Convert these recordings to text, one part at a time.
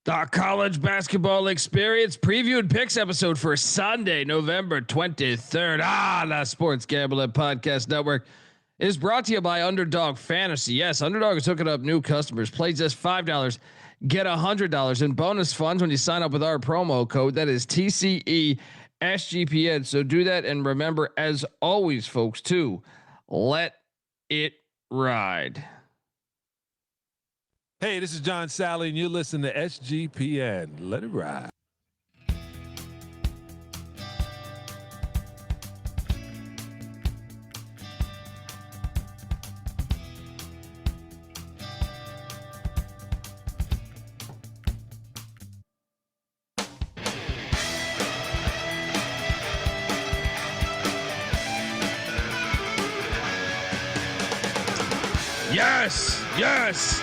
The college basketball experience preview and picks episode for Sunday, November 23rd. The Sports Gambling Podcast Network is brought to you by Underdog Fantasy. Yes, Underdog is hooking up new customers. Play just $5, get $100 in bonus funds when you sign up with our promo code. That is TCE SGPN. So do that. And remember, as always, folks, to let it ride. Hey, this is John Sally, and you're listening to SGPN. Let it ride.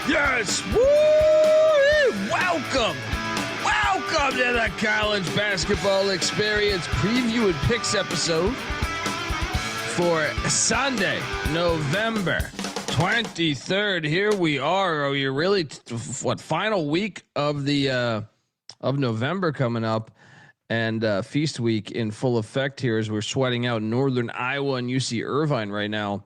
Yes. Woo! Welcome to the college basketball experience preview and picks episode for Sunday, November 23rd. Here we are. Are you really final week of the of November coming up, and feast week in full effect here as we're sweating out Northern Iowa and UC Irvine right now.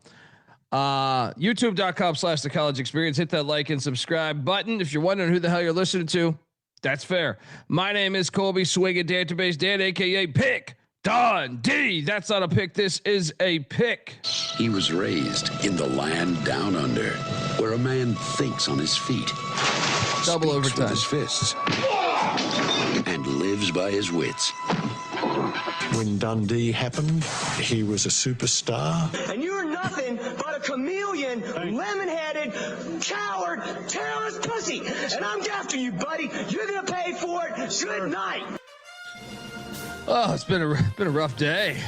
YouTube.com/the college experience. Hit that like and subscribe button. If you're wondering who the hell you're listening to, that's fair. My name is Colby Database Dan, aka Pick Don D. That's not a pick. This is a pick. He was raised in the land down under, where a man thinks on his feet, Double speaks overtime with his fists, and lives by his wits. When Dundee happened, he was a superstar. And you're nothing but a chameleon, lemon-headed, coward, terrorist pussy. And I'm after you, buddy. You're gonna pay for it. Good night. Oh, it's been a rough day.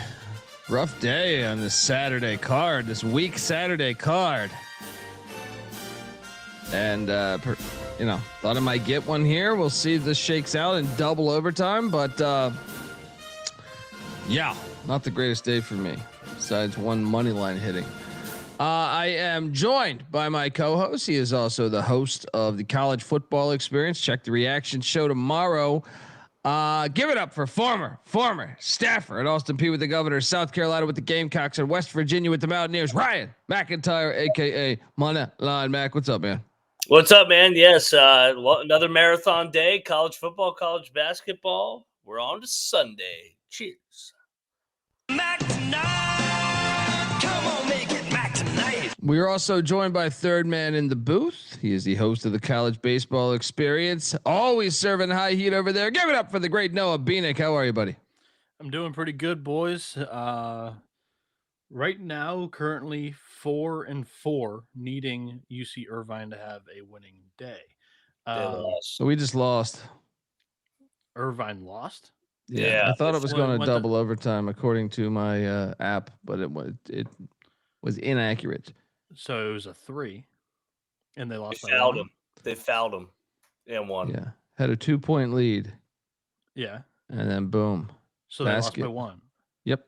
Rough day on this Saturday card, this week Saturday card. And thought I might get one here. We'll see if this shakes out in double overtime, but yeah, not the greatest day for me, besides one money line hitting. I am joined by my co-host. He is also the host of the College Football Experience. Check the reaction show tomorrow. Give it up for former staffer at Austin Peay with the Governors, South Carolina with the Gamecocks, and West Virginia with the Mountaineers, Ryan McIntyre, aka Money Line Mac. What's up, man? What's up, man? Yes, another marathon day. College football, college basketball. We're on to Sunday. Cheers. Mac tonight. Come on, make it Mac tonight. We are also joined by third man in the booth. He is the host of the College Baseball Experience, always serving high heat over there. Give it up for the great Noah Bieniek. How are you, buddy? I'm doing pretty good, boys. Right now, currently 4-4, needing UC Irvine to have a winning day. So we just lost. Irvine lost. Yeah, I thought it was going to double to overtime according to my app, but it was inaccurate. So it was a 3, and they lost. They fouled him and won. Yeah, had a 2-point lead. Yeah, and then boom. So they basket. lost by 1. Yep.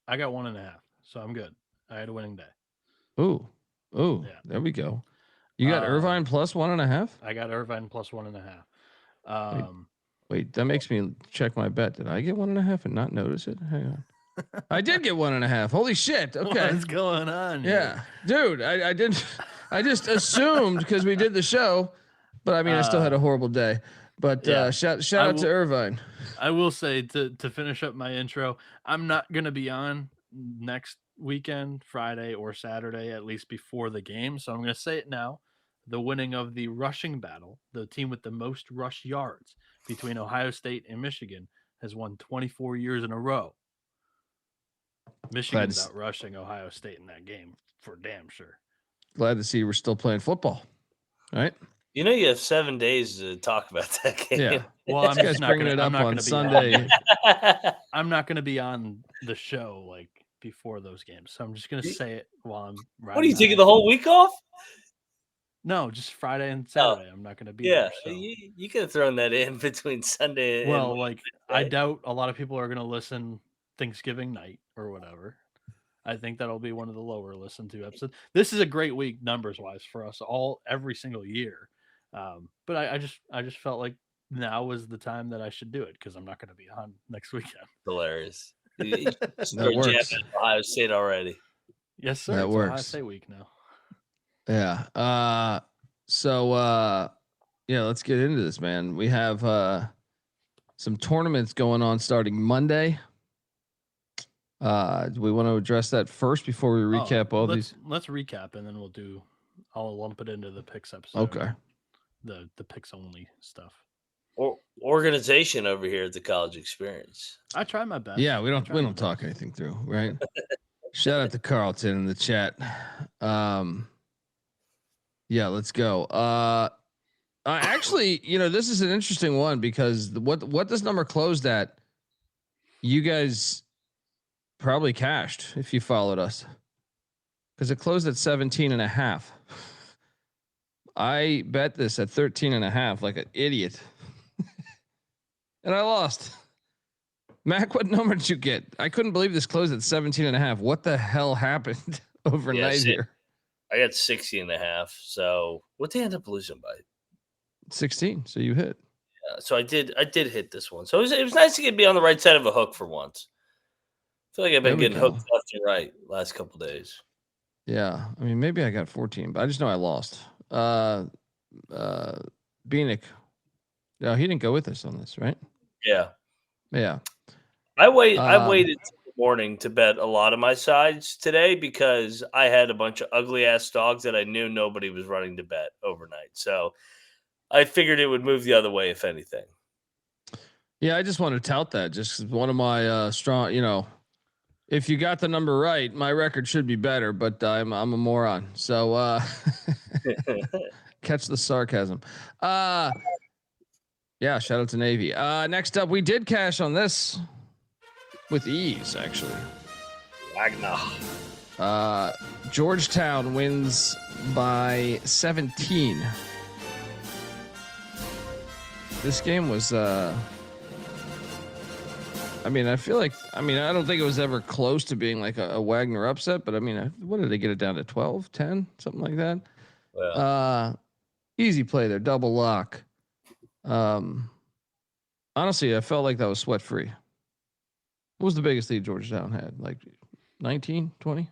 I got 1.5, so I'm good. I had a winning day. Ooh, yeah. There we go. You got Irvine plus 1.5. I got Irvine plus 1.5. Wait, that makes me check my bet. Did I get 1.5 and not notice it? Hang on. I did get 1.5. Holy shit. Okay. What's going on? Yeah, dude, I didn't, I just assumed because we did the show, but I mean, I still had a horrible day, but shout out to Irvine. I will say to finish up my intro, I'm not going to be on next weekend, Friday or Saturday, at least before the game. So I'm going to say it now. The winning of the rushing battle, the team with the most rush yards between Ohio State and Michigan, has won 24 years in a row. Michigan's out rushing Ohio State in that game for damn sure. Glad to see we're still playing football, right? You know, you have 7 days to talk about that game. Yeah. Well, I'm just not bringing gonna, it up I'm not on gonna Sunday. I'm not going to be on the show like before those games, so I'm just going to say it while I'm. What are you taking the whole week off? No, just Friday and Saturday. I'm not going to be there. So. You could have thrown that in between Sunday. Well, and like I doubt a lot of people are going to listen Thanksgiving night or whatever. I think that'll be one of the lower listened to episodes. This is a great week numbers wise for us all every single year. But I just felt like now is the time that I should do it because I'm not going to be on next weekend. Hilarious. You That works. jamming Ohio State already. Yes, sir. That It's Ohio works. State week now. Yeah. Yeah, let's get into this, man. We have some tournaments going on starting Monday. Do we want to address that first before we recap all these? Let's recap and then I'll lump it into the picks episode. Okay. The picks only stuff. Or organization over here at the College Experience. I try my best. Yeah, we don't talk anything through, right? Shout out to Carlton in the chat. Yeah, let's go. Actually, this is an interesting one because what this number closed at, you guys probably cashed if you followed us because it closed at 17.5. I bet this at 13.5 like an idiot. And I lost. Mac, what number did you get? I couldn't believe this closed at 17.5. What the hell happened overnight here? I got 60.5. So what did I end up losing by? 16. So you hit. Yeah, so I did hit this one. So it was nice to be on the right side of a hook for once. I feel like I've been getting hooked left and right last couple days. Yeah. I mean, maybe I got 14, but I just know I lost. Bieniek. No, he didn't go with us on this, right? Yeah. Yeah. I waited till the morning to bet a lot of my sides today because I had a bunch of ugly ass dogs that I knew nobody was running to bet overnight. So I figured it would move the other way if anything. Yeah, I just want to tout that. Just one of my strong, if you got the number right, my record should be better, but I'm a moron. So catch the sarcasm. Yeah, shout out to Navy. Next up, we did cash on this with ease, actually. Wagner. Georgetown wins by 17. This game was I feel like I don't think it was ever close to being like a Wagner upset, but what did they get it down to 12, 10, something like that? Well. Easy play there, double lock. Honestly, I felt like that was sweat free. What was the biggest lead Georgetown had? Like 19, 20?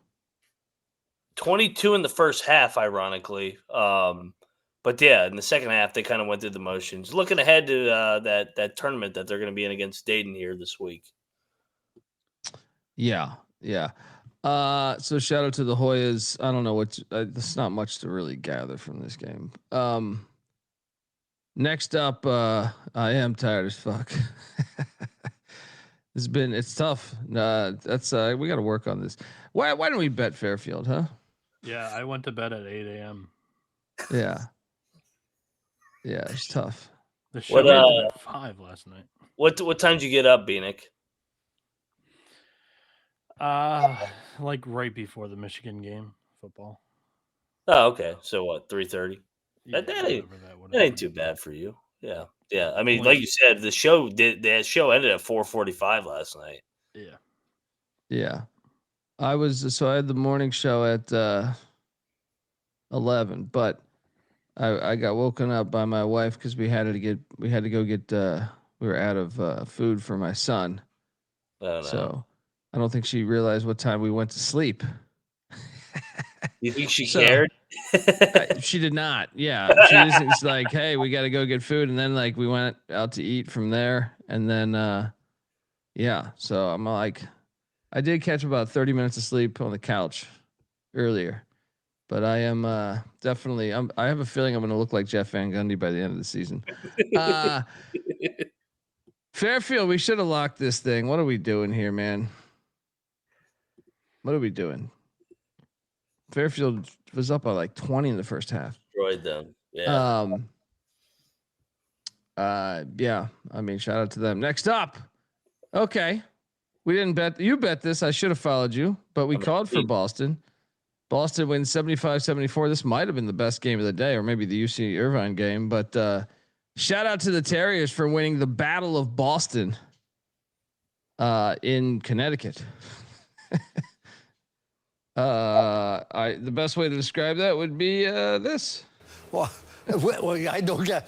22 in the first half, ironically. But yeah, in the second half, they kind of went through the motions. Looking ahead to that tournament that they're going to be in against Dayton here this week. Yeah. So shout out to the Hoyas. I don't know what. There's not much to really gather from this game. Next up, I am tired as fuck. It's tough. That's we got to work on this. Why don't we bet Fairfield, huh? Yeah, I went to bed at 8 a.m. Yeah, it's tough. The show ended at 5 last night. What time did you get up, Bieniek? Like right before the Michigan game, football. Oh, okay. So what? 3:30. Yeah, That ain't too bad for you. Yeah. I mean, like you said, the show ended at 4:45 last night. Yeah. I had the morning show at 11, but I got woken up by my wife because we had to go get we were out of food for my son. So I don't think she realized what time we went to sleep. You think she cared? She did not. Yeah. She just was like, hey, we got to go get food. And then like we went out to eat from there. And then, yeah. So I'm like, I did catch about 30 minutes of sleep on the couch earlier, but I am definitely, I have a feeling I'm going to look like Jeff Van Gundy by the end of the season. Fairfield, we should have locked this thing. What are we doing here, man? What are we doing? Fairfield was up by like 20 in the first half. Destroyed them. Yeah. Yeah. I mean, shout out to them. Next up. Okay. We didn't bet. You bet this. I should have followed you, but we called for Boston. Boston wins 75-74. This might have been the best game of the day, or maybe the UC Irvine game, but shout out to the Terriers for winning the Battle of Boston in Connecticut. The best way to describe that would be this. Well, Well, I don't got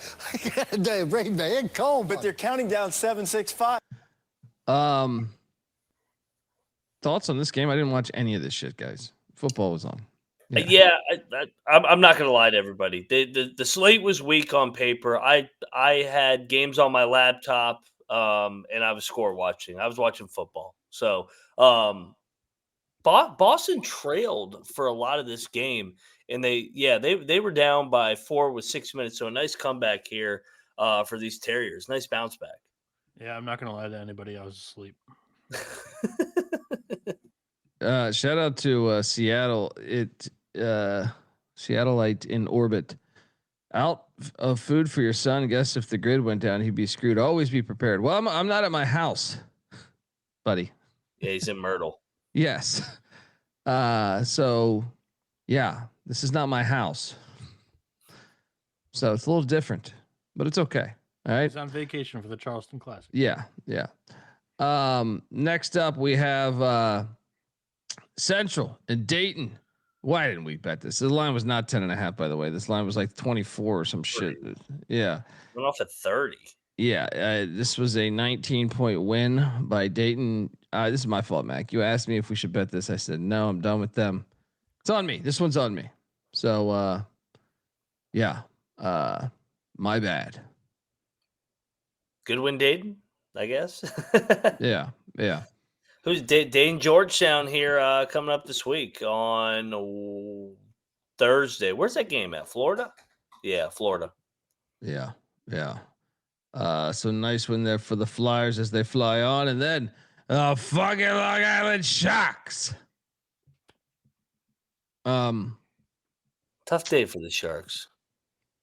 the rain man cold, But they're counting down 7-6-5. Thoughts on this game? I didn't watch any of this shit, guys. Football was on. Yeah, I'm not gonna lie to everybody. The slate was weak on paper. I had games on my laptop, and I was score watching. I was watching football. So Boston trailed for a lot of this game, and they were down by 4 with 6 minutes. So a nice comeback here for these Terriers. Nice bounce back. Yeah, I'm not gonna lie to anybody. I was asleep. Shout out to Seattle. Seattleite in orbit. Out of food for your son. Guess if the grid went down, he'd be screwed. Always be prepared. Well, I'm not at my house, buddy. Yeah, he's in Myrtle. Yes. So yeah, this is not my house. So it's a little different, but it's okay. All right. He's on vacation for the Charleston Classic. Yeah. Yeah. Next up we have Central and Dayton. Why didn't we bet this? The line was not 10.5, by the way. This line was like 24 or some 30. Shit. Yeah. Went off at 30. Yeah. This was a 19-point win by Dayton. This is my fault, Mac. You asked me if we should bet this. I said, no, I'm done with them. It's on me. This one's on me. So, yeah. My bad. Good win, Dayton, I guess. Yeah. Yeah. Who's Dayton Georgetown here coming up this week on Thursday? Where's that game at? Florida? Yeah, Florida. Yeah. Yeah. So nice win there for the Flyers as they fly on, and then fucking Long Island Sharks. Tough day for the Sharks.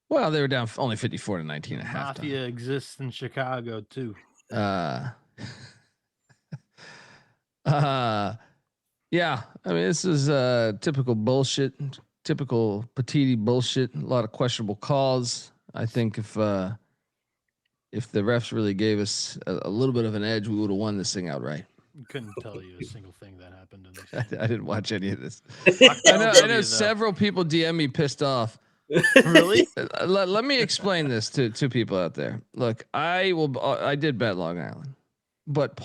Well, they were down only 54 to 19 at halftime. Mafia exists in Chicago too. Yeah. I mean, this is typical bullshit, typical Petiti bullshit. A lot of questionable calls. I think if the refs really gave us a little bit of an edge, we would have won this thing outright. Couldn't tell you a single thing that happened in this. I didn't watch any of this. I know several people DM me pissed off. Really? Let me explain this to people out there. Look, I did bet Long Island, but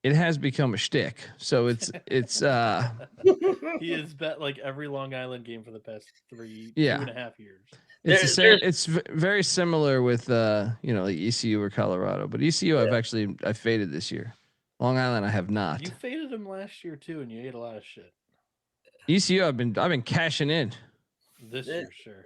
it has become a shtick. So it's he has bet like every Long Island game for the past 2.5 years. It's the same. It's very similar with like ECU or Colorado, but ECU I faded this year. Long Island I have not. You faded him last year too, and you ate a lot of shit. ECU I've been cashing in. This year, sure.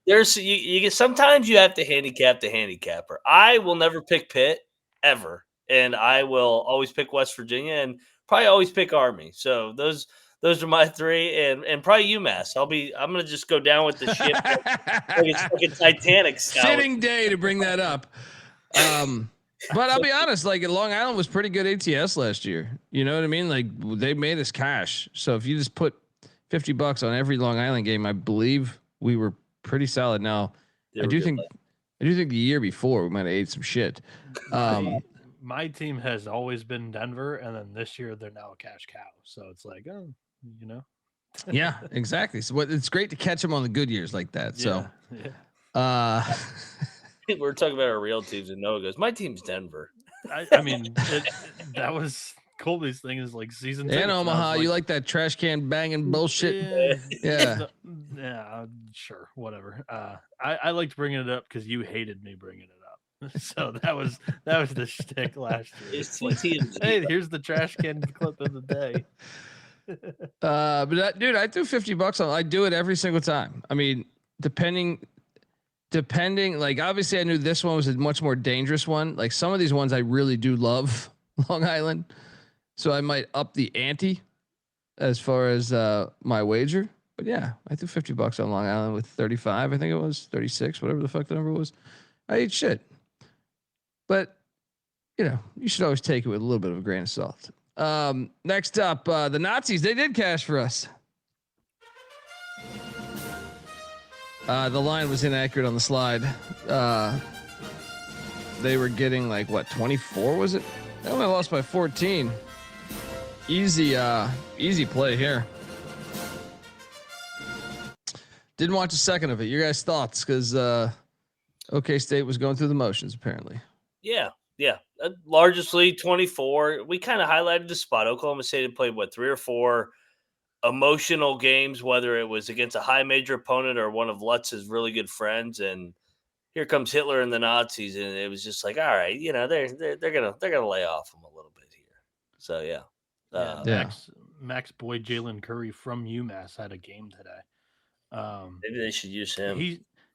There's you get sometimes you have to handicap the handicapper. I will never pick Pitt ever, and I will always pick West Virginia and probably always pick Army. So those are my three, and probably UMass. I'm gonna just go down with the ship like it's fucking Titanic style. Fitting day to bring that up. But I'll be honest, like Long Island was pretty good ATS last year. You know what I mean? Like they made us cash. So if you just put $50 on every Long Island game, I believe we were pretty solid. Now I do think the year before we might have ate some shit. My team has always been Denver, and then this year they're now a cash cow. So it's like, Yeah, exactly. So it's great to catch them on the good years like that. So, we're talking about our real teams, and Noah goes, "My team's Denver." I mean, that was Colby's thing is like season. And Omaha, you like that trash can banging bullshit? Yeah. Yeah, sure, whatever. I liked bringing it up because you hated me bringing it up. So that was the shtick last year. Like, hey, here's the trash can clip of the day. But dude, I threw $50 on. I do it every single time. I mean, depending. Like obviously, I knew this one was a much more dangerous one. Like some of these ones, I really do love Long Island, so I might up the ante as far as my wager. But yeah, I threw $50 on Long Island with 35. I think it was 36, whatever the fuck the number was. I ate shit. But you should always take it with a little bit of a grain of salt. Next up, the Nazis, they did cash for us. The line was inaccurate on the slide. They were getting like what, 24 was it? They only lost by 14. Easy play here. Didn't watch a second of it. Your guys' thoughts? Because OK State was going through the motions apparently. Yeah. Largely 24. We kind of highlighted the spot. Oklahoma State had played 3 or 4 emotional games, whether it was against a high major opponent or one of Lutz's really good friends, and here comes Hitler and the Nazis, and it was just like, all right, they're gonna lay off them a little bit here. So yeah. Max Boyd, Jalen Curry from UMass had a game today. Maybe they should use him.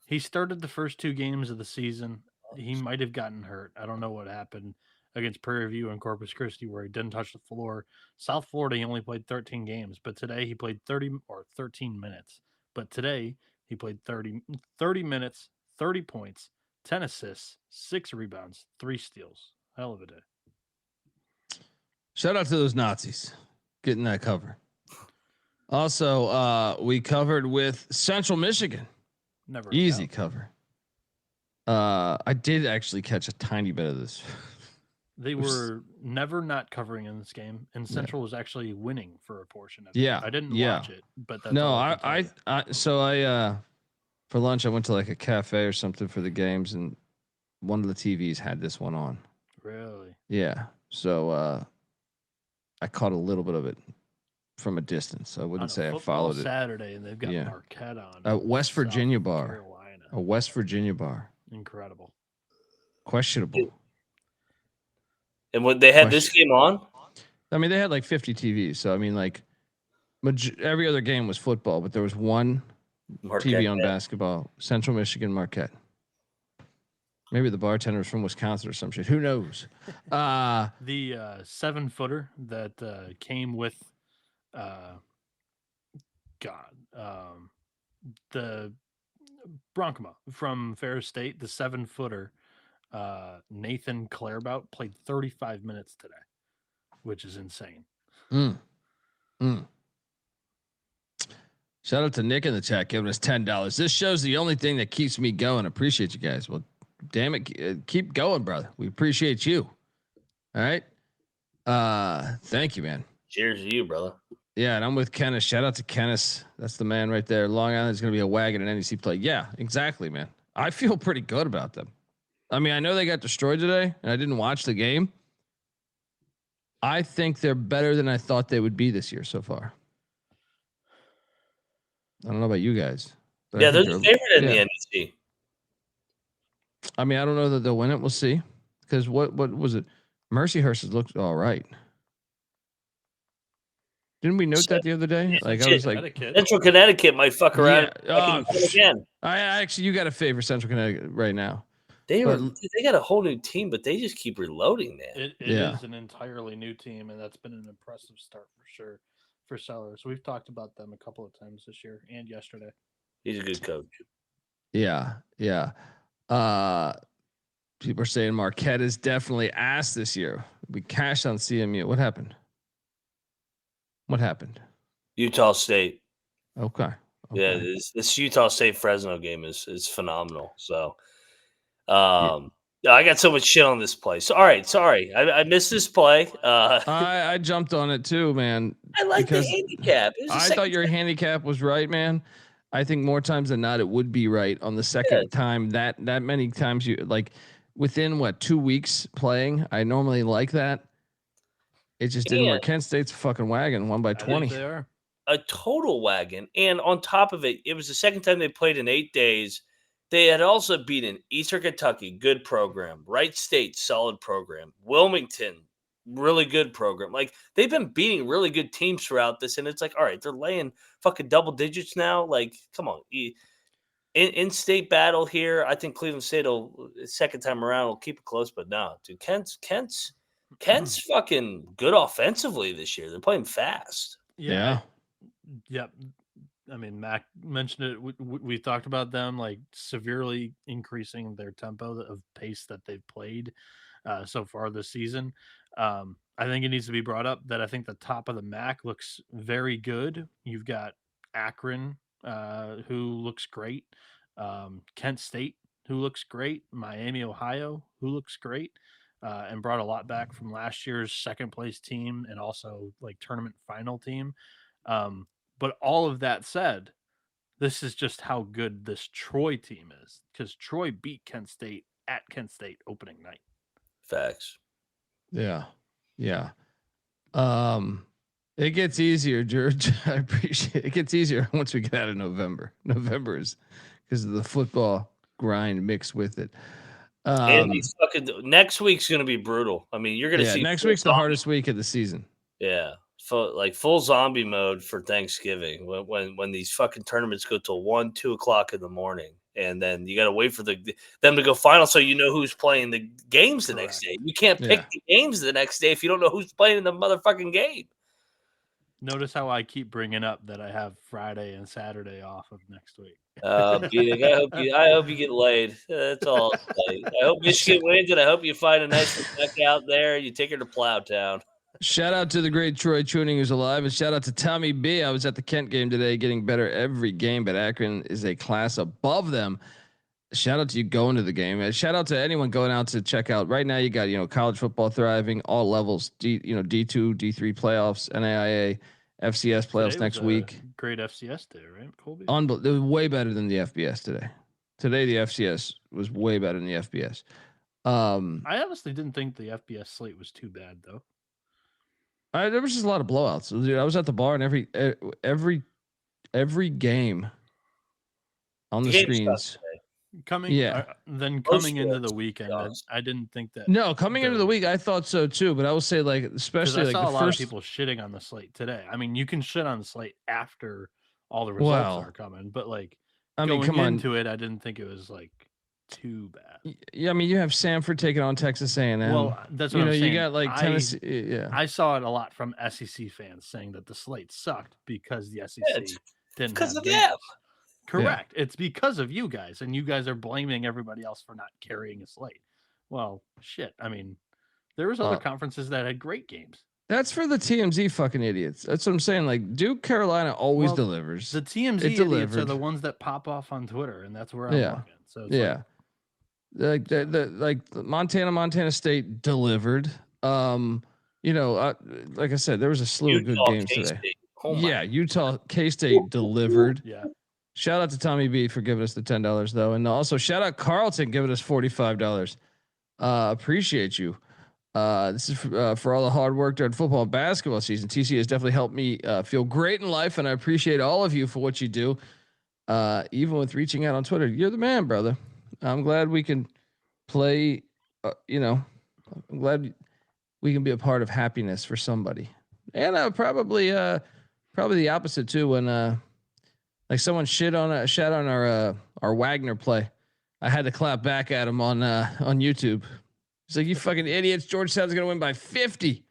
He started the first 2 games of the season. He might have gotten hurt. I don't know what happened against Prairie View and Corpus Christi where he didn't touch the floor. South Florida, he only played 13 games, but today he played 13 minutes. But today he played 30 minutes, 30 points, 10 assists, 6 rebounds, 3 steals. Hell of a day. Shout out to those Nazis getting that cover. Also, we covered with Central Michigan. Never easy cover. I did actually catch a tiny bit of this. They were never not covering in this game, and Central was actually winning for a portion of it. Yeah, I didn't watch it, but that's no, all I for lunch I went to like a cafe or something for the games, and one of the TVs had this one on. Really? Yeah. So I caught a little bit of it from a distance. I wouldn't say I followed it. Saturday, and they've got Marquette on. A West Virginia bar. Carolina. A West Virginia bar. Incredible. Questionable. And when they had this game on? I mean, they had like 50 TVs. So, I mean, like every other game was football, but there was one Marquette TV on basketball. Central Michigan, Marquette. Maybe the bartender was from Wisconsin or some shit. Who knows? The 7-footer that came with, the Bronkma from Ferris State, the 7-footer, Nathan Clairbout, played 35 minutes today, which is insane. Shout out to Nick in the chat giving us $10. This show's the only thing that keeps me going. Appreciate you guys. Well, damn it, keep going, brother. We appreciate you. All right. Thank you, man. Cheers to you, brother. Yeah, and I'm with Kenneth. Shout out to Kenneth. That's the man right there. Long Island is going to be a wagon in NEC play. Yeah, exactly, man. I feel pretty good about them. I mean, I know they got destroyed today, and I didn't watch the game. I think they're better than I thought they would be this year so far. I don't know about you guys. Yeah, they're the favorite in the NEC. I mean, I don't know that they'll win it. We'll see. Because what was it? Mercyhurst looked all right. Didn't we note that the other day? Like I was like, Central Connecticut might fuck around again. I actually, you got to favor Central Connecticut right now. They got a whole new team, but they just keep reloading, man. It is an entirely new team, and that's been an impressive start for sure for Sellers. We've talked about them a couple of times this year and yesterday. He's a good coach. Yeah. People are saying Marquette is definitely ass this year. We cashed on CMU. What happened? Utah State. Okay. Yeah, this Utah State Fresno game is phenomenal. So, I got so much shit on this play. So, all right, sorry, I missed this play. I jumped on it too, man. I like the handicap. I thought your handicap was right, man. I think more times than not, it would be right on the second time. That many times you like within 2 weeks playing. I normally like that. It just didn't work. Kent State's a fucking wagon, won by 20. They are a total wagon, and on top of it, it was the second time they played in 8 days. They had also beaten Eastern Kentucky, good program. Wright State, solid program. Wilmington, really good program. Like, they've been beating really good teams throughout this, and it's like, all right, they're laying fucking double digits now. Like, come on. In-state battle here. I think Cleveland State second time around will keep it close, but no, dude, Kent's fucking good offensively this year. They're playing fast. Yeah. Yep. I mean, Mac mentioned it. We talked about them like severely increasing their tempo of pace that they've played so far this season. I think it needs to be brought up that I think the top of the MAC looks very good. You've got Akron, who looks great. Kent State, who looks great. Miami, Ohio, who looks great. And brought a lot back from last year's second place team and also like tournament final team. But all of that said, This is just how good this Troy team is, because Troy beat Kent State at Kent State opening night. Facts. Yeah. It gets easier, George. I appreciate it. It gets easier once we get out of November. November is because of the football grind mixed with it. And these next week's going to be brutal. I mean, you're going to see next week's the hardest week of the season. Yeah. Full zombie mode for Thanksgiving when these fucking tournaments go till 1, 2 o'clock in the morning. And then you got to wait for them to go final so you know who's playing the games the next day. You can't pick the games the next day if you don't know who's playing in the motherfucking game. Notice how I keep bringing up that I have Friday and Saturday off of next week. Bieniek, I hope you get laid. That's all. I hope Michigan wins, and I hope you find a nice deck out there. You take her to Plowtown. Shout out to the great Troy Tuning who's alive, and shout out to Tommy B. I was at the Kent game today, getting better every game, but Akron is a class above them. Shout out to you going to the game. And shout out to anyone going out to check out. Right now, you got college football thriving, all levels. D2, D3 playoffs, NAIA, FCS playoffs next week. Great FCS day, right, Colby? It was way better than the FBS today. Today, the FCS was way better than the FBS. I honestly didn't think the FBS slate was too bad, though. There was just a lot of blowouts. Dude, I was at the bar, and every game on the screens. Coming into the weekend, I didn't think that. No, coming into the week, I thought so too. But I will say, especially I saw a lot of people shitting on the slate today. I mean, you can shit on the slate after all the results are coming, but going into it, I didn't think it was too bad. Yeah, I mean, you have Samford taking on Texas A&M. Well, that's what I'm saying. You got Tennessee. Yeah, I saw it a lot from SEC fans saying that the slate sucked because the SEC didn't because of them. Correct. Yeah. It's because of you guys, and you guys are blaming everybody else for not carrying a slate. Well, shit. I mean, there was other conferences that had great games. That's for the TMZ fucking idiots. That's what I'm saying. Duke Carolina always delivers. The TMZ idiots are the ones that pop off on Twitter, and that's where I'm looking. So it's Montana State delivered. Like I said, there was a slew of good games today. Utah K-State delivered. Yeah. Shout out to Tommy B for giving us the $10 though, and also shout out Carlton giving us $45. Appreciate you. This is for all the hard work during football and basketball season. TC has definitely helped me feel great in life, and I appreciate all of you for what you do. Even with reaching out on Twitter, you're the man, brother. I'm glad we can play. I'm glad we can be a part of happiness for somebody, and probably the opposite too when. Someone shat on our Wagner play. I had to clap back at him on YouTube. He's like, "You fucking idiots! Georgetown's gonna win by 50."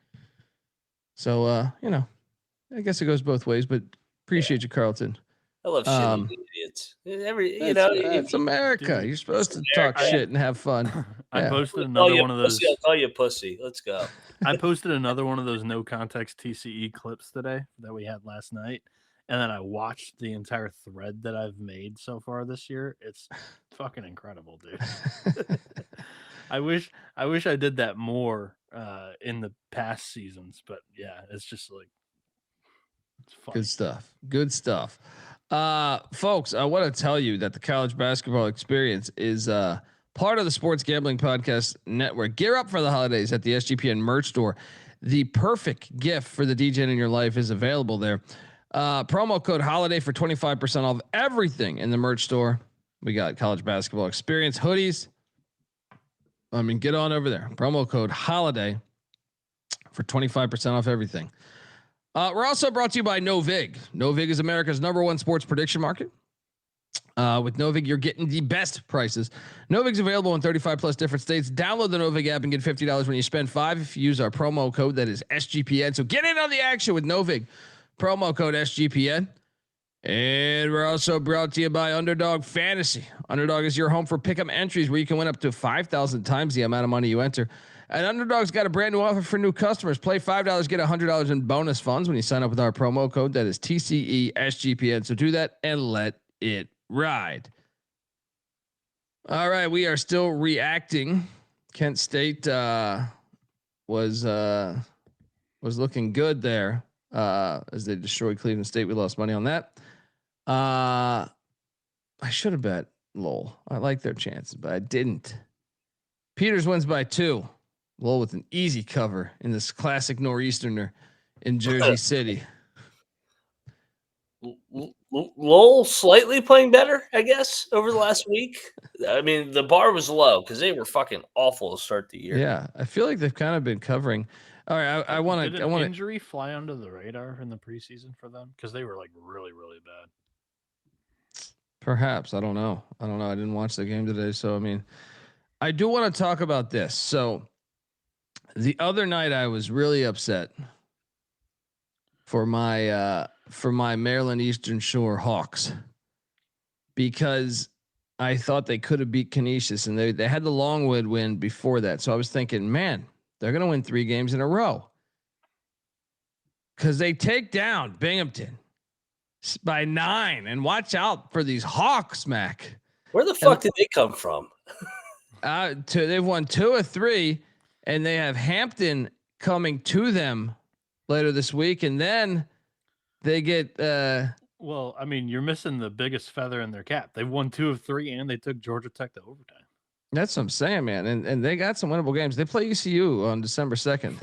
So I guess it goes both ways. But appreciate you, Carlton. I love shitty idiots. It's America. Dude, you're supposed to talk shit and have fun. I posted another one of those. I'll call you pussy. Let's go. I posted another one of those no context TCE clips today that we had last night. And then I watched the entire thread that I've made so far this year. It's fucking incredible, dude. I wish I did that more in the past seasons, but yeah, it's just it's fun. Good stuff. Folks, I want to tell you that the college basketball experience is part of the Sports Gambling Podcast Network. Gear up for the holidays at the SGPN merch store. The perfect gift for the DJ in your life is available there. Promo code holiday for 25% off everything in the merch store. We got college basketball experience hoodies. I mean, get on over there. Promo code holiday for 25% off everything. We're also brought to you by Novig. Novig is America's #1 sports prediction market. With Novig, you're getting the best prices. Novig's available in 35 plus different states. Download the Novig app and get $50 when you spend $5 if you use our promo code that is SGPN. So get in on the action with Novig. Promo code SGPN. And we're also brought to you by Underdog Fantasy. Underdog is your home for pick'em entries where you can win up to 5,000 times the amount of money you enter. And Underdog's got a brand new offer for new customers. Play $5, get $100 in bonus funds when you sign up with our promo code. That is TCE SGPN. So do that and let it ride. All right, we are still reacting. Kent State was looking good there. As they destroyed Cleveland State. We lost money on that. I should have bet Lowell. I like their chances, but I didn't. Peters wins by 2. Lowell with an easy cover in this classic Nor'easterner in Jersey City. Lowell slightly playing better, I guess, over the last week. I mean, the bar was low because they were fucking awful to start the year. Yeah, I feel like they've kind of been covering. All right, I want to. Did I want injury fly under the radar in the preseason for them because they were like really, really bad. Perhaps I don't know. I didn't watch the game today, so I mean, I do want to talk about this. So the other night, I was really upset for my Maryland Eastern Shore Hawks because I thought they could have beat Canisius, and they had the Longwood win before that. So I was thinking, man, they're going to win 3 games in a row because they take down Binghamton by 9. And watch out for these Hawks, Mac. Where the fuck did they come from? They've won 2 of 3, and they have Hampton coming to them later this week, and then they get. Well, I mean, you're missing the biggest feather in their cap. They've won 2 of 3, and they took Georgia Tech to overtime. That's what I'm saying, man. And they got some winnable games. They play ECU on December 2nd.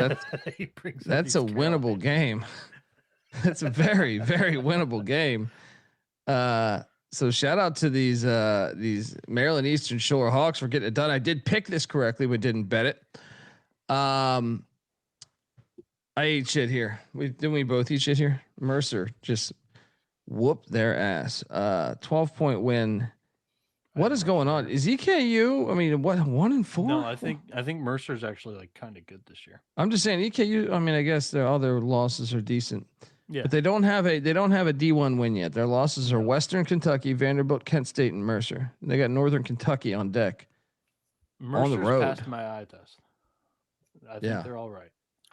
That's a winnable game. That's a very, very winnable game. So shout out to these Maryland Eastern Shore Hawks for getting it done. I did pick this correctly, but didn't bet it. I ate shit here. Didn't we both eat shit here? Mercer just whooped their ass. 12-point win. What is going on? Is EKU? I mean, what 1-4? No, I think Mercer's actually like kind of good this year. I'm just saying EKU. I mean, I guess all their losses are decent. Yeah, But they don't have a D1 win yet. Their losses are Western Kentucky, Vanderbilt, Kent State, and Mercer. They got Northern Kentucky on deck. Mercer's on the road. passed my eye test. I think they're all right.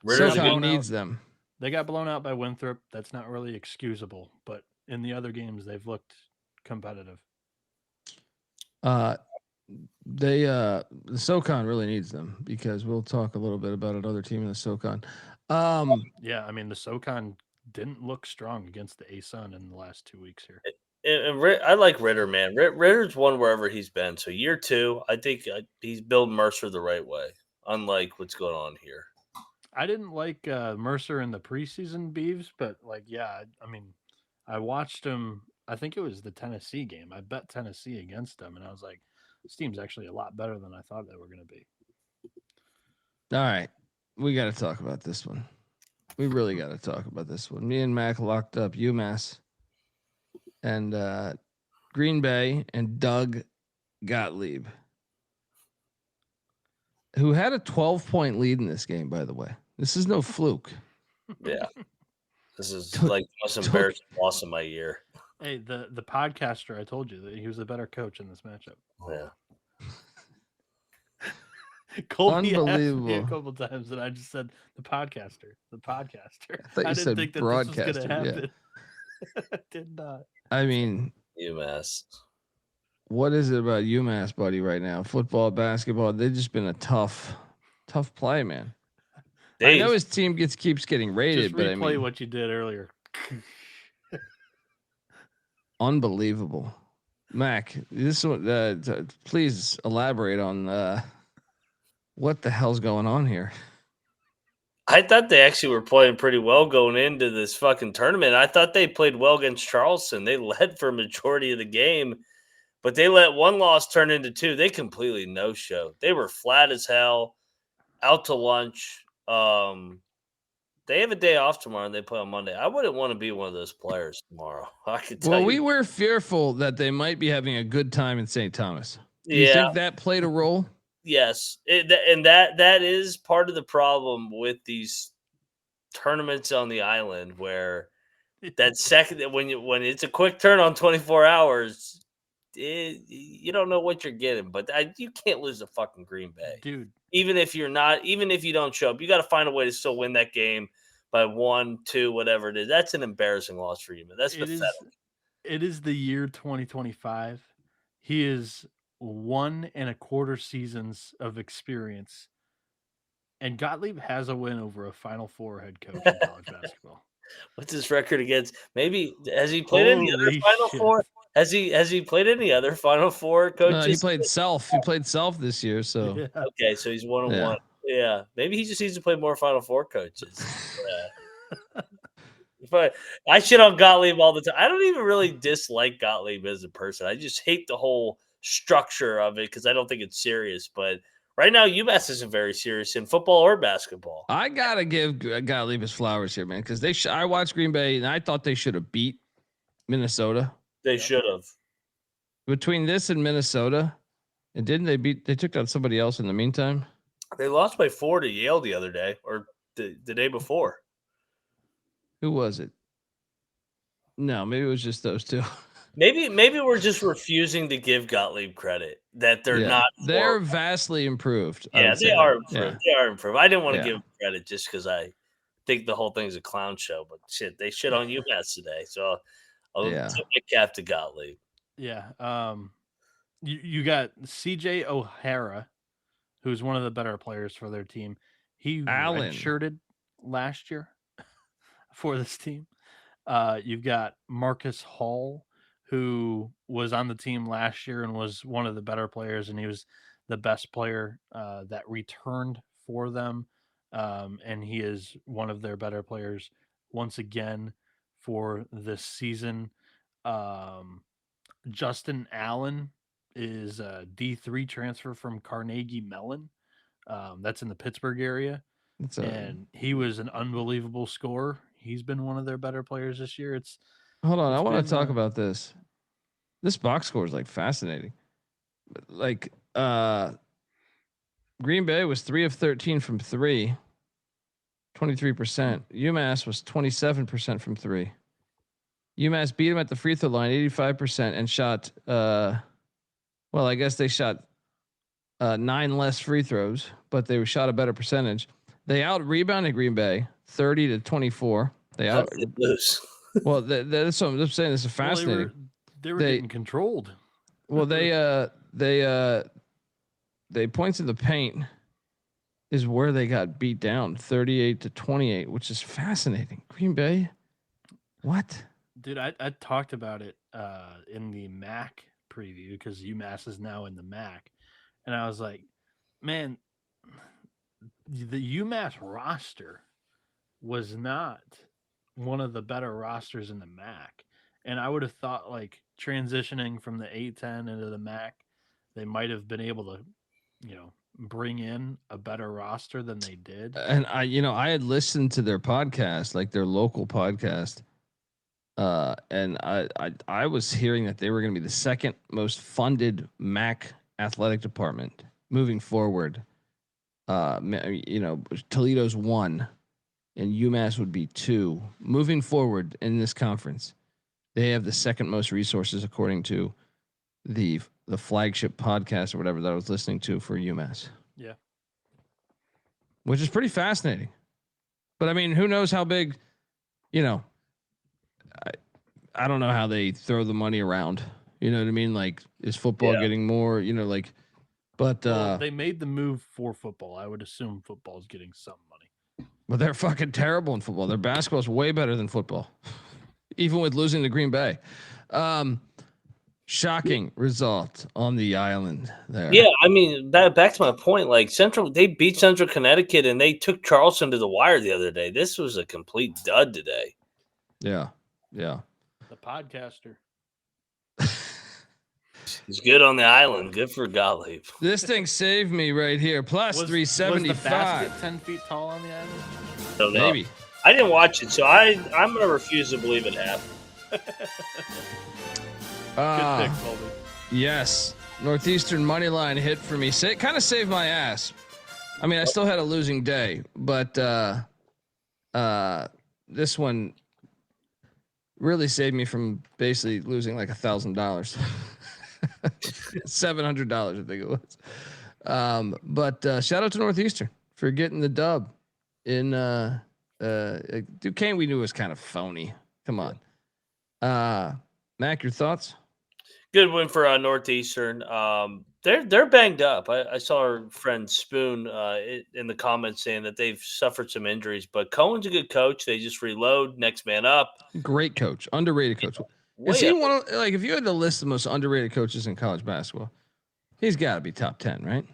SoCon needs them. They got blown out by Winthrop. That's not really excusable, but in the other games they've looked competitive. The SoCon really needs them because we'll talk a little bit about another team in the SoCon. Yeah, I mean the SoCon didn't look strong against the ASUN in the last 2 weeks here. And I like Ritter, man. Ritter's won wherever he's been. So year 2, I think he's building Mercer the right way, unlike what's going on here. I didn't like Mercer in the preseason, Beeves, but like, yeah, I mean, I watched him. I think it was the Tennessee game. I bet Tennessee against them, and I was like, this team's actually a lot better than I thought they were going to be. All right, we got to talk about this one. We really got to talk about this one. Me and Mac locked up UMass and Green Bay and Doug Gottlieb, who had a 12-point lead in this game, by the way. This is no fluke. Yeah. This is like the most embarrassing loss of my year. Hey, the podcaster, I told you that he was a better coach in this matchup. Yeah. Colby asked me Unbelievable. a couple times, and I just said the podcaster. I thought you said think that broadcaster. this was going to happen. I did not. I mean, UMass. what is it about UMass, buddy, right now? Football, basketball, they've just been a tough play, man. I know his team keeps getting rated, Just but I replay mean, what you did earlier. unbelievable. Mac, this one, please elaborate on what the hell's going on here. I thought they actually were playing pretty well going into this fucking tournament. I thought they played well against Charleston. They led for a majority of the game, but they let one loss turn into 2. They completely no-showed. They were flat as hell, out to lunch. They have a day off tomorrow and they play on Monday. I wouldn't want to be one of those players tomorrow. I could tell you. We were fearful that they might be having a good time in St. Thomas. Do Yeah. you think that played a role? Yes, and that is part of the problem with these tournaments on the island, where that second when it's a quick turn on 24 hours, you don't know what you're getting. But you can't lose to fucking Green Bay, Dude. Even if you don't show up, you got to find a way to still win that game by 1, 2, whatever it is. That's an embarrassing loss for you, man. That's pathetic. It is the year 2025. He is 1.25 seasons of experience, and Gottlieb has a win over a Final Four head coach in college basketball. What's his record against? Maybe has he played in the other Final Four? Has he played any other Final Four coaches? He played Self. He played Self this year. So Yeah. Okay, so he's 1-1. Yeah. Yeah, maybe he just needs to play more Final Four coaches. Yeah. But I shit on Gottlieb all the time. I don't even really dislike Gottlieb as a person. I just hate the whole structure of it because I don't think it's serious. But right now, UMass isn't very serious in football or basketball. I gotta give Gottlieb his flowers here, man, because I watched Green Bay and I thought they should have beat Minnesota. They should have. Between this and Minnesota, and didn't they beat? They took out somebody else in the meantime. They lost by 4 to Yale the other day, or the day before. Who was it? No, maybe it was just those two. Maybe we're just refusing to give Gottlieb credit that they're not. They're vastly improved. Yeah, they are improved. Yeah. They are improved. I didn't want to Yeah. give them credit just because I think the whole thing's a clown show. But shit, they shit on UMass today, so I'll tip my cap to Gottlieb. Yeah. You got CJ O'Hara, who's one of the better players for their team. He redshirted last year for this team. You've got Marcus Hall, who was on the team last year and was one of the better players, and he was the best player that returned for them. And he is one of their better players once again for this season. Justin Allen is a D3 transfer from Carnegie Mellon. That's in the Pittsburgh area. And he was an unbelievable scorer. He's been one of their better players this year. Hold on, I want to talk about this. This box score is like fascinating. Like Green Bay was 3 of 13 from 3, 23%. UMass was 27% from 3. UMass beat him at the free throw line 85% and shot well, I guess they shot 9 less free throws, but they shot a better percentage. They out rebounded Green Bay 30 to 24. They out lose. Well, that's what I'm saying. This is fascinating. Well, they were getting controlled. Well, they points in the paint is where they got beat down 38 to 28, which is fascinating. Green Bay, what? Dude, I talked about it in the MAC preview because UMass is now in the MAC, and I was like, man, the UMass roster was not one of the better rosters in the MAC. And I would have thought like transitioning from the A-10 into the MAC, they might have been able to, bring in a better roster than they did. And I had listened to their podcast, like their local podcast. And I was hearing that they were going to be the second most funded MAC athletic department moving forward. Toledo's 1 and UMass would be 2 moving forward in this conference. They have the second most resources according to the flagship podcast or whatever that I was listening to for UMass. Yeah. Which is pretty fascinating. But I mean, who knows how big, I don't know how they throw the money around. You know what I mean? Like, is football getting more, but they made the move for football. I would assume football is getting some money. But they're fucking terrible in football. Their basketball is way better than football, even with losing to Green Bay. Shocking result on the island there. Yeah, I mean, back to my point. Like they beat Central Connecticut and they took Charleston to the wire the other day. This was a complete dud today. Yeah. The podcaster. He's good on the island. Good for Gottlieb. This thing saved me right here. Plus 375. Was the basket 10 feet tall on the island? Don't know. Maybe. I didn't watch it, so I'm going to refuse to believe it happened. Good pick, Colby. Yes. Northeastern money line hit for me. Kind of saved my ass. I mean, I still had a losing day, but this one really saved me from basically losing like $1,000. $700, I think it was. But shout out to Northeastern for getting the dub in Duquesne. We knew was kind of phony. Come on. Mac, your thoughts? Good win for Northeastern. They're banged up. I saw our friend Spoon in the comments saying that they've suffered some injuries, but Cohen's a good coach. They just reload, next man up. Great coach, underrated coach. Is he one of, like, if you had to list the most underrated coaches in college basketball, he's got to be top 10, right?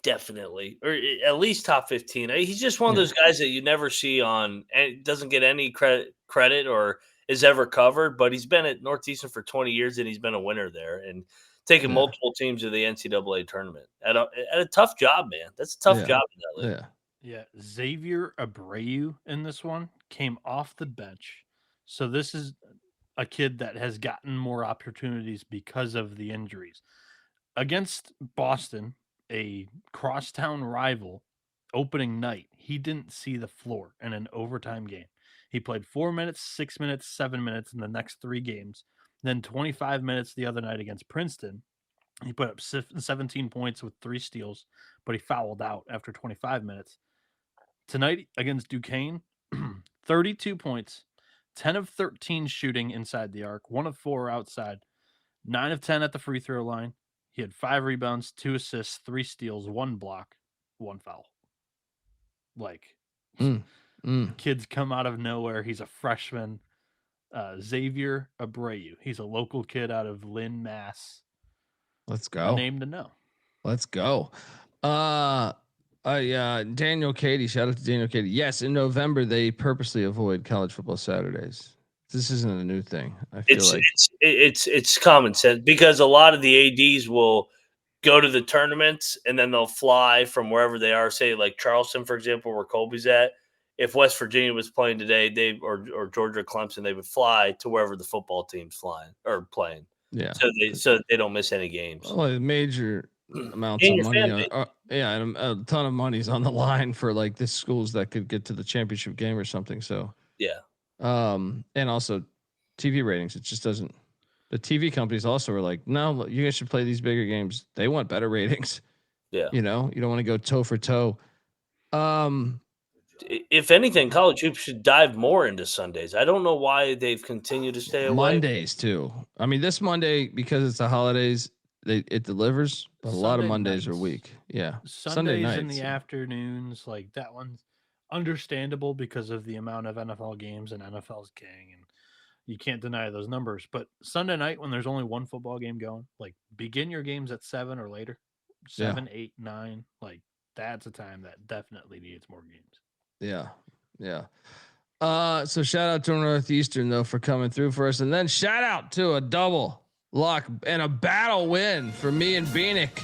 Definitely, or at least top 15. He's just one of those guys that you never see on, and doesn't get any credit or is ever covered. But he's been at Northeastern for 20 years, and he's been a winner there and taken multiple teams to the NCAA tournament at a tough job, man. That's a tough job in that league. Yeah. Xavier Abreu in this one came off the bench, so this is a kid that has gotten more opportunities because of the injuries. Against Boston, a crosstown rival, opening night, he didn't see the floor in an overtime game. He played 4 minutes, 6 minutes, 7 minutes in the next 3 games, then 25 minutes the other night against Princeton. He put up 17 points with 3 steals, but he fouled out after 25 minutes. Tonight against Duquesne, 32 points, 10 of 13 shooting inside the arc, 1 of 4 outside, 9 of 10 at the free throw line. He had 5 rebounds, 2 assists, 3 steals, 1 block, 1 foul. Like, kids come out of nowhere. He's a freshman. Xavier Abreu. He's a local kid out of Lynn, Mass. Let's go. A name to know. Let's go. Daniel Cady. Shout out to Daniel Cady. Yes, in November they purposely avoid college football Saturdays. This isn't a new thing. I feel it's common sense, because a lot of the ADs will go to the tournaments and then they'll fly from wherever they are. Say like Charleston, for example, where Colby's at. If West Virginia was playing today, or Georgia, Clemson, they would fly to wherever the football team's flying or playing. Yeah. So they don't miss any games. Well, major amounts of money. And a ton of money's on the line for like the schools that could get to the championship game or something. So yeah. And also TV ratings. It just doesn't. The TV companies also are like, no, you guys should play these bigger games. They want better ratings. Yeah. You know, you don't want to go toe for toe. If anything, college hoops should dive more into Sundays. I don't know why they've continued to stay away. Mondays too. I mean, this Monday, because it's the holidays, it delivers, but a lot of Mondays are weak. Yeah. Sundays nights in the afternoons, like that one's understandable because of the amount of NFL games, and NFL's king, and you can't deny those numbers. But Sunday night, when there's only one football game going, like begin your games at 7 or later, 7, 8, 9, like that's a time that definitely needs more games. Yeah. So shout out to Northeastern though for coming through for us, and then shout out to a double lock and a battle win for me and Bieniek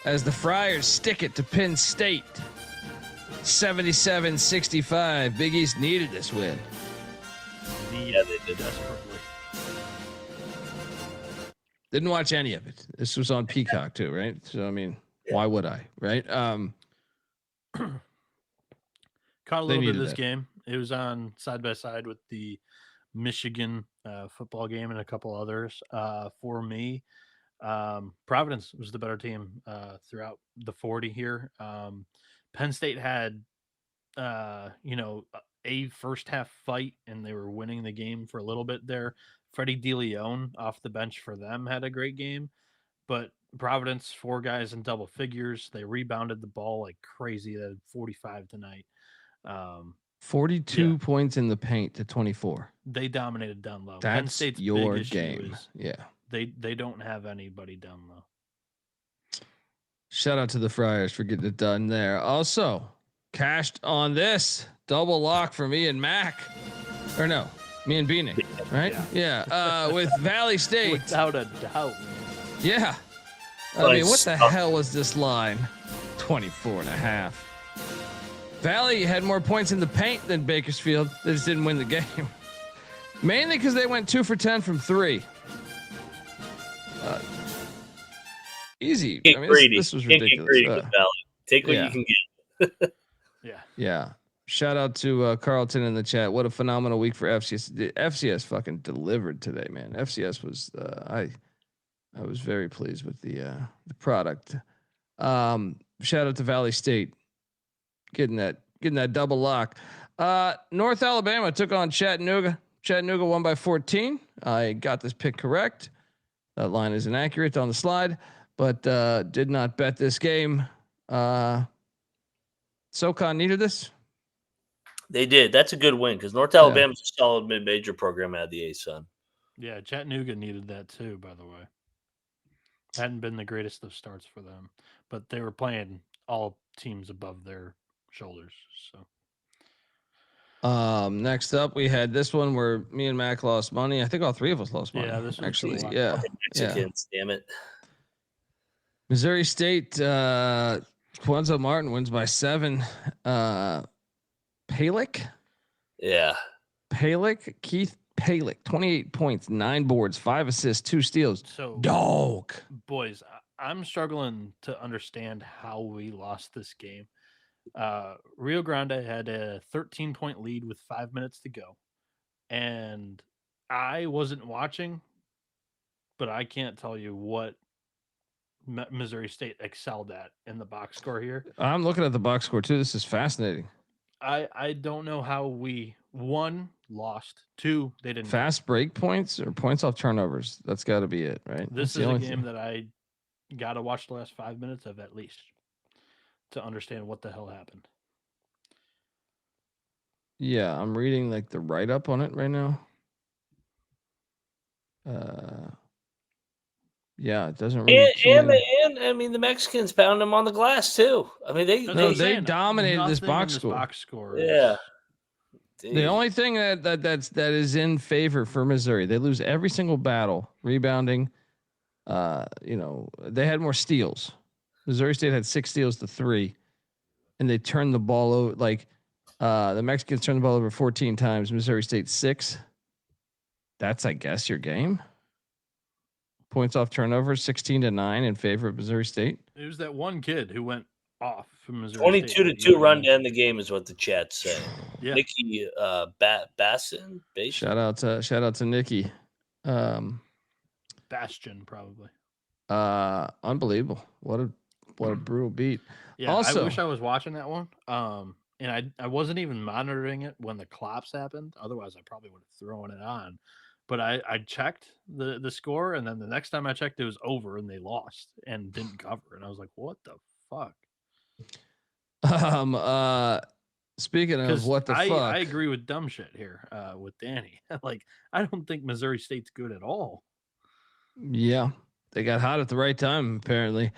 as the Friars stick it to Penn State. 77-65. Big East needed this win. Yeah, they did desperately. Didn't watch any of it. This was on Peacock too, right? So I mean, why would I, right? Caught a little bit of this game. It was on side by side with the Michigan football game and a couple others. For me, Providence was the better team throughout the 40 here. Penn State had, a first half fight, and they were winning the game for a little bit there. Freddie DeLeon off the bench for them had a great game, but Providence, 4 guys in double figures. They rebounded the ball like crazy. They had 45 tonight. 42 points in the paint to 24. They dominated down low. That's Penn State's your big issue game. is Yeah. They don't have anybody down low. Shout out to the Friars for getting it done there. Also, cashed on this double lock for me and Mac. Or no, me and Bieniek, right? Yeah. With Valley State. Without a doubt. Yeah. I mean, what the hell was this line? 24.5. Valley had more points in the paint than Bakersfield. They just didn't win the game. Mainly because they went 2 for 10 from 3. Easy. I mean, this was ridiculous. Take what you can get. Yeah. Shout out to Carlton in the chat. What a phenomenal week for FCS. The FCS fucking delivered today, man. FCS was I was very pleased with the product. Shout out to Valley State getting that double lock. North Alabama took on Chattanooga. Chattanooga won by 14. I got this pick correct. That line is inaccurate on the slide, but did not bet this game. SoCon needed this. They did. That's a good win because North Alabama's a solid mid-major program out of the ASUN. Yeah, Chattanooga needed that too, by the way. Hadn't been the greatest of starts for them, but they were playing all teams above their shoulders. So Next up, we had this one where me and Mac lost money. I think all three of us lost money. yeah, this was actually, pretty yeah, Fucking yeah. Mexicans, damn it. Missouri State, Quanzo Martin wins by 7. Palick, Yeah. Keith Palick, 28 points, 9 boards, 5 assists, 2 steals. So Dog. boys, I'm struggling to understand how we lost this game. Rio Grande had a 13-point lead with 5 minutes to go, and I wasn't watching, but I can't tell you what Missouri State excelled at in the box score here. I'm looking at the box score too. This is fascinating. I don't know how we, 1, lost, 2, they didn't Fast break points or points off turnovers. That's got to be it, right? This That's is a game that I got to watch the last 5 minutes of at least to understand what the hell happened. Yeah, I'm reading like the write up on it right now. Yeah, it doesn't really. And I mean, the Mexicans pound them on the glass too. I mean, they dominated this box score. Box score. Yeah. The only thing that is in favor for Missouri, they lose every single battle rebounding. They had more steals. Missouri State had 6 steals to 3, and they turned the ball over. Like the Mexicans turned the ball over 14 times. Missouri State 6. That's, I guess, your game. Points off turnovers 16-9 in favor of Missouri State. It was that one kid who went off from Missouri 22-2 run to end the game is what the chat's saying. Yeah. Nikki Bassin. Shout out to Nikki. Bastion probably. Unbelievable. What a brutal beat. Yeah, Also, I wish I was watching that one. And I wasn't even monitoring it when the collapse happened. Otherwise, I probably would have thrown it on. But I checked the score, and then the next time I checked, it was over, and they lost and didn't cover. And I was like, "What the fuck?" Speaking of what the fuck, I agree with dumb shit here with Danny. Like, I don't think Missouri State's good at all. Yeah, they got hot at the right time, apparently.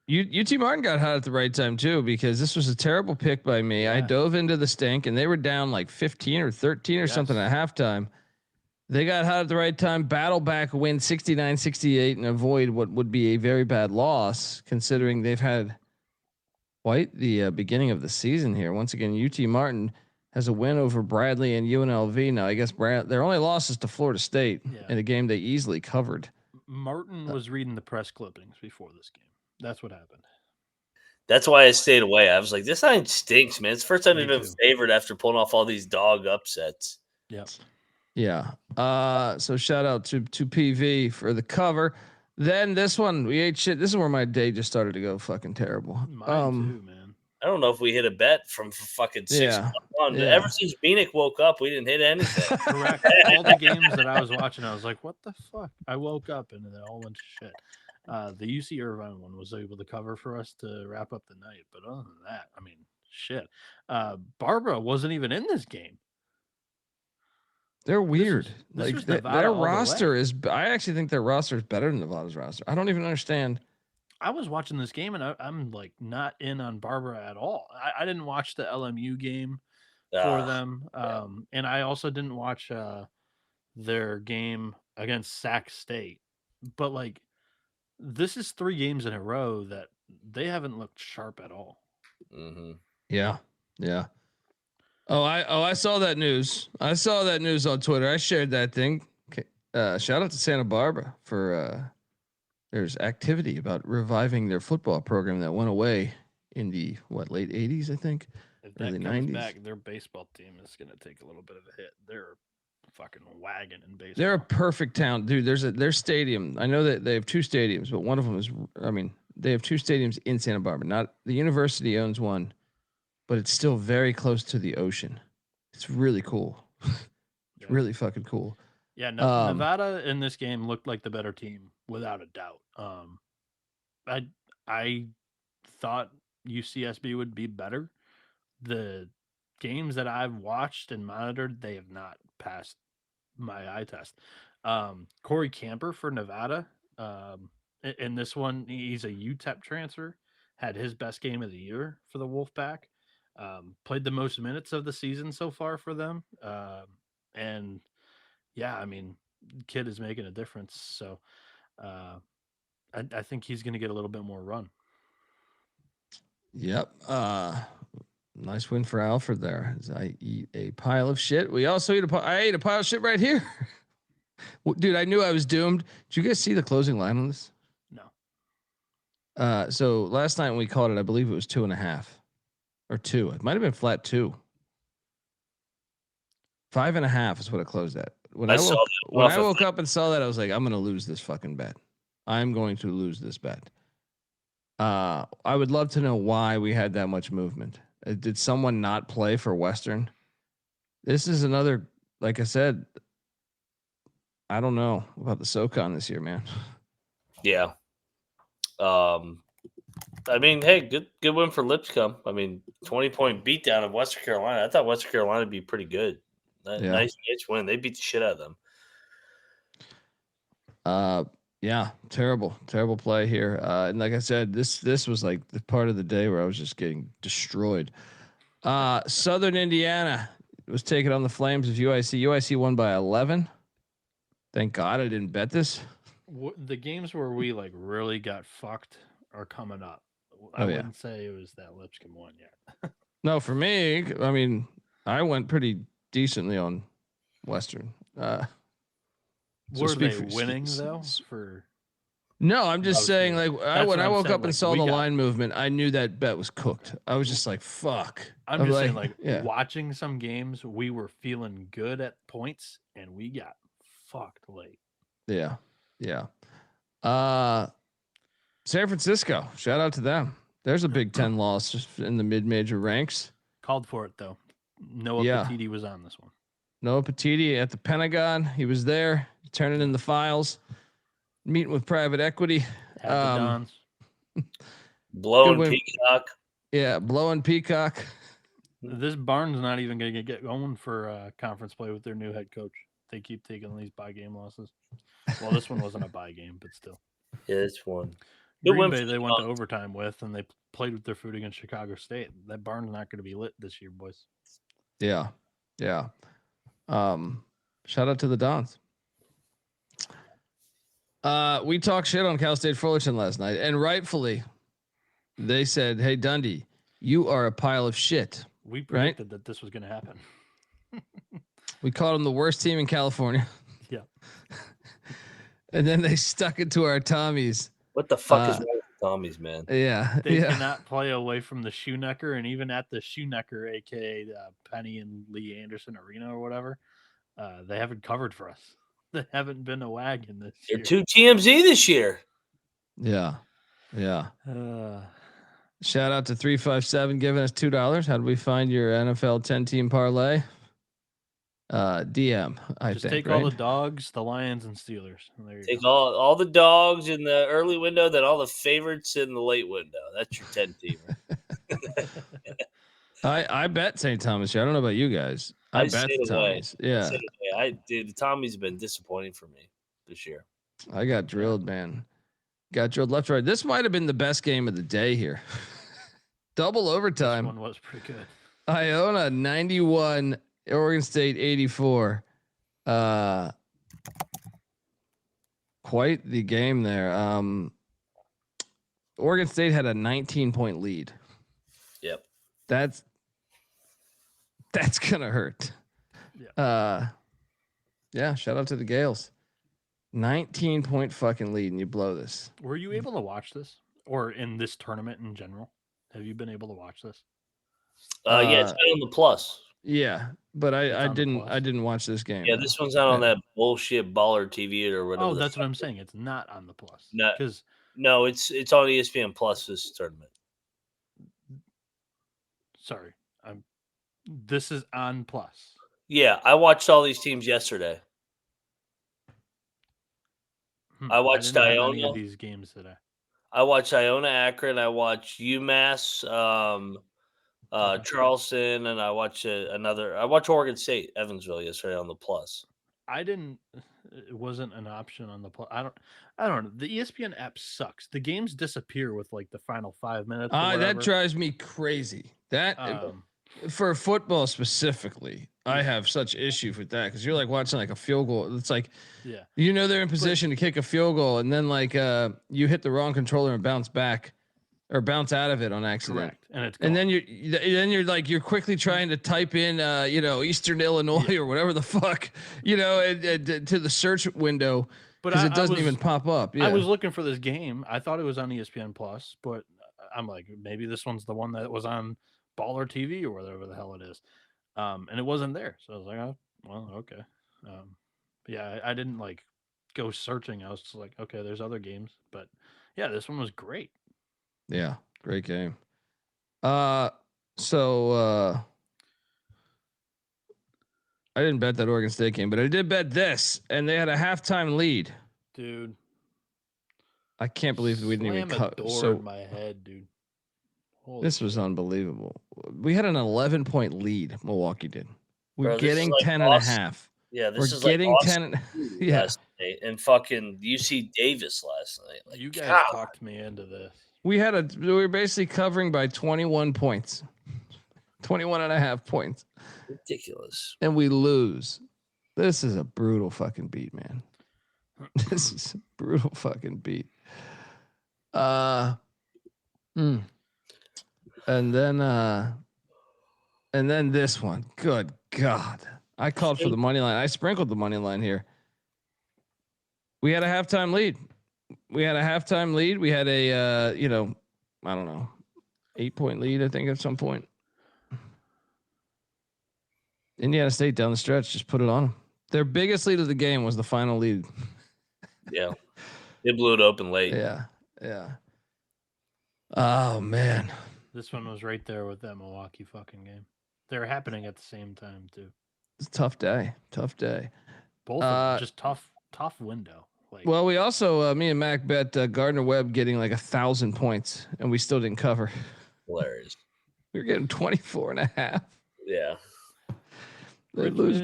UT Martin got hot at the right time too, because this was a terrible pick by me. Yeah. I dove into the stink, and they were down like 15 or 13 or something at halftime. They got hot at the right time, battle back, win 69-68, and avoid what would be a very bad loss, considering they've had quite the beginning of the season here. Once again, UT Martin has a win over Bradley and UNLV. Now, I guess their only losses to Florida State in a game they easily covered. Martin was reading the press clippings before this game. That's what happened. That's why I stayed away. I was like, this line stinks, man. It's the first time they've been favored after pulling off all these dog upsets. Yep. Yeah. So shout out to PV for the cover. Then this one, we ate shit. This is where my day just started to go fucking terrible. Mine too, man. I don't know if we hit a bet from fucking 6 on. Ever since Bieniek woke up, we didn't hit anything. Correct. All the games that I was watching, I was like, what the fuck? I woke up and it all went to shit. The UC Irvine one was able to cover for us to wrap up the night. But other than that, I mean, shit. Barbara wasn't even in this game. They're weird. Their roster is. I actually think their roster is better than Nevada's roster. I don't even understand. I was watching this game and I'm like not in on Barbara at all. I didn't watch the LMU game for them, and I also didn't watch their game against Sac State. But like, this is 3 games in a row that they haven't looked sharp at all. Mm-hmm. Yeah. Oh, I saw that news. I saw that news on Twitter. I shared that thing. Shout out to Santa Barbara for there's activity about reviving their football program that went away in the late 80s, I think. If that early comes 90s. back, their baseball team is going to take a little bit of a hit. They're fucking wagon in baseball. They're a perfect town, dude. Their stadium. I know that they have 2 stadiums, but one of them is. I mean, they have 2 stadiums in Santa Barbara. Not the university owns one, but it's still very close to the ocean. It's really cool. It's really fucking cool. Yeah, Nevada in this game looked like the better team without a doubt. I thought UCSB would be better. The games that I've watched and monitored, they have not passed my eye test. Corey Camper for Nevada. In this one, he's a UTEP transfer. Had his best game of the year for the Wolfpack. Played the most minutes of the season so far for them. And yeah, I mean, kid is making a difference. So I think he's going to get a little bit more run. Yep. Nice win for Alfred there. As I eat a pile of shit. We also I ate a pile of shit right here. Dude, I knew I was doomed. Did you guys see the closing line on this? No. So last night when we called it, I believe it was 2.5 or 2. It might have been flat 2. 5.5 is what it closed at. When I woke up and saw that, I was like, I'm going to lose this fucking bet. I'm going to lose this bet. I would love to know why we had that much movement. Did someone not play for Western? This is another, like I said, I don't know about the SoCon this year, man. Yeah. I mean, hey, good win for Lipscomb. I mean, 20-point beatdown of Western Carolina. I thought Western Carolina would be pretty good. Nice win. They beat the shit out of them. Yeah, terrible play here. And like I said, this was like the part of the day where I was just getting destroyed. Southern Indiana was taking on the Flames of UIC. UIC won by 11. Thank God I didn't bet this. The games where we like really got fucked are coming up. I wouldn't say it was that Lipscomb one yet. No, for me, I mean, I went pretty decently on Western. Were they winning though? No, I'm just saying, like, when I woke up and saw the line movement, I knew that bet was cooked. I was just like, fuck. I'm just saying, like, watching some games, we were feeling good at points, and we got fucked late. Yeah. San Francisco, shout out to them. There's a Big Ten loss just in the mid-major ranks. Called for it, though. Noah Petiti was on this one. Noah Petiti at the Pentagon. He was there, turning in the files, meeting with private equity. At the Dons. Blowing Peacock. Yeah, blowing Peacock. This Barnes not even going to get going for conference play with their new head coach. They keep taking these bye game losses. Well, this one wasn't a bye game, but still. Yeah, it's one. Green Bay they went to overtime with, and they played with their food against Chicago State. That barn's not going to be lit this year, boys. Yeah. Shout out to the Dons. We talked shit on Cal State Fullerton last night, and rightfully, they said, "Hey Dundee, you are a pile of shit." We predicted that this was going to happen. We called them the worst team in California. Yeah. And then they stuck it to our Tommies. What the fuck is wrong with Tommies, man? Yeah. They cannot play away from the Shoenecker, and even at the Shoenecker, aka Penny and Lee Anderson Arena or whatever, they haven't covered for us. They haven't been a wagon this year. They're 2 TMZ this year. Yeah. Shout out to 357 giving us $2. How do we find your NFL 10-team parlay? DM. Just take all the dogs, the Lions, and Steelers. There you take go. all the dogs in the early window, then all the favorites in the late window. That's your 10-teamer. I bet St. Thomas. I don't know about you guys. I bet the Tommies. Yeah. The Tommies have been disappointing for me this year. I got drilled, man. Got drilled left, right. This might have been the best game of the day here. Double overtime. This one was pretty good. Iona 91, Oregon State 84. Quite the game there. Oregon State had a 19-point lead. Yep. That's gonna hurt. Yeah. Shout out to the Gales. 19-point fucking lead, and you blow this. Were you able to watch this, or in this tournament in general? Have you been able to watch this? Yeah, it's been on the plus. Yeah, but I didn't watch this game. Yeah, this one's not on that bullshit Baller TV or whatever. Oh, that's what I'm saying. It's not on the plus. No, it's on ESPN Plus this tournament. Sorry, this is on plus. Yeah, I watched all these teams yesterday. I watched Iona. These games today. I watched Iona Akron. I watched UMass, Charleston, and I watched I watched Oregon State Evansville yesterday on the plus. I didn't. It wasn't an option on the. I don't know. The ESPN app sucks. The games disappear with like the final 5 minutes. That drives me crazy. That for football specifically, I have such issues with that because you're like watching like a field goal. It's like, they're in position to kick a field goal, and then like you hit the wrong controller and bounce back. Or bounce out of it on accident. Correct. And it's gone. And then you're quickly trying to type in Eastern Illinois or whatever the fuck, to the search window because it doesn't even pop up. Yeah. I was looking for this game. I thought it was on ESPN Plus, but I'm like, maybe this one's the one that was on Baller TV or whatever the hell it is. And it wasn't there. So I was like, oh, well, okay. I didn't like go searching. I was just like, okay, there's other games, but yeah, this one was great. Yeah, great game. So I didn't bet that Oregon State game, but I did bet this, and they had a halftime lead. Dude, I can't believe we didn't even cut. So my head, dude. This was unbelievable. We had an 11-point lead. Milwaukee did. We're getting like 10 and a half. Yeah, this We're is getting like 10 and yeah. Last night and fucking UC Davis last night. Like, you guys talked me into this. We were basically covering by 21 points. 21 and a half points. Ridiculous. And we lose. This is a brutal fucking beat, man. This is a brutal fucking beat. And then this one. Good God. I called for the money line. I sprinkled the money line here. We had a halftime lead. We had a 8-point lead, I think, at some point. Indiana State down the stretch just put it on them. Their biggest lead of the game was the final lead. Yeah. They blew it open late. Yeah. Oh, man. This one was right there with that Milwaukee fucking game. They were happening at the same time, too. It's a tough day. Both of them, just tough window. Well, we also, me and Mac bet Gardner Webb getting like 1,000 points, and we still didn't cover. Hilarious. We were getting 24 and a half. Yeah. They lose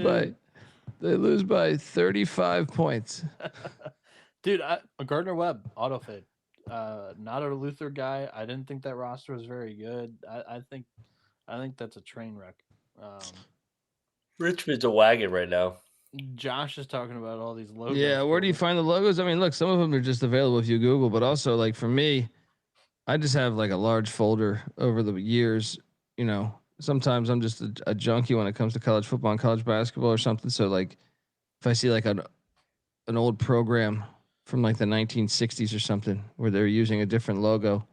by 35 points. Dude, Gardner Webb, auto fade. Not a Luther guy. I didn't think that roster was very good. I think that's a train wreck. Richmond's a wagon right now. Josh is talking about all these logos. Yeah, where do you find the logos? I mean, look, some of them are just available if you Google, but also like for me, I just have like a large folder over the years. Sometimes I'm just a junkie when it comes to college football and college basketball or something. So like, if I see like an old program from like the 1960s or something where they're using a different logo,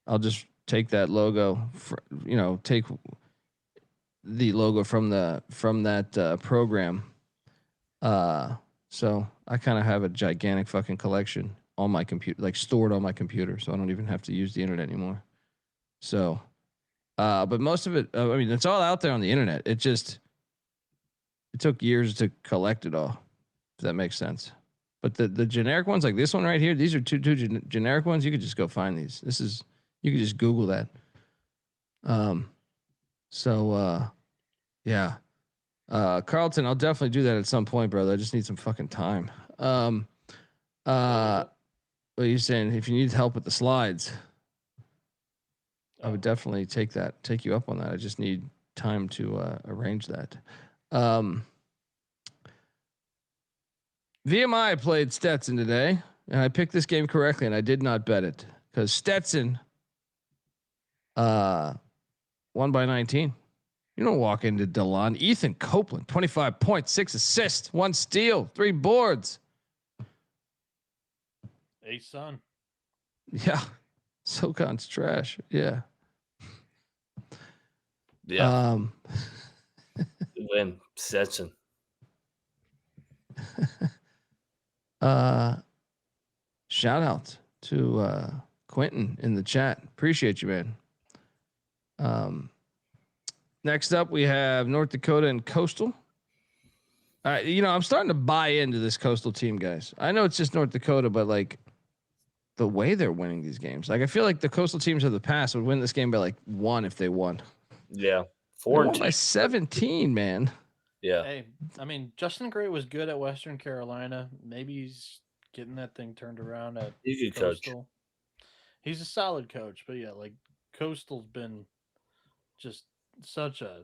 I'll just take that logo, take the logo from that program. So I kind of have a gigantic fucking collection on my computer, like stored on my computer. So I don't even have to use the internet anymore. So, but most of it, it's all out there on the internet. It took years to collect it all, if that makes sense. But the generic ones, like this one right here, these are two generic ones. You could just go find these. You could just Google that. Yeah. Carlton, I'll definitely do that at some point, brother. I just need some fucking time. What are you saying? If you need help with the slides, I would definitely take you up on that. I just need time to arrange that. VMI played Stetson today, and I picked this game correctly, and I did not bet it because Stetson won by 19. You don't walk into DeLon. Ethan Copeland, 25 points, 6 assists, 1 steal, 3 boards. Hey, son. Yeah. SoCon's trash. Yeah. Yeah. Good win, Stetson. Shout out to Quentin in the chat. Appreciate you, man. Next up, we have North Dakota and Coastal. I'm starting to buy into this Coastal team, guys. I know it's just North Dakota, but like the way they're winning these games, like I feel like the Coastal teams of the past would win this game by like 1 if they won. Yeah, 4 by 17, man. Yeah. Hey, I mean, Justin Gray was good at Western Carolina. Maybe he's getting that thing turned around at He's a good coach. Coastal. He's a solid coach, but yeah, like Coastal's been just such a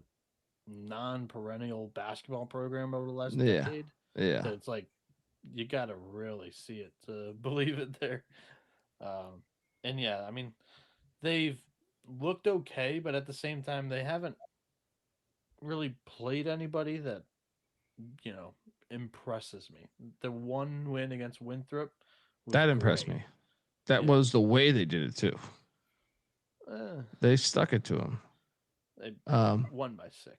non-perennial basketball program over the last decade Yeah. that it's like you got to really see it to believe it there. And yeah, I mean, they've looked okay, but at the same time, they haven't really played anybody that impresses me. The one win against Winthrop was That impressed great. me. That Yeah. was the way they did it too. They stuck it to him. They Um, won by 6.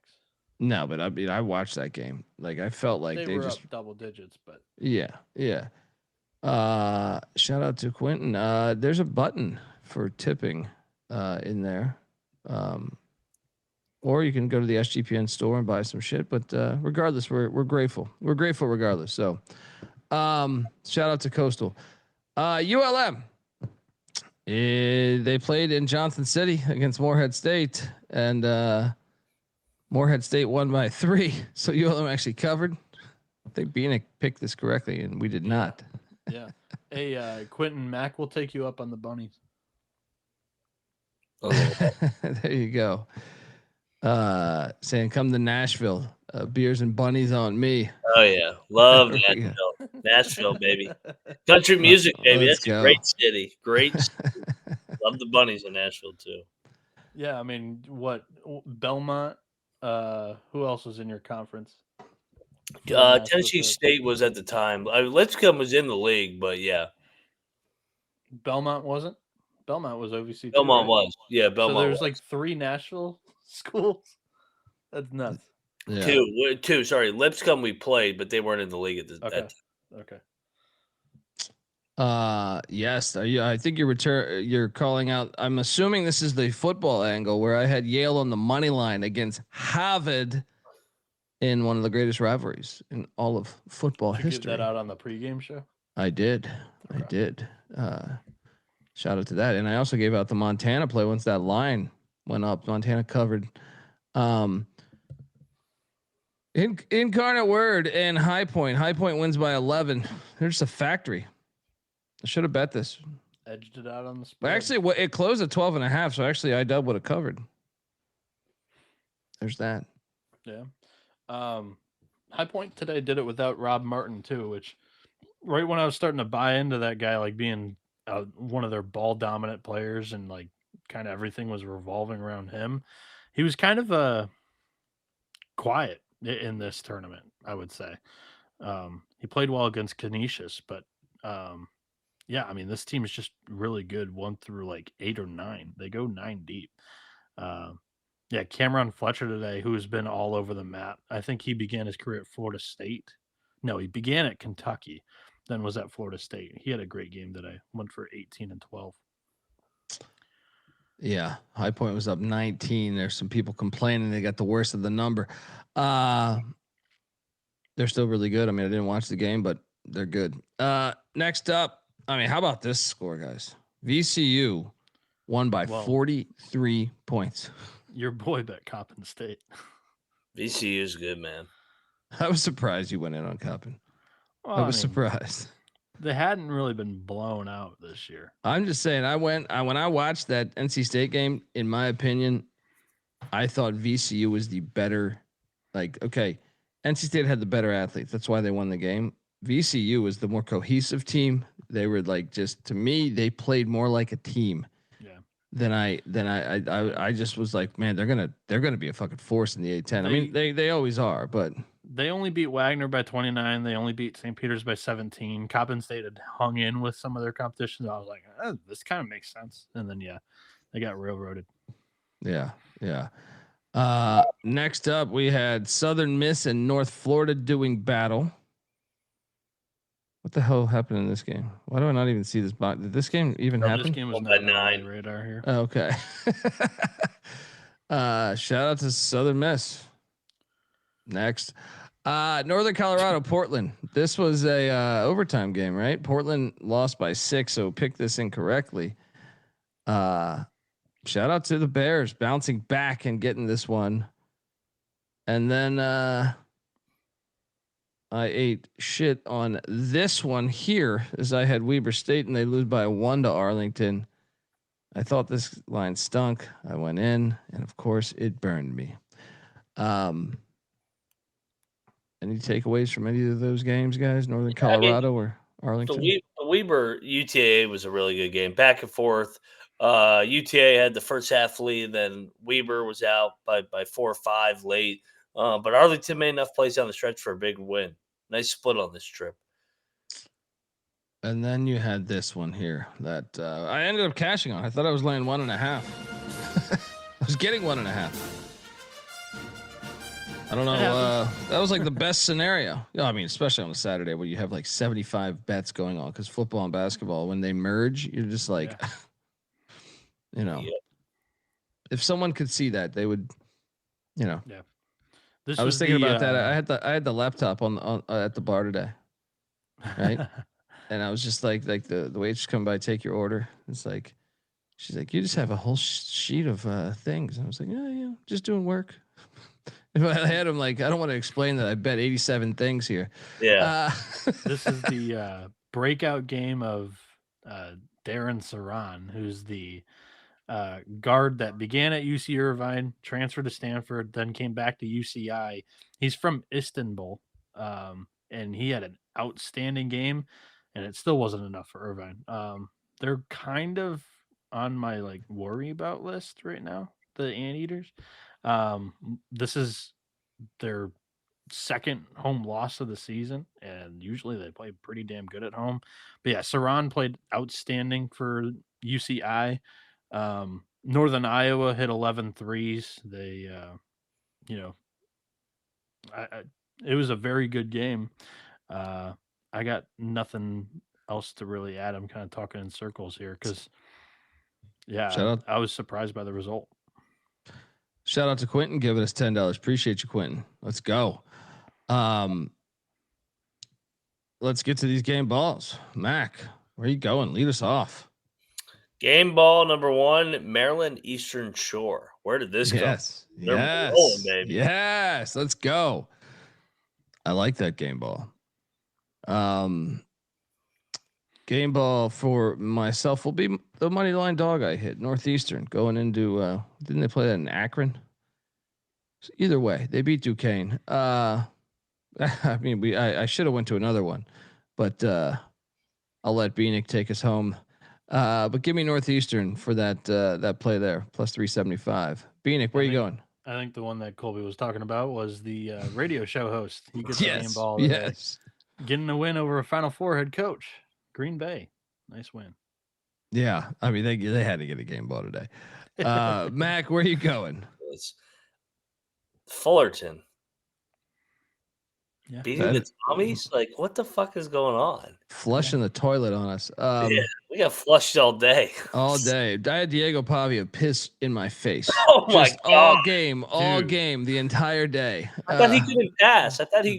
no, but I mean, I watched that game. Like I felt like They they were just up double digits, but yeah. Shout out to Quentin. There's a button for tipping in there. Or you can go to the SGPN store and buy some shit. But regardless, we're grateful. We're grateful regardless. So shout out to Coastal. ULM. They played in Johnson City against Morehead State, and Morehead State won by 3. So ULM actually covered. I think Bieniek picked this correctly, and we did not. yeah. Hey, Quentin Mack will take you up on the bunnies. There you go. Saying come to Nashville. Beers and bunnies on me. Oh yeah, love There we go. Nashville. Nashville, baby. Country music, baby. Let's That's go. a great city. Great. City. Love the bunnies in Nashville too. Yeah, I mean, what Belmont? Who else was in your conference? Tennessee State was at the time. Lipscomb was in the league, but yeah, Belmont wasn't. Belmont was OVC. Belmont too, right? was. Yeah, Belmont. So there's was. like 3 Nashville schools. That's nuts. Yeah. Two. Sorry, Lipscomb we played, but they weren't in the league at the Okay. Okay. Yes. I think you're calling out. I'm assuming this is the football angle where I had Yale on the money line against Harvard in one of the greatest rivalries in all of football Did you history. get that out on the pregame show? I did. Okay. I did. Shout out to that. And I also gave out the Montana play once that line went up. Montana covered. Incarnate Word and High Point. High Point wins by 11. They're just a factory. I should have bet this. Edged it out on the spread. But actually, it closed at 12.5. So actually, IW would have covered. There's that. Yeah. High Point today did it without Rob Martin too, which right when I was starting to buy into that guy, like being one of their ball dominant players and like kind of everything was revolving around him. He was kind of quiet in this tournament, I would say. He played well against Canisius, but yeah, I mean, this team is just really good 1 through like 8 or 9. They go 9 deep. Yeah, Cameron Fletcher today, who has been all over the map. I think he began his career at Florida State. No, he began at Kentucky, then was at Florida State. He had a great game today. Went for 18 and 12. Yeah, High Point was up 19. There's some people complaining they got the worst of the number. They're still really good. I mean, I didn't watch the game, but they're good. Next up, I mean, how about this score, guys? VCU won by 43 points. Your boy bet Coppin State. VCU is good, man. I was surprised you went in on Coppin. Well, I was surprised. They hadn't really been blown out this year. I'm just saying, when I watched that NC State game, in my opinion, I thought VCU was the better. Like, okay, NC State had the better athletes. That's why they won the game. VCU was the more cohesive team. They were like, just to me, they played more like a team. Then I just was like, man, they're gonna be a fucking force in the A10. I mean, they always are, but they only beat Wagner by 29. They only beat St. Peter's by 17. Coppin State had hung in with some of their competition. I was like, this kind of makes sense. And then they got railroaded. Yeah. Next up, we had Southern Miss and North Florida doing battle. What the hell happened in this game? Why do I not even see this? Did this game even happen? This game was not on my radar here. Okay. Shout out to Southern Miss. Next, Northern Colorado, Portland. This was a overtime game, right? Portland lost by 6, so picked this incorrectly. Shout out to the Bears bouncing back and getting this one. And then I ate shit on this one here as I had Weber State and they lose by 1 to Arlington. I thought this line stunk. I went in and of course it burned me. Any takeaways from any of those games, guys? Northern Colorado or Arlington? The Weber UTA was a really good game, back and forth. UTA had the first half lead, then Weber was out by 4 or 5 late. But Arlington made enough plays down the stretch for a big win. Nice split on this trip. And then you had this one here that I ended up cashing on. I thought I was laying 1.5. I was getting 1.5. I don't know. That was like the best scenario. Yeah, I mean, especially on a Saturday where you have like 75 bets going on because football and basketball, when they merge, you're just like, if someone could see that, they would, Yeah. I was thinking about that. I had the laptop on at the bar today, right? And I was just like the waitress come by, take your order. It's like, she's like, you just have a whole sheet of things. And I was like, yeah, just doing work. If I had him like, I don't want to explain that I bet 87 things here. Yeah. This is the breakout game of Darren Saran, who's the guard that began at UC Irvine, transferred to Stanford, then came back to UCI. He's from Istanbul, and he had an outstanding game, and it still wasn't enough for Irvine. They're kind of on my like worry about list right now, the Anteaters. This is their second home loss of the season, and usually they play pretty damn good at home. But yeah, Saran played outstanding for UCI. Northern Iowa hit 11 threes. They, it was a very good game. I got nothing else to really add. I'm kind of talking in circles here because, I was surprised by the result. Shout out to Quentin giving us $10. Appreciate you, Quentin. Let's go. Let's get to these game balls. Mac, where are you going? Lead us off. Game ball number 1, Maryland Eastern Shore. Where did this go? Yes. They're rolling, baby. Yes. Let's go. I like that game ball. Game ball for myself will be the money line dog I hit, Northeastern, going into didn't they play that in Akron? So either way, they beat Duquesne. I mean, I should have went to another one, but I'll let Bieniek take us home. But give me Northeastern for that play there, plus 375. Bieniek, where are you going? I think the one that Colby was talking about was the radio show host. He gets the game ball. Yes. Getting a win over a Final Four head coach, Green Bay. Nice win. Yeah. I mean, they had to get a game ball today. Mac, where are you going? It's Fullerton. Yeah. Beating the Tommies? Like, what the fuck is going on? Flushing the toilet on us. We got flushed all day. All day. I had Diego Pavia piss in my face. Oh my God. All game, the entire day. I thought he couldn't pass. I thought he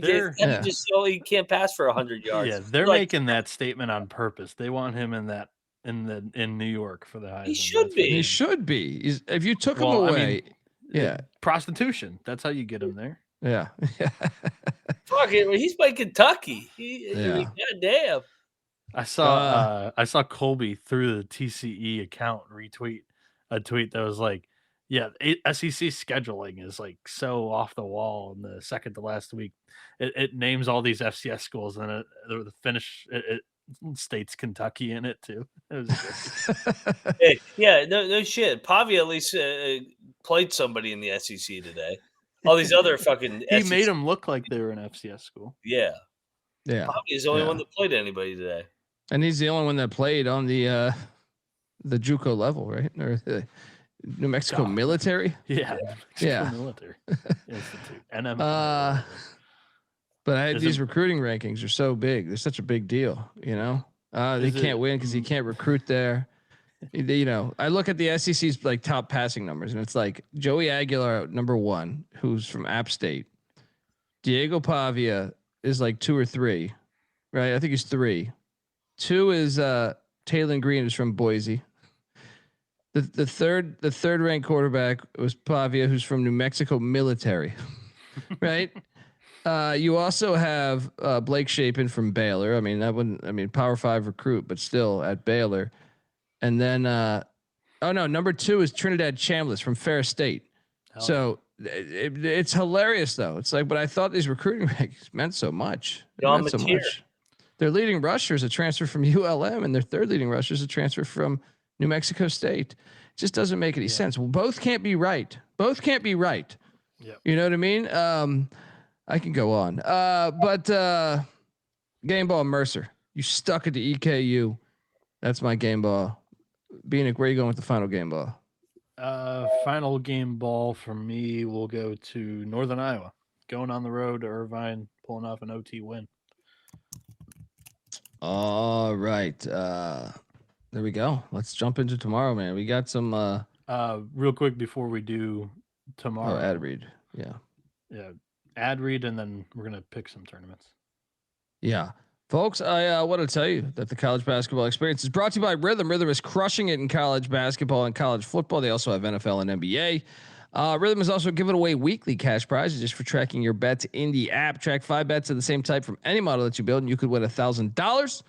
can't pass for 100 yards. Yeah, they're making that statement on purpose. They want him in New York for the Heisman. He should be. He should be. If you took him away, prostitution. That's how you get him there. Yeah. Fuck it. He's by Kentucky. Goddamn. I saw Colby through the TCE account retweet a tweet that was like, SEC scheduling is like so off the wall in the second to last week. It names all these FCS schools and the finish it states Kentucky in it too. It was no shit. Pavia at least played somebody in the SEC today. All these other fucking he made them look like they were an FCS school. Yeah. Yeah. He's the only one that played anybody today. And he's the only one that played on the JUCO level, right? Or the New Mexico military. Yeah. Military Institute. NM. But these recruiting rankings are so big. They're such a big deal, they can't win because you can't recruit there. I look at the SEC's like top passing numbers, and it's like Joey Aguilar number 1, who's from App State. Diego Pavia is like 2 or 3, right? I think he's 3. 2 is Taylor Green, who's from Boise. The third ranked quarterback was Pavia, who's from New Mexico military, right? You also have Blake Shapen from Baylor. Power 5 recruit, but still at Baylor. And then, number 2 is Trinidad Chambliss from Ferris State. So it's hilarious though. It's like, but I thought these recruiting rankings meant so much. Their leading rusher is a transfer from ULM, and their third leading rusher is a transfer from New Mexico State. It just doesn't make any sense. Well, both can't be right. Yep. You know what I mean? I can go on. But game ball Mercer, you stuck it to EKU. That's my game ball. Bieniek, where are you going with the final game ball? Final game ball for me will go to Northern Iowa. Going on the road to Irvine, pulling off an OT win. All right. There we go. Let's jump into tomorrow, man. We got some real quick before we do tomorrow. Ad read. Yeah. Ad read, and then we're gonna pick some tournaments. Yeah. Folks, I want to tell you that the college basketball experience is brought to you by Rhythm. Rhythm is crushing it in college basketball and college football. They also have NFL and NBA. Rhythm is also giving away weekly cash prizes just for tracking your bets in the app. Track 5 bets of the same type from any model that you build, and you could win $1,000.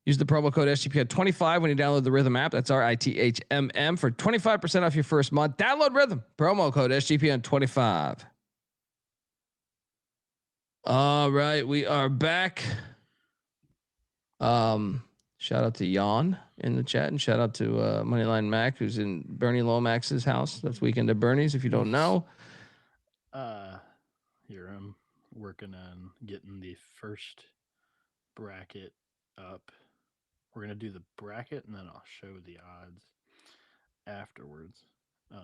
Use the promo code SGPN25 when you download the Rhythm app. That's RITHMM for 25% off your first month. Download Rhythm. Promo code SGPN25. All right, we are back. Shout out to Jan in the chat, and shout out to Moneyline Mac, who's in Bernie Lomax's house. That's Weekend at Bernie's, if you don't know. Here I'm working on getting the first bracket up. We're gonna do the bracket, and then I'll show the odds afterwards. All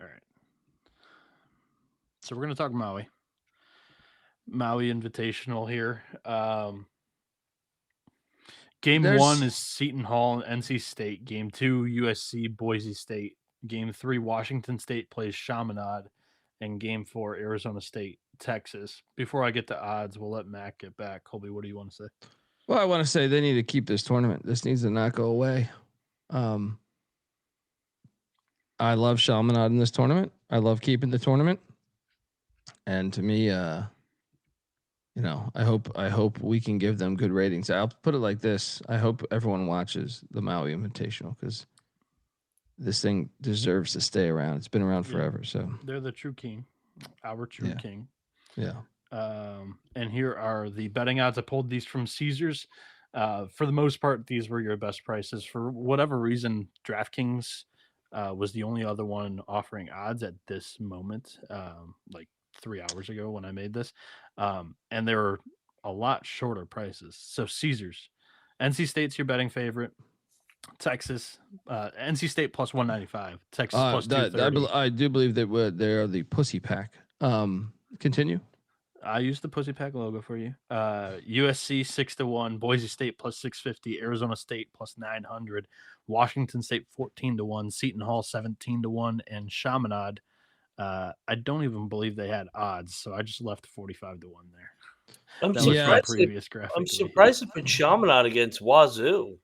right. So we're gonna talk Maui Invitational here. Game 1 is Seton Hall and NC State. Game 2, USC, Boise State. Game 3, Washington State plays Chaminade. And Game 4, Arizona State, Texas. Before I get to odds, we'll let Mac get back. Colby, what do you want to say? Well, I want to say they need to keep this tournament. This needs to not go away. I love Chaminade in this tournament. I love keeping the tournament. And to me, I hope we can give them good ratings. I'll put it like this. I hope everyone watches the Maui Invitational, because this thing deserves to stay around. It's been around forever. So they're the true king, our true king. Yeah. And here are the betting odds. I pulled these from Caesars. For the most part, these were your best prices. For whatever reason, DraftKings was the only other one offering odds at this moment, like 3 hours ago when I made this. And they were a lot shorter prices. So Caesars, NC State's your betting favorite. Texas, NC State plus 195. Texas plus 230. I do believe that they are the pussy pack. Continue. I used the pussy pack logo for you. USC 6-1, Boise State plus 650, Arizona State plus 900, Washington State 14-1, Seton Hall 17-1, and Chaminade. I don't even believe they had odds, so I just left 45-1 there. I'm surprised it put Chaminade against Wazoo.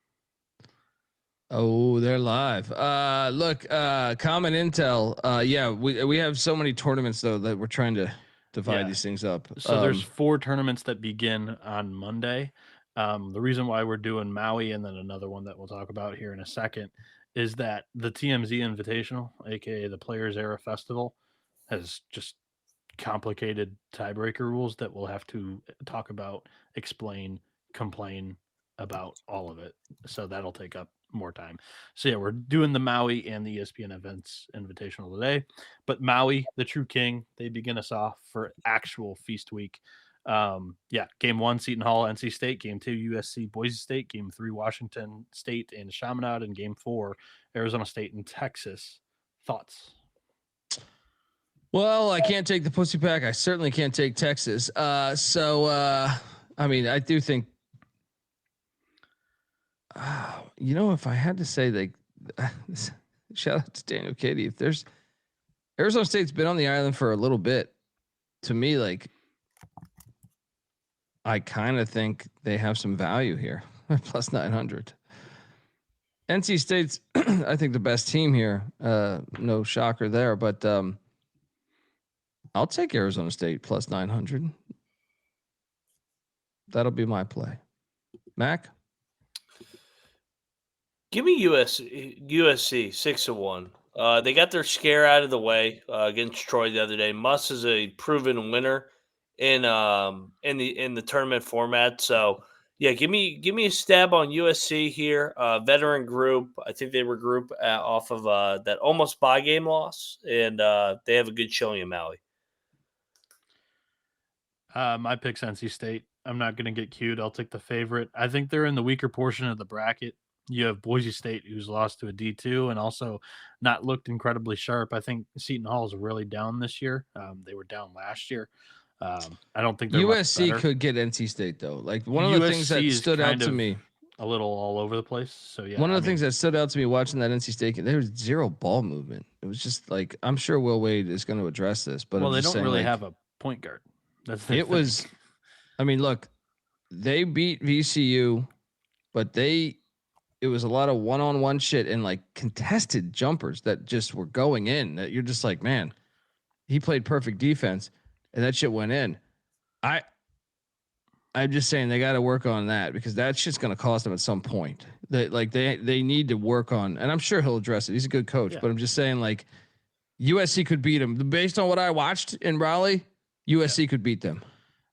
Oh, they're live. Look, common intel. We have so many tournaments though that we're trying to divide these things up. So there's 4 tournaments that begin on Monday. The reason why we're doing Maui and then another one that we'll talk about here in a second is that the TMZ Invitational, aka the Players Era Festival, has just complicated tiebreaker rules that we'll have to talk about, explain, complain about all of it. So that'll take up more time. So yeah, we're doing the Maui and the ESPN Events Invitational today. But Maui, the true king, they begin us off for actual feast week. Game 1, Seton Hall, NC State. Game 2, USC, Boise State. Game 3, Washington State and Chaminade. And Game 4, Arizona State and Texas. Thoughts? Well, I can't take the pussy pack. I certainly can't take Texas. I do think, if I had to say, shout out to Daniel Katie. If there's Arizona State's been on the island for a little bit, to me, I kind of think they have some value here. Plus 900. NC State's, I think, the best team here. No shocker there, but I'll take Arizona State plus 900. That'll be my play. Mac? Give me USC 6-1. They got their scare out of the way against Troy the other day. Muss is a proven winner in the tournament format. So yeah, give me a stab on USC here. Veteran group. I think they were group off of that almost bye game loss, and they have a good showing in Maui. My pick's NC State. I'm not going to get cute. I'll take the favorite. I think they're in the weaker portion of the bracket. You have Boise State, who's lost to a D2 and also not looked incredibly sharp. I think Seton Hall is really down this year. They were down last year. I don't think they're USC could get NC State though. Like one of the things that stood out to me, a little all over the place. So yeah, one of the things that stood out to me watching that NC State game, there was zero ball movement. It was just like, I'm sure Will Wade is going to address this, but they don't really have a point guard. That's the it thing. was. I mean, look, they beat VCU, but it was a lot of one-on-one shit and like contested jumpers that just were going in. That you're just like, man, he played perfect defense, and that shit went in. I'm just saying they got to work on that because that shit's going to cost them at some point. They need to work on, and I'm sure he'll address it. He's a good coach, but I'm just saying like USC could beat him based on what I watched in Raleigh. USC could beat them.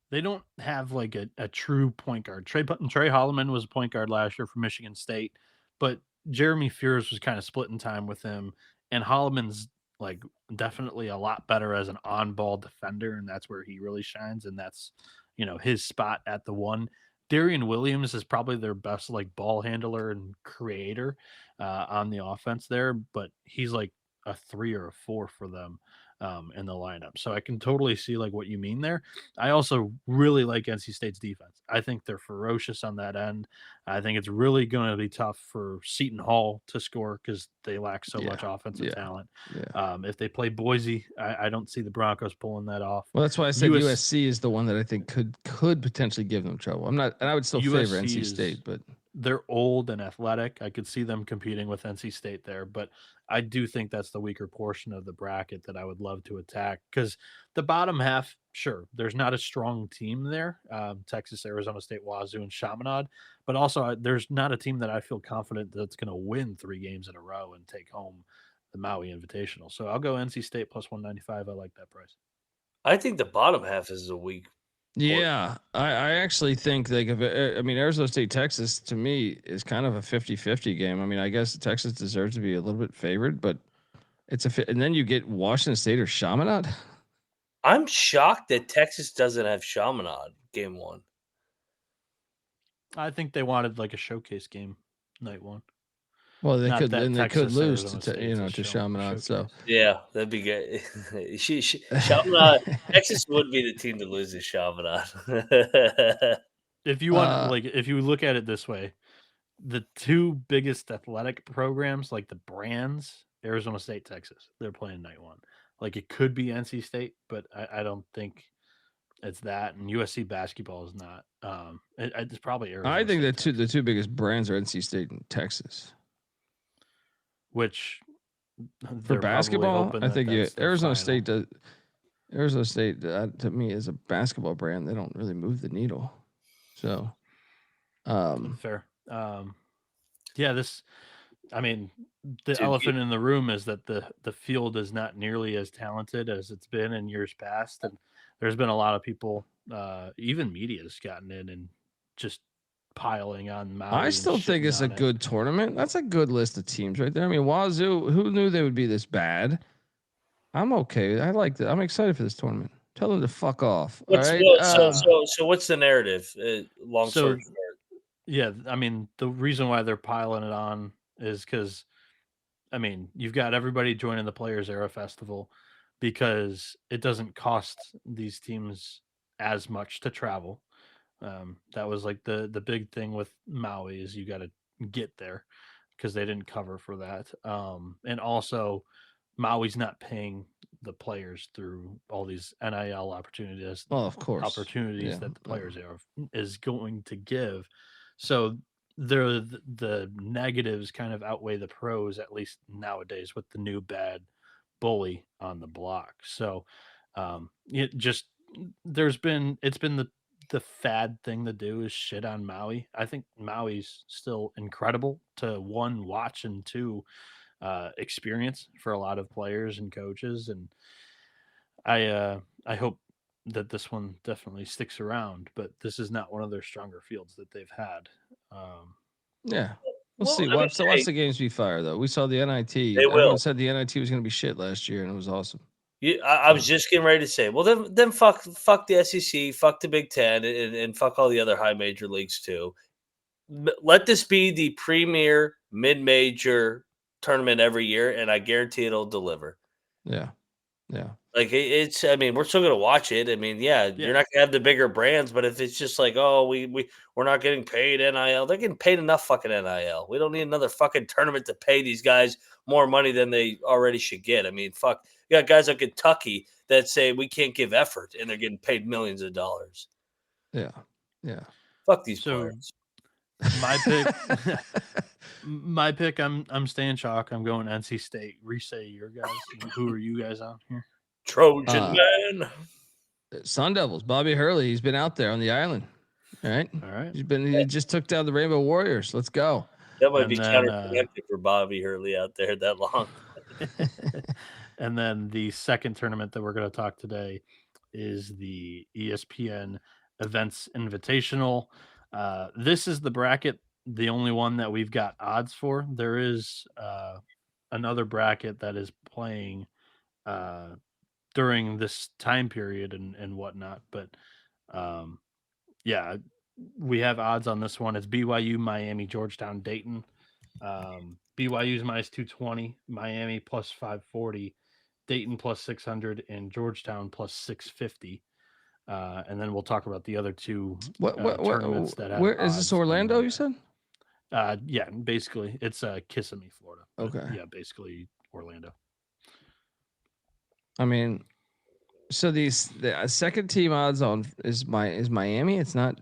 They don't have like a true point guard. Trey Holloman was a point guard last year for Michigan State, but Jeremy Fears was kind of splitting time with him, and Holloman's like definitely a lot better as an on-ball defender, and that's where he really shines, and that's his spot at the one. Darian Williams is probably their best like ball handler and creator on the offense there, but he's like a 3 or a 4 for them in the lineup. So I can totally see like what you mean there. I also really like NC State's defense. I think they're ferocious on that end. I think it's really going to be tough for Seton Hall to score because they lack so much offensive talent. Yeah. If they play Boise, I don't see the Broncos pulling that off. Well, that's why I said USC is the one that I think could potentially give them trouble. I'm not, and I would still favor NC State, but they're old and athletic. I could see them competing with NC State there, but I do think that's the weaker portion of the bracket that I would love to attack because the bottom half, sure, there's not a strong team there. Texas, Arizona State, Wazoo, and Chaminade, but also there's not a team that I feel confident that's going to win 3 games in a row and take home the Maui Invitational. So I'll go NC State plus 195. I like that price. I think the bottom half is a weak. Yeah, I actually think like Arizona State, Texas to me is kind of a 50-50 game. I mean, I guess Texas deserves to be a little bit favored, but it's and then you get Washington State or Chaminade. I'm shocked that Texas doesn't have Chaminade game 1. I think they wanted like a showcase game night 1. Well, they could lose to Chaminade. So yeah, that'd be good. Chaminade, Texas would be the team to lose to Chaminade. If you want, if you look at it this way, the 2 biggest athletic programs, like the brands, Arizona State, Texas, they're playing night 1. Like it could be NC State, but I don't think it's that. And USC basketball is not. It's probably Arizona. I think the two biggest brands are NC State and Texas. Which for basketball, I think Arizona State does. Arizona State to me is a basketball brand. They don't really move the needle. So, fair. The elephant in the room is that the field is not nearly as talented as it's been in years past, and there's been a lot of people, even media has gotten in and just piling on Maui. I still think it's a good tournament. That's a good list of teams right there. I mean, Wazoo, who knew they would be this bad? I'm okay. I like that. I'm excited for this tournament. Tell them to fuck off. All right. So what's the narrative? Long story short. Yeah, I mean, the reason why they're piling it on is because, I mean, you've got everybody joining the Players Era Festival because it doesn't cost these teams as much to travel. That was like the big thing with Maui is you got to get there because they didn't cover for that. And also Maui's not paying the players through all these NIL opportunities. Well, of course, opportunities that the Players Era is going to give. So the negatives kind of outweigh the pros, at least nowadays with the new bad bully on the block. So It's been the fad thing to do is shit on Maui. I think Maui's still incredible to one, watch, and two, experience for a lot of players and coaches. And I hope that this one definitely sticks around, but this is not one of their stronger fields that they've had. Yeah. We'll Well, see. I mean, Watch the games be fire though. We saw the NIT. They Everyone will. said the NIT was going to be shit last year, and it was awesome. I was just getting ready to say, well, then fuck the SEC, fuck the Big Ten, and fuck all the other high major leagues too. Let this be the premier mid-major tournament every year, and I guarantee it'll deliver. Yeah. Like it's, I mean, we're still gonna watch it. I mean, yeah, you're not gonna have the bigger brands, but if it's just like, oh, we're not getting paid NIL, they're getting paid enough fucking NIL. We don't need another fucking tournament to pay these guys more money than they already should get. I mean, fuck, you got guys like Kentucky that say we can't give effort, and they're getting paid millions of dollars. Yeah. Fuck these players. My pick, I'm staying chalk. I'm going NC State. Re-say your guys. Who are you guys on here? Trojan man. Sun Devils. Bobby Hurley. He's been out there on the island. All right. He just took down the Rainbow Warriors. Let's go. That might be counterproductive for Bobby Hurley out there that long. And then the second tournament that we're going to talk today is the ESPN Events Invitational. This is the bracket, the only one that we've got odds for. There is another bracket that is playing during this time period and whatnot. But yeah, we have odds on this one. It's BYU, Miami, Georgetown, Dayton. BYU's minus 220, Miami plus 540, Dayton plus 600, and Georgetown plus 650. And then we'll talk about the other two tournaments that have. Where is this? Orlando? You said? Yeah, basically it's Kissimmee, Florida. Okay. Yeah, basically Orlando. I mean, so the second team odds on is Miami. It's not.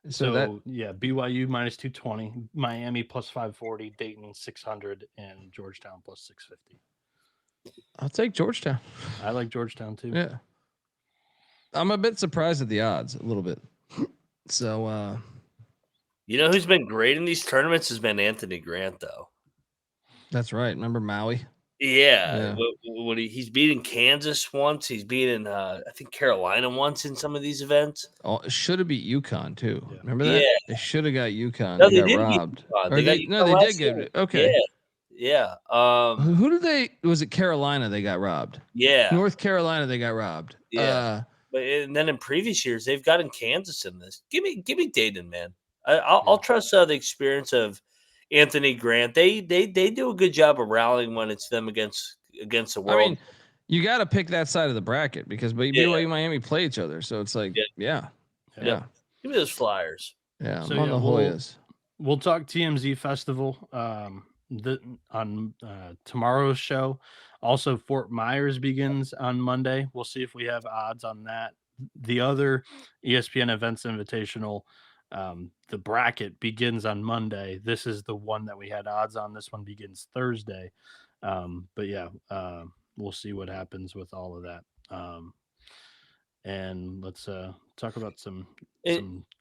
So yeah, BYU minus 220, Miami plus 540, Dayton 600, and Georgetown plus 650. I'll take Georgetown. I like Georgetown too. Yeah. I'm a bit surprised at the odds, a little bit. So, you know who's been great in these tournaments has been Anthony Grant, though. That's right. Remember Maui? Yeah. When he's beaten Kansas once, he's beaten I think Carolina once in some of these events. Oh, it should have beat UConn too. Yeah. Remember that? Yeah. They should have got UConn. No, they got robbed. They did get it. Okay. Yeah. Who did they? Was it Carolina? They got robbed. Yeah. North Carolina. They got robbed. Yeah. And then in previous years, they've gotten Kansas in this. Give me Dayton, man. I'll trust the experience of Anthony Grant. They do a good job of rallying when it's them against the world. I mean, you got to pick that side of the bracket because BYU and Miami play each other, so it's like, yeah. Give me those Flyers. Yeah, so, on the Hoyas. We'll talk TMZ Festival on tomorrow's show. Also, Fort Myers begins on Monday. We'll see if we have odds on that. The other ESPN Events Invitational, the bracket begins on Monday. This is the one that we had odds on. This one begins Thursday. But yeah, we'll see what happens with all of that. And let's talk about some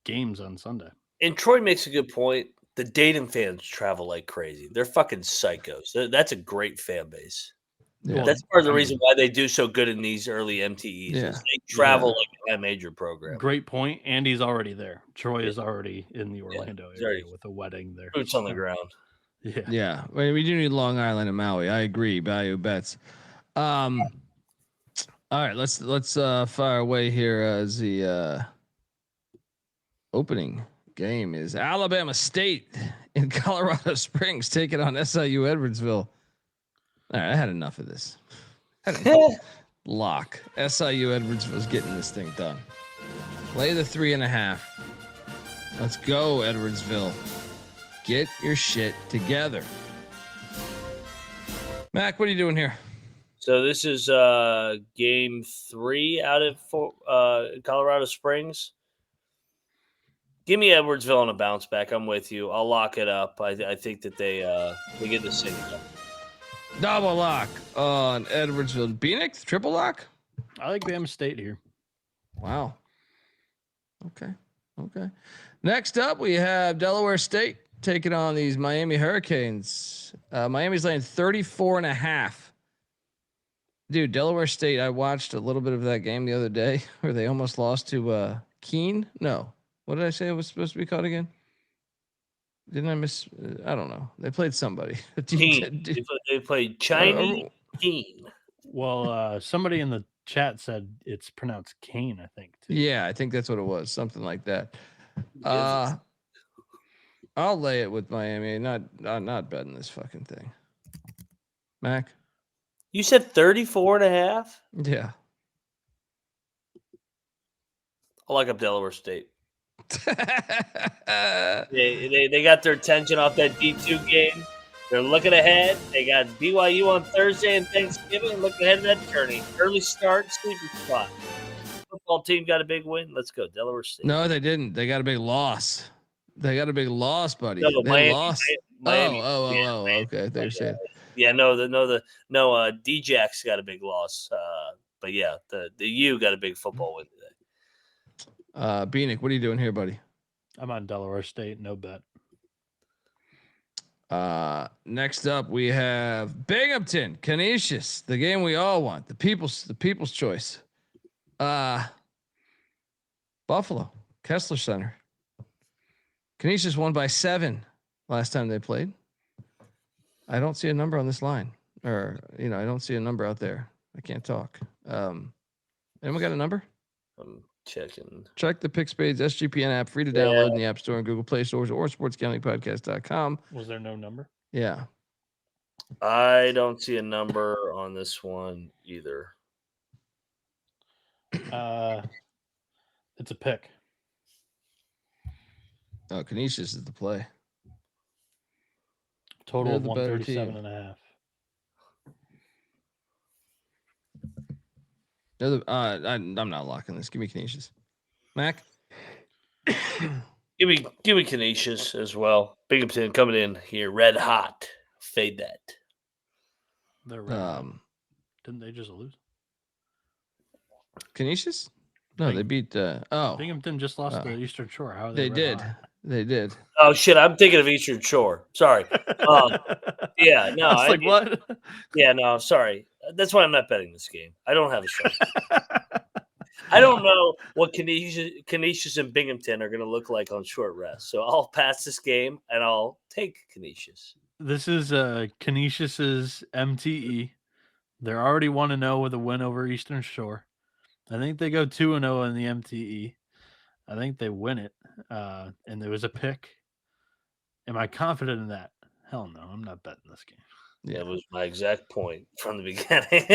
games on Sunday. And Troy makes a good point. The Dayton fans travel like crazy. They're fucking psychos. That's a great fan base. Yeah. That's part of the reason why they do so good in these early MTEs. Yeah. Is they travel like a major program. Great point. Andy's already there. Troy is already in the Orlando area with a wedding there. Boots on the ground. Yeah. We do need Long Island and Maui. I agree. Bayou bets. All right. Let's fire away here as the opening game is Alabama State in Colorado Springs taking on SIU Edwardsville. All right, I had enough of this. Lock. SIU Edwardsville's getting this thing done. Lay the 3.5. Let's go, Edwardsville. Get your shit together. Mac, what are you doing here? So this is game 3 out of Colorado Springs. Give me Edwardsville on a bounce back. I'm with you. I'll lock it up. I think that they get this thing done. Double lock on Edwardsville. Bieniek, triple lock? I like Bama State here. Wow. Okay. Next up, we have Delaware State taking on these Miami Hurricanes. Miami's laying 34.5. Dude, Delaware State, I watched a little bit of that game the other day where they almost lost to Keene. No. What did I say it was supposed to be called again? Didn't I miss? I don't know. They played somebody. Keene. They played Chinese Keene. Well, somebody in the chat said it's pronounced Kane, I think. Too. Yeah, I think that's what it was. Something like that. I'll lay it with Miami. Not betting this fucking thing. Mac? You said 34.5? Yeah. I like up Delaware State. they got their attention off that D2 game. They're looking ahead. They got BYU on Thursday and Thanksgiving. Look ahead of that tourney. Early start, sleeper spot. Football team got a big win. Let's go, Delaware State. No, they didn't. They got a big loss. Buddy. No, they Miami, lost. Miami. Okay. They're saying. Yeah, D-Jacks got a big loss. But yeah, the U got a big football win today. Bieniek, what are you doing here, buddy? I'm on Delaware State, no bet. Next up we have Binghamton, Canisius, the game we all want, the people's choice. Buffalo, Kessler Center. Canisius won by 7 last time they played. I don't see a number on this line, or I don't see a number out there. I can't talk. Anyone got a number? I'm checking. Check the Pick Spades SGPN app, free to download in the App Store and Google Play stores or sportsgamblingpodcast.com. Was there no number? Yeah. I don't see a number on this one either. It's a pick. Oh, Canisius is the play. Total of 137.5. I'm not locking this. Give me Canisius. Mac? Give me Canisius as well. Binghamton coming in here red hot. Fade that. They're red. Didn't they just lose? Canisius? No, they beat. Binghamton just lost to Eastern Shore. How are they? They did. Oh shit! I'm thinking of Eastern Shore. Sorry. Yeah, no. I was like, what? Yeah, no. Sorry. That's why I'm not betting this game. I don't have a shot. I don't know what Canisius and Binghamton are going to look like on short rest. So I'll pass this game and I'll take Canisius. This is Canisius's MTE. They're already 1-0 with a win over Eastern Shore. I think they go 2-0 in the MTE. I think they win it. And there was a pick. Am I confident in that? Hell no, I'm not betting this game. Yeah, that was my exact point from the beginning.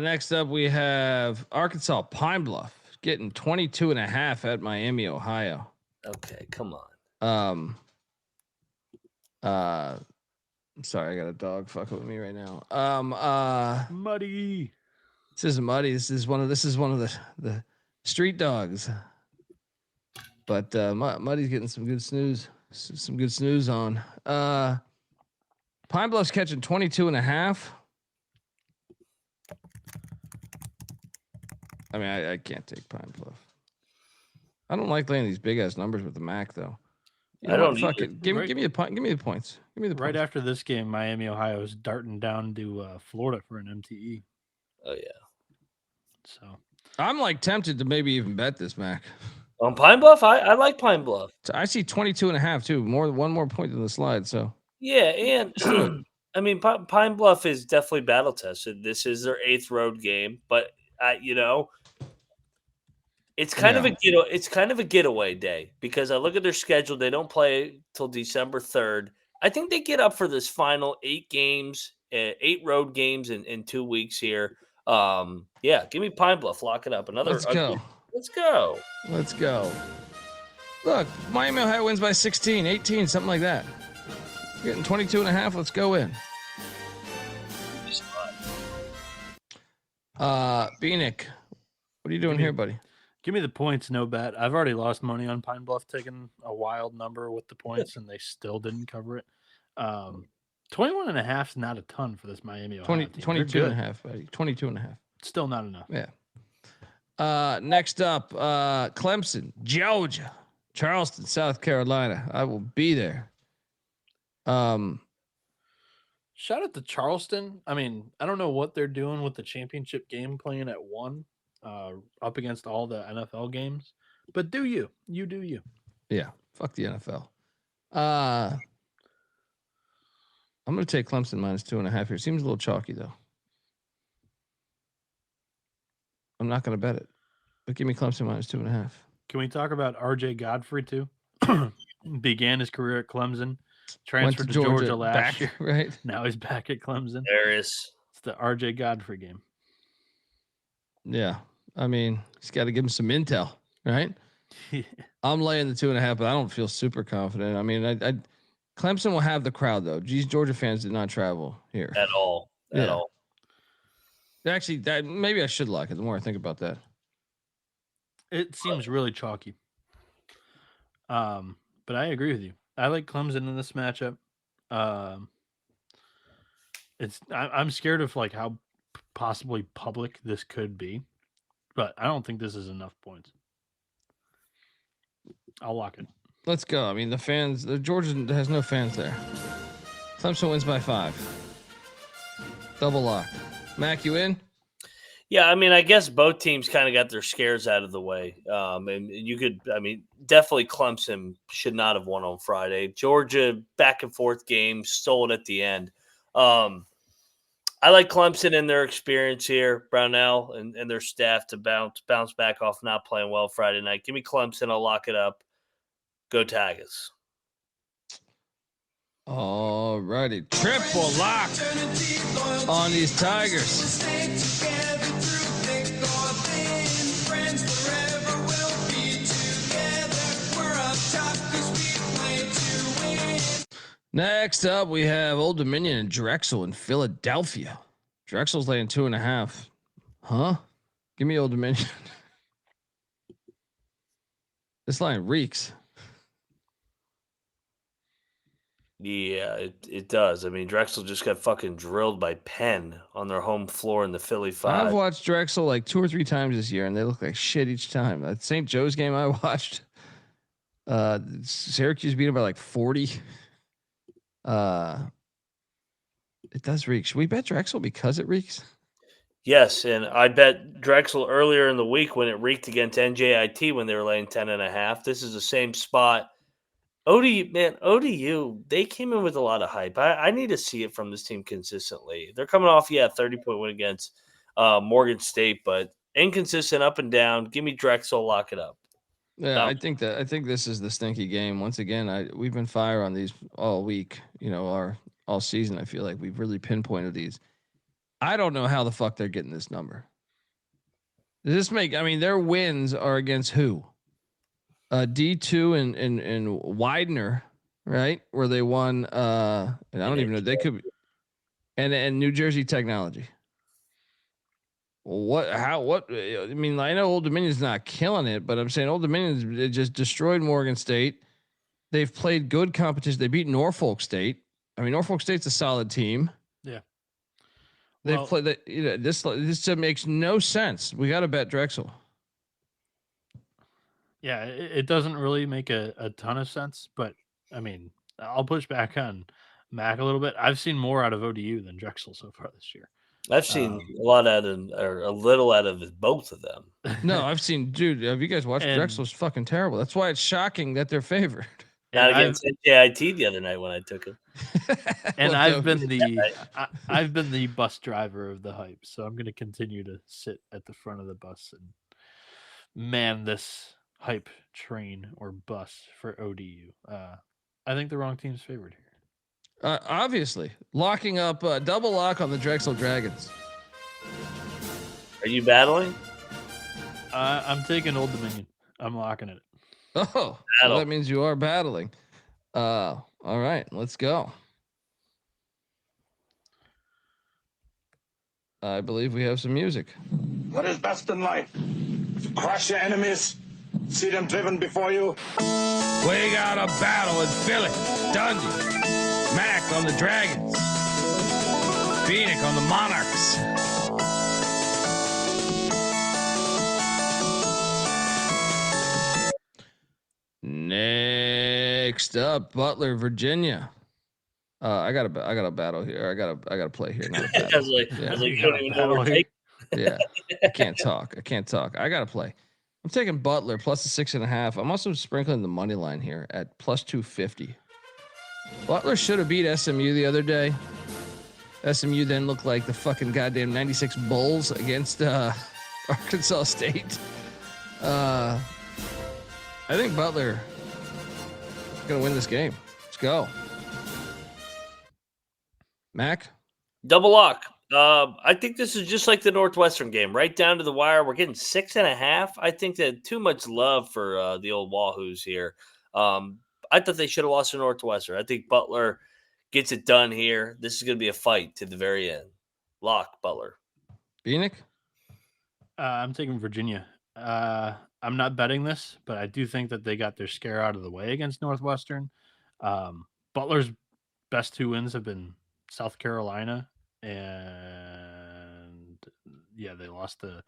Next up, we have Arkansas Pine Bluff getting 22.5 at Miami, Ohio. Okay, come on. I'm sorry, I got a dog fucking with me right now. Muddy. This isn't Muddy. This is one of the street dogs. But Muddy's getting some good snooze. Some good snooze on. Pine Bluff's catching 22.5. I mean, I can't take Pine Bluff. I don't like laying these big ass numbers with the Mac though. I don't fuck it. Give me the point. Give me the points. Right after this game, Miami, Ohio is darting down to Florida for an MTE. Oh yeah. So I'm like tempted to maybe even bet this, Mac. On Pine Bluff, I like Pine Bluff. I see 22.5 too. One more point than the slide. So yeah, and I mean Pine Bluff is definitely battle tested. This is their 8th road game, but it's kind of a getaway day because I look at their schedule. They don't play till December 3rd. I think they get up for this final 8 road games in 2 weeks here. Yeah, give me Pine Bluff. Lock it up. Let's go. Let's go. Look, Miami, Ohio wins by 16, 18, something like that. You're getting 22.5. Let's go in. Bieniek, what are you doing here, buddy? Give me the points, no bet. I've already lost money on Pine Bluff taking a wild number with the points, and they still didn't cover it. 21.5 is not a ton for this Miami Ohio 20, team. 22 and a half, buddy. 22 and a half. Still not enough. Yeah. Next up, Clemson, Georgia, Charleston, South Carolina. I will be there. Shout out to Charleston. I mean, I don't know what they're doing with the championship game playing at 1, up against all the NFL games, but do you do you? Yeah. Fuck the NFL. I'm going to take Clemson minus 2.5 here. Seems a little chalky though. I'm not going to bet it, but give me Clemson minus 2.5. Can we talk about RJ Godfrey too? Began his career at Clemson, transferred to Georgia last year. Right now he's back at Clemson. There is. It's the RJ Godfrey game. Yeah. I mean, he's got to give him some intel, right? I'm laying the 2.5, but I don't feel super confident. I mean, Clemson will have the crowd though. These Georgia fans did not travel here at all. At all. Actually, that maybe I should like it. The more I think about that, it seems really chalky. But I agree with you. I like Clemson in this matchup. I'm scared of like how possibly public this could be, but I don't think this is enough points. I'll lock it. Let's go. I mean, the Georgia has no fans there. Clemson wins by 5. Double lock. Mac, you in? Yeah, I mean, I guess both teams kind of got their scares out of the way. And you could, I mean, definitely Clemson should not have won on Friday. Georgia, back and forth game, stole it at the end. I like Clemson and their experience here, Brownell and their staff to bounce back off not playing well Friday night. Give me Clemson. I'll lock it up. Go Tigers. All righty. Triple lock on these Tigers. Next up, we have Old Dominion and Drexel in Philadelphia. Drexel's laying 2.5. Huh? Give me Old Dominion. This line reeks. Yeah, it does. I mean, Drexel just got fucking drilled by Penn on their home floor in the Philly 5. I've watched Drexel like 2 or 3 times this year, and they look like shit each time. That St. Joe's game I watched, Syracuse beat them by like 40. It does reek. Should we bet Drexel because it reeks? Yes, and I bet Drexel earlier in the week when it reeked against NJIT when they were laying 10.5. This is the same spot. ODU, they came in with a lot of hype. I need to see it from this team consistently. They're coming off, 30-point win against Morgan State, but inconsistent up and down. Give me Drexel, lock it up. Yeah, I think this is the stinky game. Once again, we've been fire on these all week, all season. I feel like we've really pinpointed these. I don't know how the fuck they're getting this number. Does this make, their wins are against who? D2 and Widener, right? Where they won, and I don't even know, they could be, and New Jersey Technology. I know Old Dominion's not killing it, but I'm saying Old Dominion just destroyed Morgan State. They've played good competition. They beat Norfolk State. Norfolk State's a solid team. Yeah. They've played that. This just makes no sense. We got to bet Drexel. Yeah, it doesn't really make a ton of sense, but I'll push back on Mac a little bit. I've seen more out of ODU than Drexel so far this year. I've seen a lot out of, or a little out of both of them. No, I've seen, dude. Have you guys watched? Drexel's fucking terrible. That's why it's shocking that they're favored. Not against NJIT the other night when I took it. And I've been the bus driver of the hype, so I'm going to continue to sit at the front of the bus and man this hype train or bus for ODU. I think the wrong team's favored here. Obviously, locking up double lock on the Drexel Dragons. Are you battling? I'm taking Old Dominion. I'm locking it. Oh, so that means you are battling. All right, let's go. I believe we have some music. What is best in life? To crush your enemies, see them driven before you. We got a battle in Philly, Dundee. Mac on the Dragons. Bieniek on the Monarchs. Next up, Butler, Virginia. I got a battle here. I got a play here. Not a battle. I was like, you don't even know where to take. Yeah, I can't talk. I got to play. I'm taking Butler plus the 6.5. I'm also sprinkling the money line here at plus 250. Butler should have beat SMU the other day. SMU then looked like the fucking goddamn 96 Bulls against Arkansas State. I think Butler is going to win this game. Let's go. Mac? Double lock. I think this is just like the Northwestern game, right down to the wire. We're getting 6.5. I think that too much love for the old Wahoos here. I thought they should have lost to Northwestern. I think Butler gets it done here. This is going to be a fight to the very end. Lock, Butler. Bieniek? I'm taking Virginia. I'm not betting this, but I do think that they got their scare out of the way against Northwestern. Butler's best 2 wins have been South Carolina, and they lost the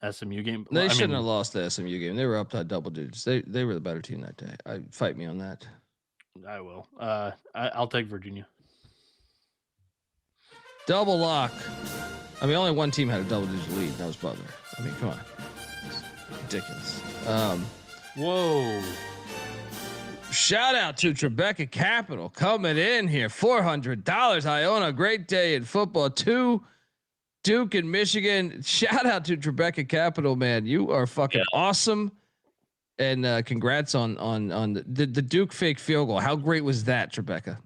SMU game. They shouldn't have lost the SMU game. They were up to double digits. They were the better team that day. Fight me on that. I will. I'll take Virginia. Double lock. I mean, only one team had a double-digit lead. That was Butler. I mean, come on. It's ridiculous. Whoa. Shout out to Tribeca Capital coming in here. $400. Iona, great day in football. 2 Duke and Michigan. Shout out to Tribeca Capital, man. You are fucking awesome. And congrats on the Duke fake field goal. How great was that, Tribeca?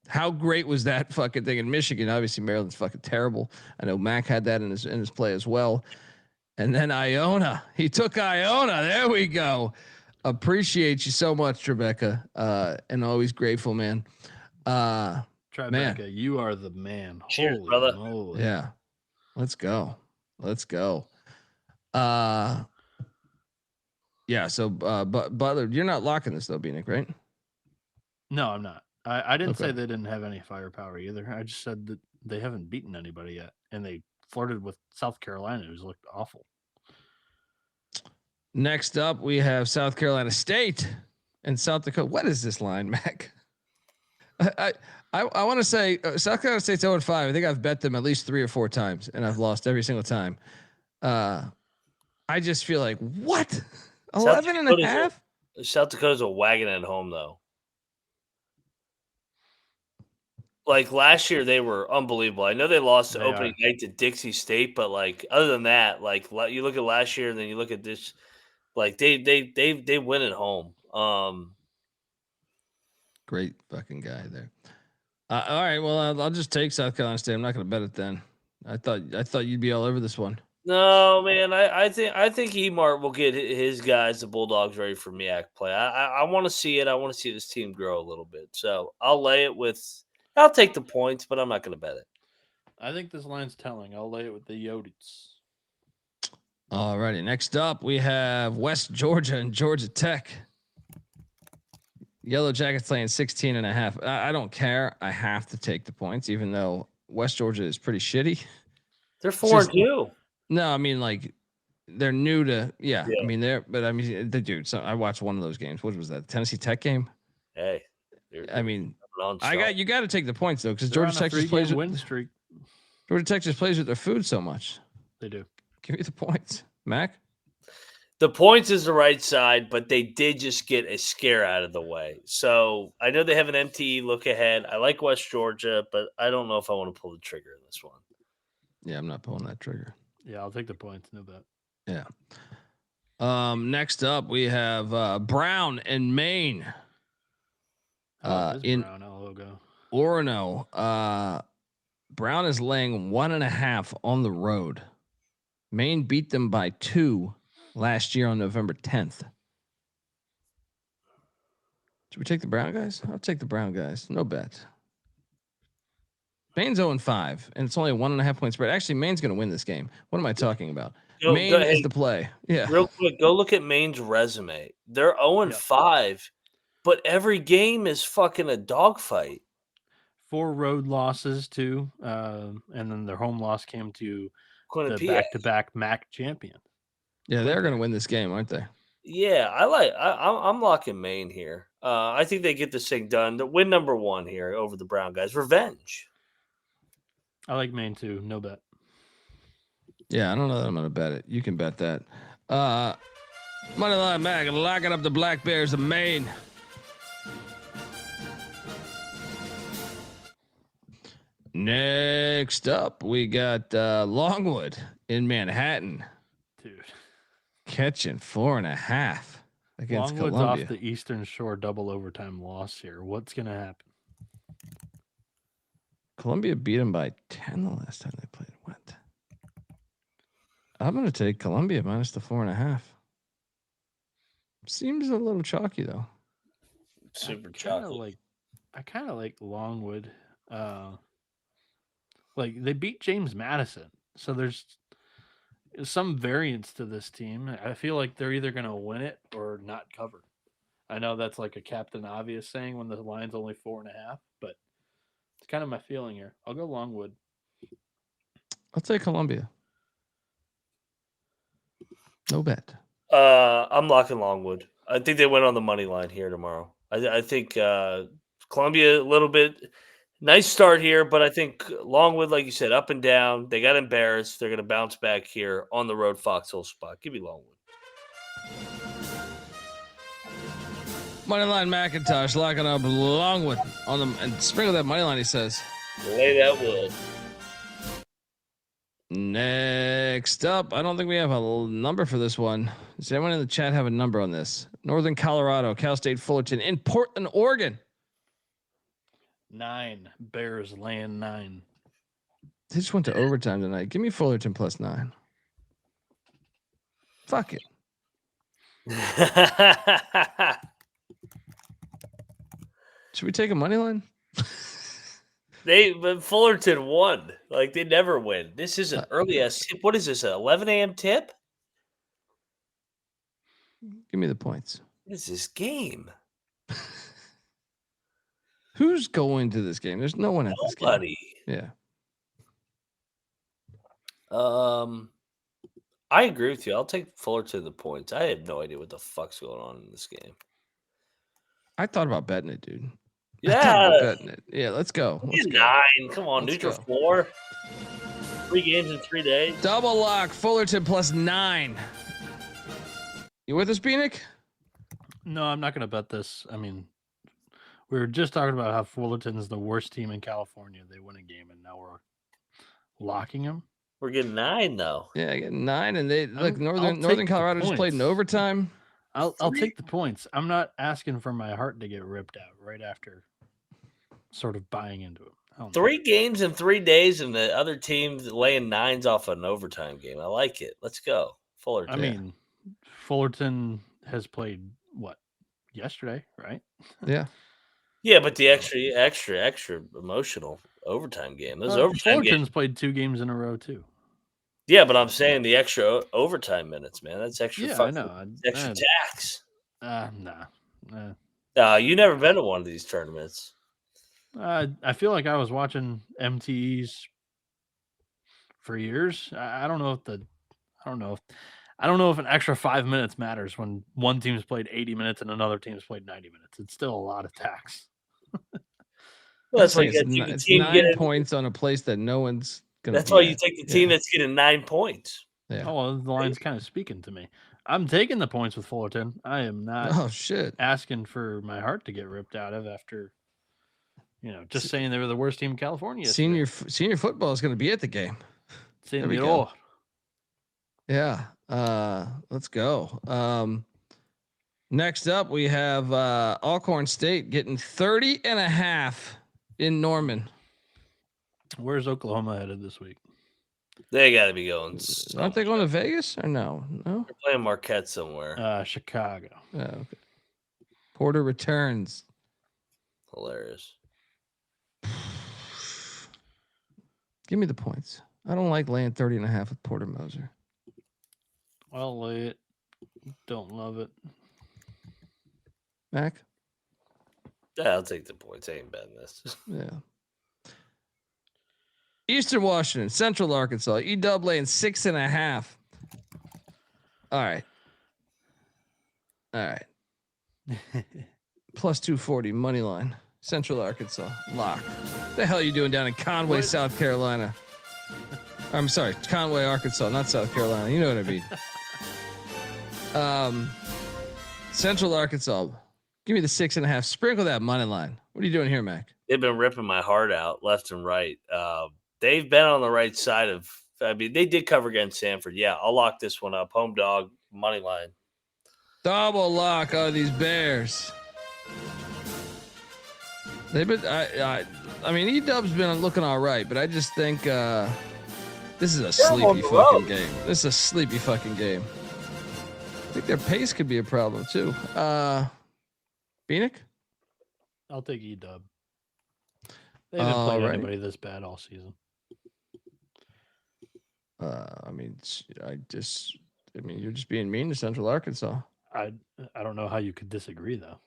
How great was that fucking thing in Michigan? Obviously, Maryland's fucking terrible. I know Mac had that in his play as well. And then Iona, he took Iona. There we go. Appreciate you so much, Tribeca. And always grateful, man. Tribeca, you are the man. Cheers, Holy brother. moly. Yeah. Let's go. Yeah. So, Butler, you're not locking this though, Bieniek, right? No, I'm not. I didn't say they didn't have any firepower either. I just said that they haven't beaten anybody yet, and they flirted with South Carolina, who's looked awful. Next up, we have South Carolina State and South Dakota. What is this line, Mac? I want to say South Carolina State's 0-5. I think I've bet them at least 3 or 4 times, and I've lost every single time. I just feel like, what? 11.5? South Dakota's a wagon at home, though. Like last year, they were unbelievable. I know they lost opening night to Dixie State, but like other than that, like you look at last year and then you look at this, like they win at home. Great fucking guy there. All right, well I'll just take South Carolina State. I'm not going to bet it then. I thought you'd be all over this one. No, man. I think Emart will get his guys, the Bulldogs, ready for MEAC play. I want to see it. I want to see this team grow a little bit. So I'll lay it with. I'll take the points, but I'm not going to bet it. I think this line's telling. I'll lay it with the Yotes. All righty. Next up, we have West Georgia and Georgia Tech. Yellow Jackets playing 16.5. I don't care. I have to take the points, even though West Georgia is pretty shitty. They're 4-2. No, I mean like they're new to. Yeah. I mean the dude. So I watched one of those games. What was that? Tennessee Tech game? Hey. I mean, you got to take the points though, because Georgia Tech just plays win streak. Georgia Tech just plays with their food so much. They do. Give me the points, Mac. The points is the right side, but they did just get a scare out of the way. So I know they have an MTE look ahead. I like West Georgia, but I don't know if I want to pull the trigger in this one. Yeah, I'm not pulling that trigger. Yeah, I'll take the points. No bet. Yeah. Next up, we have Brown and Maine. In Brown, logo. Orono. Brown is laying 1.5 on the road. Maine beat them by 2 last year on November 10th. Should we take the Brown guys? I'll take the Brown guys. No bet. Maine's 0-5, and it's only a 1.5 point spread. Actually, Maine's going to win this game. What am I talking about? Maine is the play. Yeah. Real quick, go look at Maine's resume. They're 0-5, but every game is fucking a dogfight. 4 road losses too, and then their home loss came to the Quinnipiac. back-to-back MAC champion. Yeah, they're going to win this game, aren't they? Yeah, I'm locking Maine here. I think they get this thing done. The win number 1 here over the Brown guys. Revenge. I like Maine too. No bet. Yeah, I don't know that I'm going to bet it. You can bet that. Moneyline Mac locking up the Black Bears of Maine. Next up, we got Longwood in Manhattan. Dude. Catching 4.5 against Longwood's Columbia. off the Eastern Shore double overtime loss here. What's going to happen? Columbia beat them by 10 the last time they played. What? I'm going to take Columbia minus the 4.5. Seems a little chalky though. Super chalky. I kind of like Longwood. Like they beat James Madison, so there's some variance to this team. I feel like they're either going to win it or not cover. I know that's like a Captain Obvious saying when the line's only 4.5, but it's kind of my feeling here. I'll go Longwood. I'll take Columbia. No bet. I'm locking Longwood. I think they went on the money line here tomorrow. I think Columbia a little bit nice start here, but I think Longwood, like you said, up and down. They got embarrassed. They're going to bounce back here on the road Foxhole spot. Give me Longwood. Moneyline McIntyre locking up Longwood on them and sprinkle that money line. He says, "Lay that wood." Next up, I don't think we have a number for this one. Does anyone in the chat have a number on this? Northern Colorado, Cal State Fullerton in Portland, Oregon. 9 Bears laying 9. They just went to overtime tonight. Give me Fullerton plus 9. Fuck it. Should we take a money line? But Fullerton won. Like they never win. This is an early ass tip. What is this? An 11 a.m. tip? Give me the points. What is this game? Who's going to this game? There's no one at this game. Nobody. Yeah. I agree with you. I'll take Fullerton the points. I have no idea what the fuck's going on in this game. I thought about betting it, dude. Yeah. Betting it. Yeah, let's go. Let's go. 9. Come on, neutral 4. 3 games in 3 days. Double lock Fullerton plus 9. You with us, Bieniek? No, I'm not going to bet this. I mean, we were just talking about how Fullerton is the worst team in California. They win a game, and now we're locking them. We're getting 9 though. Yeah, I get 9, and they like Northern Colorado just played in overtime. I'll take the points. I'm not asking for my heart to get ripped out right after sort of buying into it. 3 games in 3 days, and the other team laying 9s off an overtime game. I like it. Let's go, Fullerton. I mean, Fullerton has played what yesterday, right? Yeah. Yeah, but the extra emotional overtime game. Those overtime Fullerton's games played 2 games in a row too. Yeah, but I'm saying the extra overtime minutes, man. That's extra. Yeah, I know. Extra tax. Nah. You never been to one of these tournaments. I feel like I was watching MTEs for years. I don't know if an extra 5 minutes matters when one team's played 80 minutes and another team's played 90 minutes. It's still a lot of tax. Well, that's why it's 9 points on a place that no one's gonna. That's why you take the team that's getting 9 points. Yeah. Oh, well, the line's kind of speaking to me. I'm taking the points with Fullerton. I am not. Oh shit! Asking for my heart to get ripped out of after, just saying they were the worst team in California. Senior football is going to be at the game. Senior. Yeah. Let's go. Next up, we have Alcorn State getting 30.5 in Norman. Where's Oklahoma headed this week? They got to be going. Aren't they going to Vegas or no? No. They're playing Marquette somewhere. Chicago. Oh, okay. Porter returns. Hilarious. Give me the points. I don't like laying 30.5 with Porter Moser. I'll lay it. Don't love it. Mac? Yeah, I'll take the points. I ain't betting this. Yeah. Eastern Washington, Central Arkansas. EW laying 6.5. All right. Plus 240 money line. Central Arkansas lock. The hell are you doing down in Conway, South Carolina? I'm sorry, Conway, Arkansas, not South Carolina. You know what I mean. Central Arkansas. Give me the 6.5. Sprinkle that money line. What are you doing here, Mac? They've been ripping my heart out left and right. They've been on the right side of. I mean, they did cover against Sanford. Yeah, I'll lock this one up. Home dog money line. Double lock on these Bears. They've been. I mean, EW's been looking all right, but I just think this is a sleepy fucking game. This is a sleepy fucking game. I think their pace could be a problem too. Bieniek? I'll take EW. They haven't played anybody this bad all season. I mean, you're just being mean to Central Arkansas. I don't know how you could disagree though.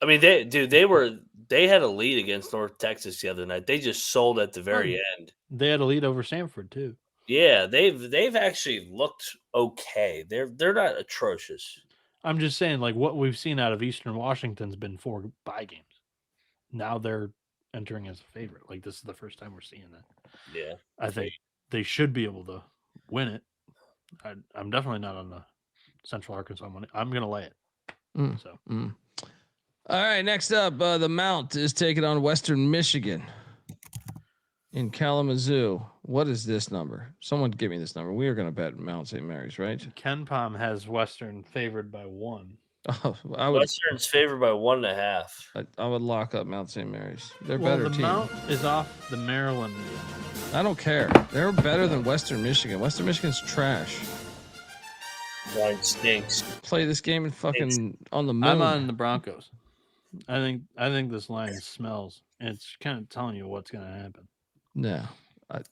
I mean, they had a lead against North Texas the other night. They just sold at the very end. They had a lead over Sanford too. Yeah, they've actually looked okay. They're not atrocious. I'm just saying, like, what we've seen out of Eastern Washington's been 4 bye games. Now they're entering as a favorite. Like, this is the first time we're seeing that. Yeah, I think they should be able to win it. I'm definitely not on the Central Arkansas money. I'm gonna lay it. All right, next up, the Mount is taking on Western Michigan in Kalamazoo. What is this number? Someone give me this number. We are going to bet Mount St. Mary's, right? Ken Palm has Western favored by 1. Oh, Western's favored by 1.5. I would lock up Mount St. Mary's. They're Well, better the team. Mount is off the Maryland. I don't care. They're better than Western Michigan. Western Michigan's trash. Line stinks. Play this game and fucking on the moon. I'm on the Broncos. I think this line smells. And it's kind of telling you what's going to happen. No.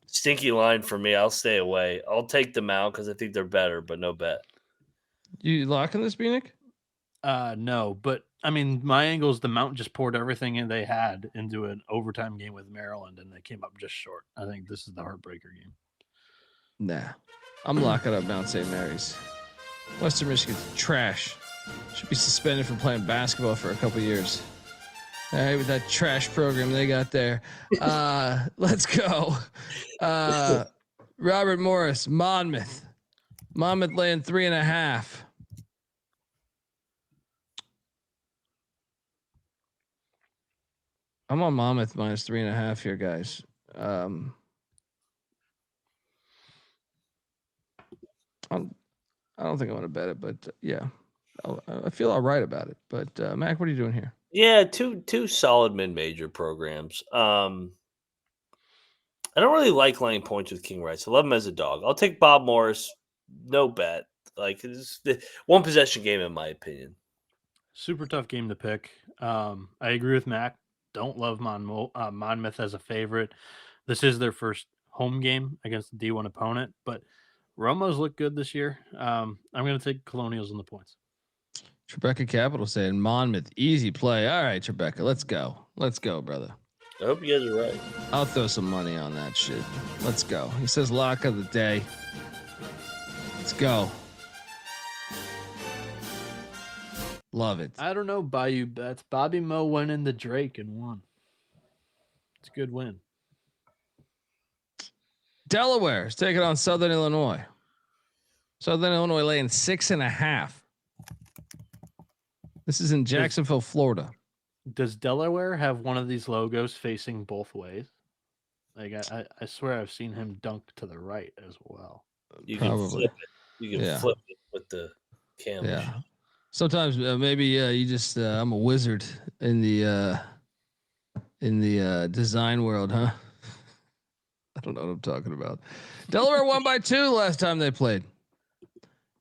Stinky line for me. I'll stay away. I'll take them out because I think they're better, but no bet. You locking this, Bieniek? No, but I mean, my angle is the Mount just poured everything in they had into an overtime game with Maryland, and they came up just short. I think this is the heartbreaker game. Nah. I'm locking up Mount St. Mary's. Western Michigan's trash. Should be suspended from playing basketball for a couple years. All right, with that trash program they got there. Let's go. Robert Morris, Monmouth. Monmouth laying 3.5. I'm on Monmouth minus 3.5 here, guys. I don't think I want to bet it, but yeah, I feel all right about it. But Mac, what are you doing here? Yeah, two solid mid-major programs. I don't really like laying points with King Rice. I love him as a dog. I'll take Bob Morris. No bet. Like, it's the one possession game, in my opinion. Super tough game to pick. I agree with Mac. Don't love Monmouth as a favorite. This is their first home game against a D1 opponent, but Romo's looked good this year. I'm going to take Colonials on the points. Tribeca Capital saying Monmouth, easy play. All right, Tribeca, let's go. Let's go, brother. I hope you guys are right. I'll throw some money on that shit. Let's go. He says lock of the day. Let's go. Love it. I don't know, Bayou bets. Bobby Moe went in the Drake and won. It's a good win. Delaware is taking on Southern Illinois. Southern Illinois laying 6.5. This is in Jacksonville, Florida. Does Delaware have one of these logos facing both ways? Like I swear I've seen him dunk to the right as well. You can Probably. flip it. You can flip it with the camera. Yeah. Sometimes maybe you just I'm a wizard in the design world, huh? I don't know what I'm talking about. Delaware won by 2 last time they played.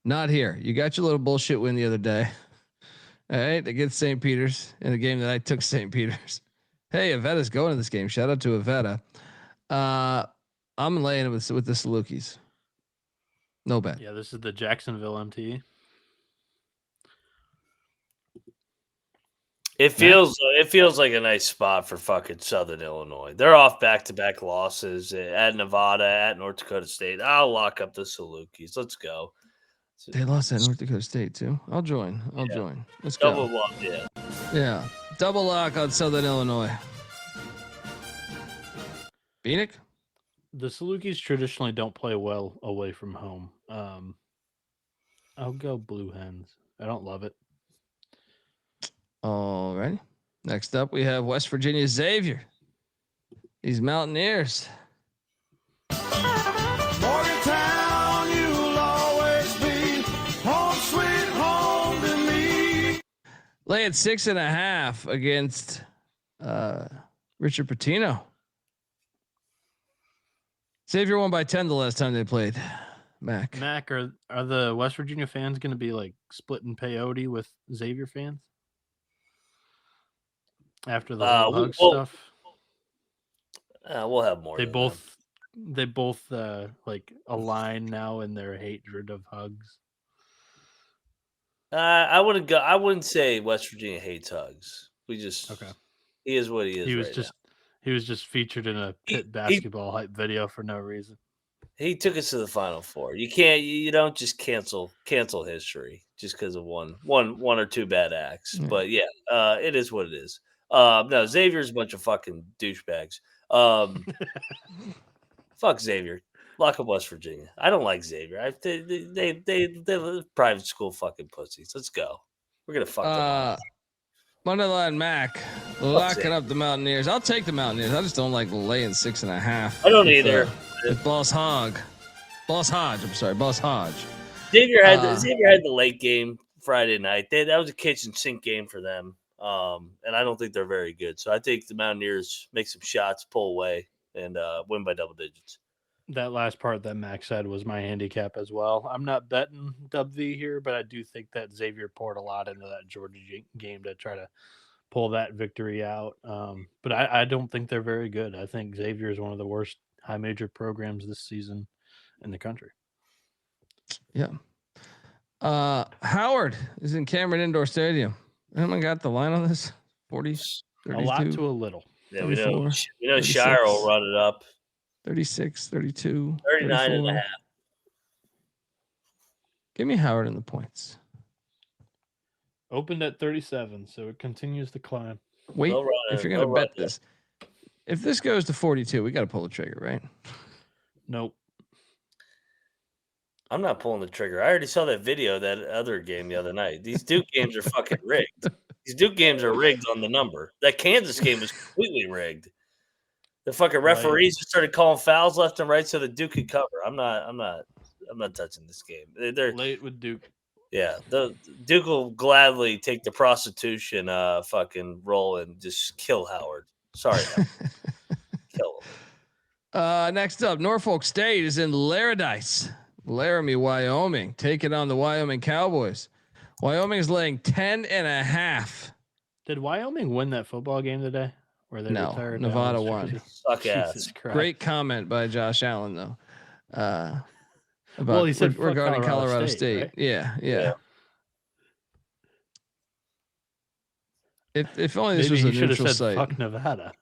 Not here. You got your little bullshit win the other day. All right, against St. Peter's in the game that I took St. Peter's. Hey, Avetta's going to this game. Shout out to Avetta. I'm laying it with the Salukis. No bet. Yeah, this is the Jacksonville MT. It feels like a nice spot for fucking Southern Illinois. They're off back-to-back losses at Nevada, at North Dakota State. I'll lock up the Salukis. Let's go. They lost at North Dakota State too. I'll join. Let's Double go. lock, yeah. Yeah. Double lock on Southern Illinois. Bieniek? The Salukis traditionally don't play well away from home. I'll go Blue Hens. I don't love it. All right. Next up, we have West Virginia Xavier. These Mountaineers. Morgantown, you'll always be home sweet home to me. Laying 6.5 against Richard Pitino. Xavier won by 10 the last time they played. Mac, are the West Virginia fans going to be like splitting peyote with Xavier fans after the whole hug stuff? We'll have more. They both like align now in their hatred of hugs. I wouldn't say West Virginia hates hugs. He is what he is. He was just featured in a Pitt basketball hype video for no reason. He took us to the Final Four. You don't just cancel history just because of one or two bad acts. Yeah. But yeah, it is what it is. No, Xavier's a bunch of fucking douchebags. Fuck Xavier. Lock up West Virginia. I don't like Xavier. They private school fucking pussies. Let's go. We're gonna fuck them up. Moneyline Mac, locking up the Mountaineers. I'll take the Mountaineers. I just don't like laying 6.5. I don't either. With Boss Hodge. I'm sorry, Boss Hodge. Xavier had the late game Friday night. That was a kitchen sink game for them. And I don't think they're very good. So I think the Mountaineers make some shots, pull away, and win by double digits. That last part that Max said was my handicap as well. I'm not betting W here, but I do think that Xavier poured a lot into that Georgia game to try to pull that victory out. But I don't think they're very good. I think Xavier is one of the worst high major programs this season in the country. Yeah. Howard is in Cameron Indoor Stadium. Anyone got the line on this? 40, 32, a lot to a little. Yeah, we know Shire will run it up. 36, 32, 39 and a half. Give me Howard in the points. Opened at 37, so it continues to climb. Wait, if you're going to bet this. If this goes to 42, we got to pull the trigger, right? Nope. I'm not pulling the trigger. I already saw that video of that other game the other night. These Duke games are fucking rigged. These Duke games are rigged on the number. That Kansas game was completely rigged. The fucking referees just started calling fouls left and right so the Duke could cover. I'm not touching this game. They're late with Duke. Yeah, the Duke will gladly take the prostitution fucking role and just kill Howard. Sorry, Howard. Kill him. Next up, Norfolk State is in Laramie, Wyoming, taking on the Wyoming Cowboys. Wyoming is laying 10.5. Did Wyoming win that football game today? Where they retired? Nevada won. Suck ass. Great comment by Josh Allen, though. He said regarding Colorado State. Right? Yeah. If only this Maybe was a he neutral said, site. Fuck Nevada.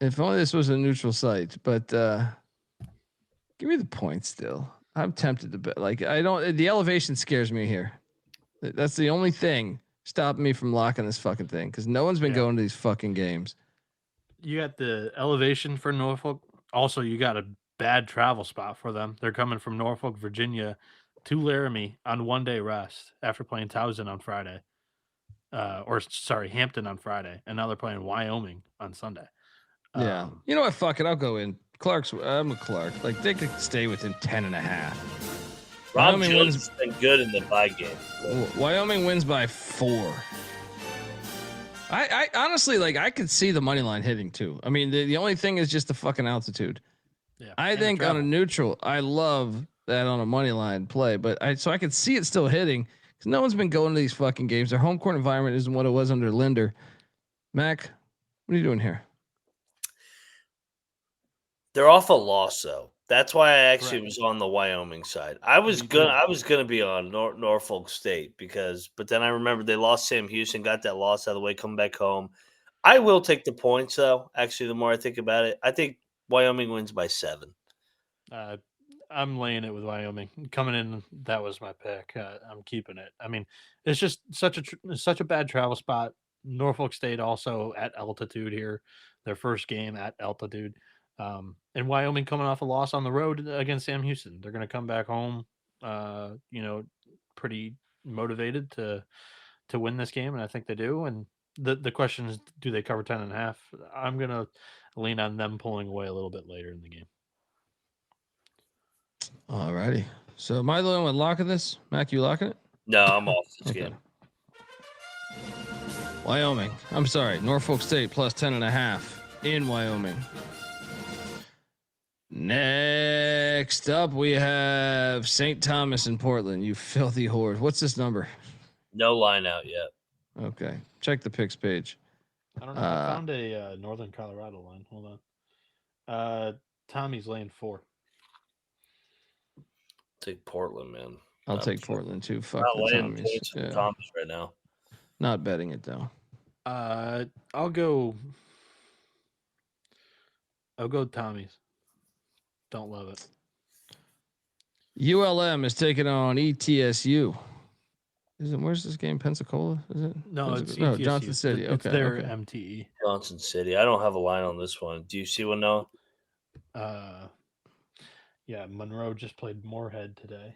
If only this was a neutral site, but give me the point still. I'm tempted to bet. Like the elevation scares me here. That's the only thing stopping me from locking this fucking thing because no one's been going to these fucking games. You got the elevation for Norfolk. Also, you got a bad travel spot for them. They're coming from Norfolk, Virginia to Laramie on 1 day rest after playing Towson on Friday. Hampton on Friday. And now they're playing Wyoming on Sunday. Yeah. You know what? Fuck it. I'll go in. I'm a Clark. Like they could stay within 10.5. Rob Jones has been good in the bye game. Wyoming wins by 4. I honestly I could see the money line hitting too. I mean, the only thing is just the fucking altitude. Yeah, I think on a neutral, I love that on a money line play, but I could see it still hitting because no one's been going to these fucking games. Their home court environment isn't what it was under Linder. Mac, what are you doing here? They're off a loss though. That's why I actually was on the Wyoming side. I was gonna be on Norfolk State but then I remembered they lost Sam Houston, got that loss out of the way, come back home. I will take the points though. Actually, the more I think about it, I think Wyoming wins by 7. I'm laying it with Wyoming coming in. That was my pick. I'm keeping it. I mean, it's just such a bad travel spot. Norfolk State also at altitude here, their first game at altitude. And Wyoming coming off a loss on the road against Sam Houston. They're going to come back home, pretty motivated to win this game, and I think they do. And the question is, do they cover 10.5? I'm going to lean on them pulling away a little bit later in the game. All righty. So am I the only one locking this? Mac, you locking it? No, I'm off this game. Wyoming. I'm sorry. Norfolk State plus 10.5 in Wyoming. Next up, we have St. Thomas in Portland. You filthy whore. What's this number? No line out yet. Okay. Check the picks page. I don't know. I found a Northern Colorado line. Hold on. Tommy's laying 4. Take Portland, man. I'll take Portland too. Fuck the Tommies. Yeah. Tommies right now. Not betting it though. I'll go Tommies. Don't love it. ULM is taking on ETSU. Where's this game? Pensacola? Is it? No, it's no, ETSU. Johnson City. It's Okay, their okay. MTE. Johnson City. I don't have a line on this one. Do you see one, Noah? Yeah, Monroe just played Moorhead today.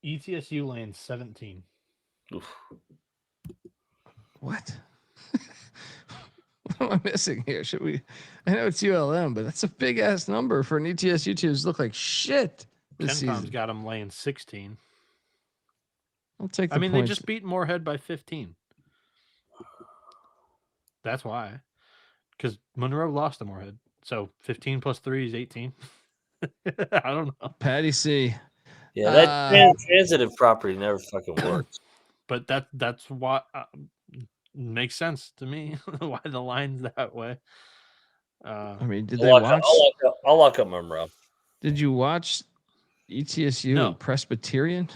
ETSU lane 17. Oof. What? What am I missing here? Should we? I know it's ULM, but that's a big ass number for an ETSU team to look like shit this KenPom's season. got them laying 16. I'll take. They just beat Moorhead by 15. That's why, because Monroe lost to Moorhead. So 15 plus 3 is 18. I don't know. Patty C. Yeah, that transitive property never fucking works. But that's what makes sense to me. Why the line's that way. Did they watch? I'll lock up Monroe. Did you watch ETSU and Presbyterian?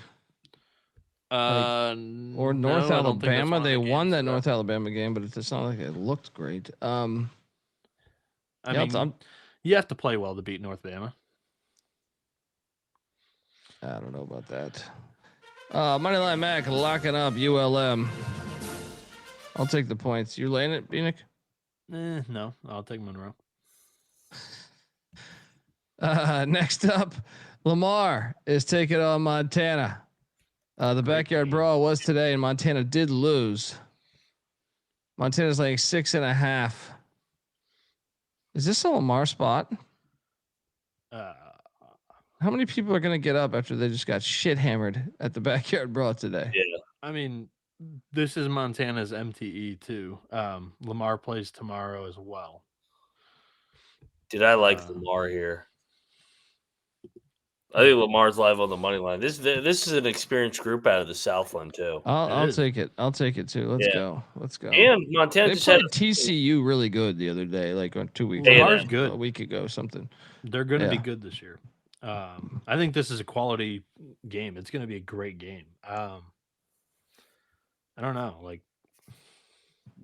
Or North Alabama? They won that North Alabama game, but it's not like it looked great. You have to play well to beat North Bama. I don't know about that. Moneyline Mac locking up ULM. I'll take the points. You laying it, Bieniek? No, I'll take Monroe. Next up, Lamar is taking on Montana. The backyard brawl was today, and Montana did lose. Montana's laying 6.5. Is this a Lamar spot? How many people are going to get up after they just got shit hammered at the backyard brawl today? Yeah. I mean, this is Montana's MTE too. Lamar plays tomorrow as well. Did I like Lamar here? I think Lamar's live on the money line. This is an experienced group out of the Southland too. I'll take it. I'll take it too. Let's go. And Montana they played TCU really good the other day, like 2 weeks. Lamar's good. A week ago, something. They're going to be good this year. I think this is a quality game. It's going to be a great game. I don't know. Like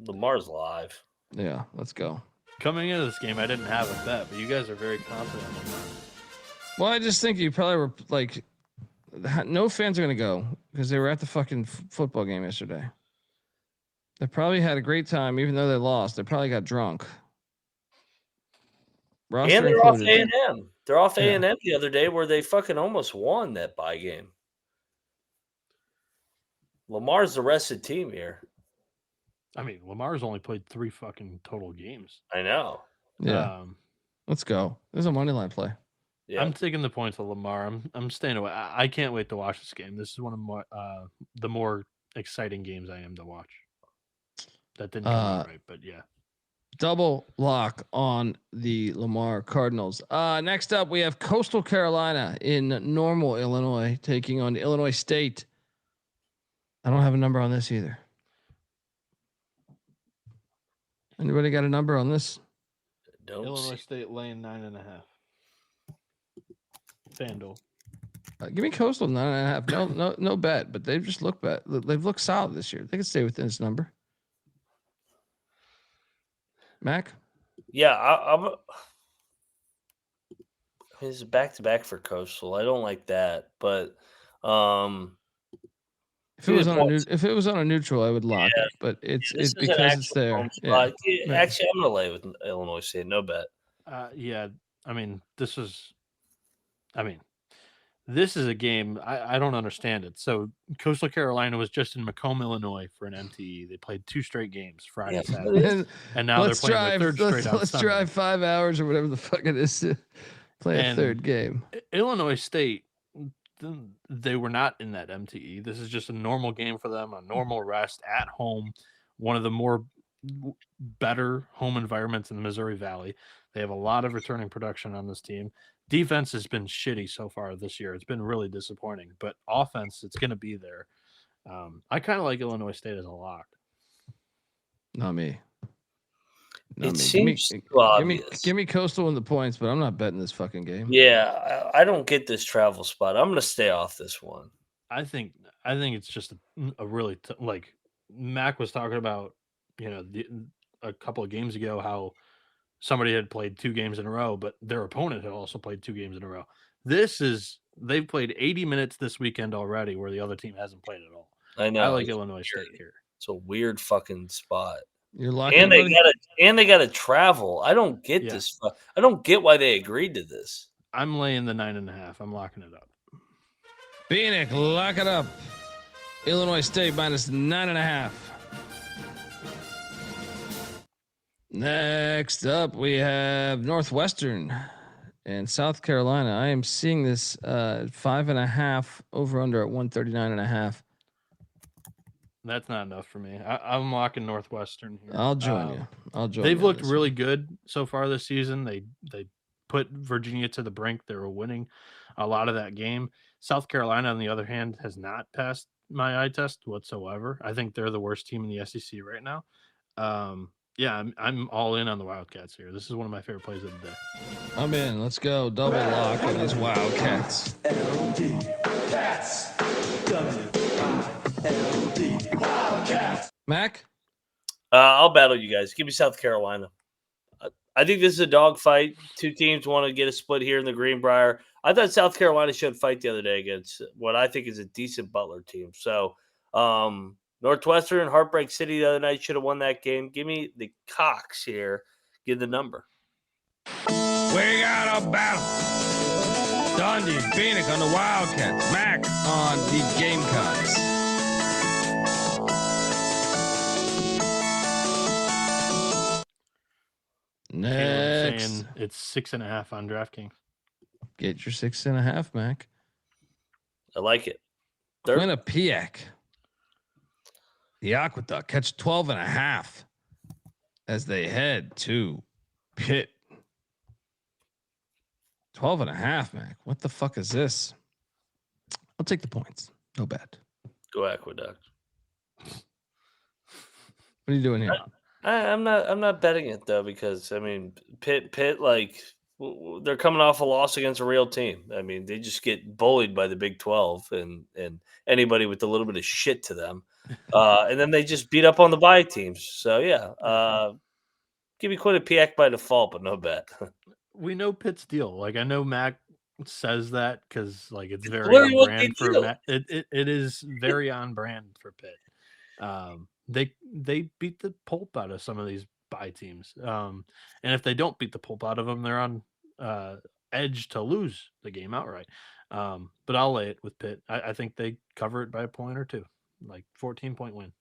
Lamar's live. Yeah, let's go. Coming into this game, I didn't have a bet, but you guys are very confident in Lamar. Well, I just think you probably were like, no fans are going to go because they were at the fucking football game yesterday. They probably had a great time, even though they lost. They probably got drunk. Roster and they're included. off A&M. They're off A&M the other day where they fucking almost won that bye game. Lamar's the rested team here. I mean, Lamar's only played 3 fucking total games. I know. Yeah. Let's go. There's a money line play. Yeah. I'm taking the points with Lamar. I'm staying away. I can't wait to watch this game. This is one of the more exciting games I am to watch. That didn't come out right, but yeah. Double lock on the Lamar Cardinals. Next up, we have Coastal Carolina in Normal, Illinois, taking on Illinois State. I don't have a number on this either. Anybody got a number on this? Illinois State laying 9.5. FanDuel. Give me Coastal 9.5. No bet, but they've just looked bad. They've looked solid this year. They can stay within this number. Mac? Yeah, I'm. It's back-to-back for Coastal. I don't like that, but if it was on a neutral, I would lock it. But it's because it's there. Yeah. Actually, I'm gonna lay with Illinois State. No bet. Yeah, I mean, this is a game I don't understand it. So Coastal Carolina was just in Macomb, Illinois for an MTE. They played 2 straight games, Friday, Saturday, and now they're playing their third straight. Let's drive 5 hours or whatever the fuck it is to play a third game. Illinois State, they were not in that MTE. This is just a normal game for them, a normal rest at home. One of the more better home environments in the Missouri Valley. They have a lot of returning production on this team. Defense has been shitty so far this year. It's been really disappointing, but offense, it's going to be there. I kind of like Illinois State as a lock. Not me. It seems too obvious. Give me Coastal in the points, but I'm not betting this fucking game. Yeah, I don't get this travel spot. I'm going to stay off this one. I think it's just a really like Mac was talking about, a couple of games ago how somebody had played 2 games in a row, but their opponent had also played 2 games in a row. They've played 80 minutes this weekend already, where the other team hasn't played at all. I know. I like Illinois State here. It's a weird fucking spot. You're locking, and they got to travel. I don't get this. I don't get why they agreed to this. I'm laying the 9.5. I'm locking it up. Bieniek, lock it up. Illinois State minus 9.5. Next up, we have Northwestern and South Carolina. I am seeing this 5.5 over under at 139.5. That's not enough for me. I'm locking Northwestern here. I'll join you. They've looked really good so far this season. They put Virginia to the brink. They were winning a lot of that game. South Carolina, on the other hand, has not passed my eye test whatsoever. I think they're the worst team in the SEC right now. Yeah, I'm all in on the Wildcats here. This is one of my favorite plays of the day. I'm in. Let's go. Double lock on these Wildcats. Mac? I'll battle you guys. Give me South Carolina. I think this is a dogfight. 2 teams want to get a split here in the Greenbrier. I thought South Carolina showed fight the other day against what I think is a decent Butler team. So, Northwestern, Heartbreak City the other night should have won that game. Give me the Cox here. Give the number. We got a battle. Dundee, Bieniek on the Wildcats. Mac on the Gamecocks. Next. Saying it's 6.5 on DraftKings. Get your 6.5, Mac. I like it. Quinnipiac. The Aqueduct catch 12.5 as they head to Pitt. 12.5, Mac. What the fuck is this? I'll take the points. No bet. Go Aqueduct. What are you doing here? I'm not betting it though, because I mean Pitt like they're coming off a loss against a real team. I mean, they just get bullied by the Big 12 and anybody with a little bit of shit to them. And then they just beat up on the bye teams. So yeah, give me Quinnipiac by default, but no bet. We know Pitt's deal. Like, I know Mac says that because like it's very on brand for Mac. It is very on brand for Pitt. They beat the pulp out of some of these bye teams. And if they don't beat the pulp out of them, they're on edge to lose the game outright. But I'll lay it with Pitt. I think they cover it by a point or two, like 14-point win.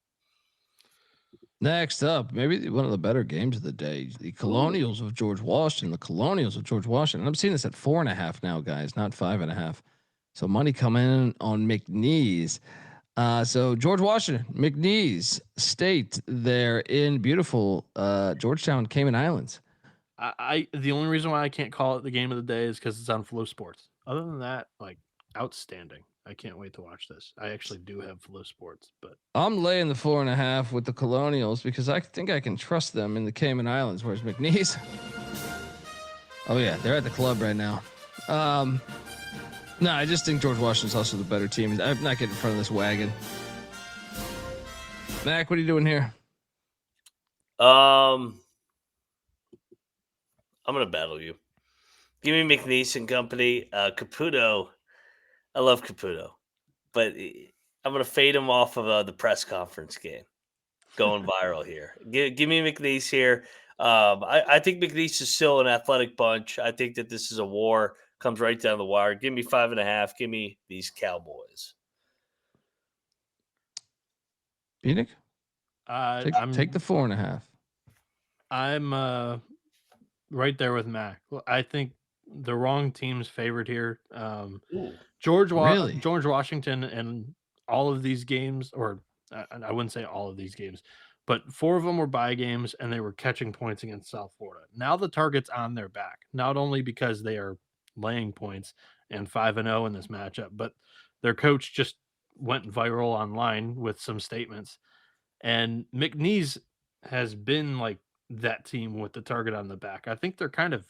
Next up, maybe one of the better games of the day, the Colonials of George Washington. I'm seeing this at 4.5 now, guys, not 5.5. So money coming in on McNeese. So George Washington, McNeese State there in beautiful Georgetown, Cayman Islands. The only reason why I can't call it the game of the day is because it's on Flow Sports. Other than that, like, outstanding. I can't wait to watch this. I actually do have Flow Sports, but I'm laying the 4.5 with the Colonials because I think I can trust them in the Cayman Islands. Where's McNeese? Oh yeah, they're at the club right now. No, I just think George Washington's also the better team. I'm not getting in front of this wagon. Mac, what are you doing here? I'm gonna battle you. Give me McNeese and company. Caputo. I love Caputo, but I'm gonna fade him off of the press conference game. Going viral here. Give me McNeese here. I think McNeese is still an athletic bunch. I think that this is a war. Comes right down the wire. Give me 5.5. Give me these Cowboys. Bieniek? Take the 4.5. I'm right there with Mac. I think the wrong team's favored here. George Washington and all of these games, or I wouldn't say all of these games, but 4 of them were bye games and they were catching points against South Florida. Now the target's on their back, not only because they are laying points and 5-0 in this matchup, but their coach just went viral online with some statements. And McNeese has been like that team with the target on the back. I think they're kind of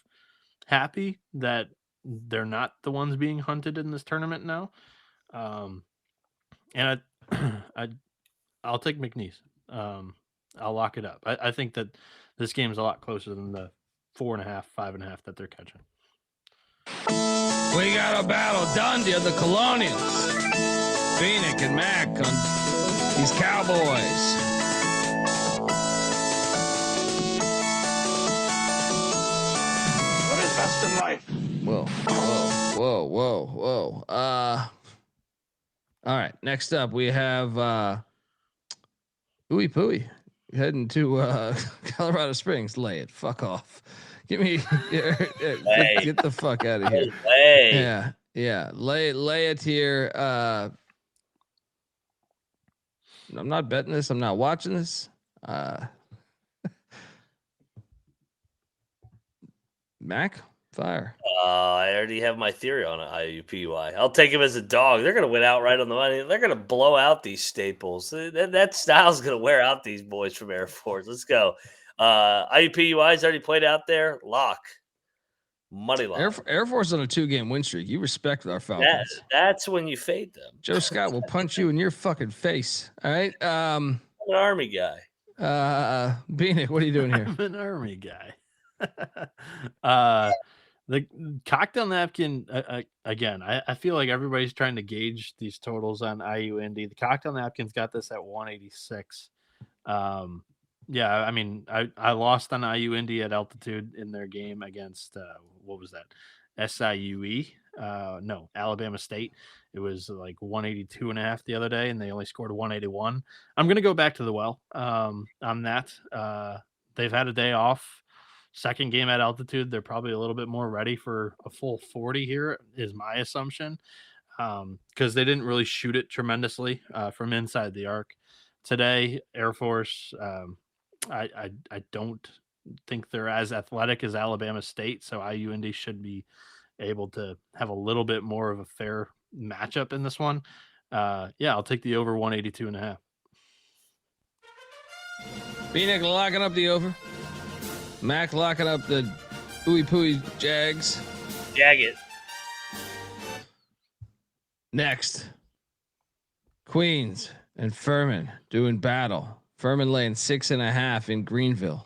happy that they're not the ones being hunted in this tournament now. And I'll take McNeese. I'll lock it up. I think that this game's a lot closer than the 4.5, 5.5 that they're catching. We got a battle. Dundee of the Colonials. Bieniek and Mac on these Cowboys. What is best in life? Whoa. All right. Next up, we have Ooey Pooey heading to Colorado Springs. Lay it. Fuck off. Get me. Get the fuck out of here. Yeah. Lay it here. I'm not betting this. I'm not watching this. Mac, fire. I already have my theory on it. IUPUI. I'll take him as a dog. They're going to win outright on the money. They're going to blow out these staples. That style's going to wear out these boys from Air Force. Let's go. IUPUI's already played out there. Lock. Money line. Air Force on a 2-game win streak. You respect our Falcons. That's when you fade them. Joe Scott will punch you in your fucking face. All right. I'm an Army guy. Bieniek, what are you doing here? I'm an Army guy. The cocktail napkin again. I feel like everybody's trying to gauge these totals on IU Indy. The cocktail napkin's got this at 186. Yeah, I mean, I lost on IU Indy at altitude in their game against what was that? SIUE? No, Alabama State. It was like 182.5 the other day, and they only scored 181. I'm gonna go back to the well on that. They've had a day off. Second game at altitude, they're probably a little bit more ready for a full 40 here, is my assumption, because they didn't really shoot it tremendously from inside the arc today. Air Force, I don't think they're as athletic as Alabama State, so IU Indy should be able to have a little bit more of a fair matchup in this one. Yeah, I'll take the over 182.5. Bieniek locking up the over. Mac locking up the Ooey Pooey Jags. Jag it. Next, Queens and Furman doing battle. Furman laying 6.5 in Greenville.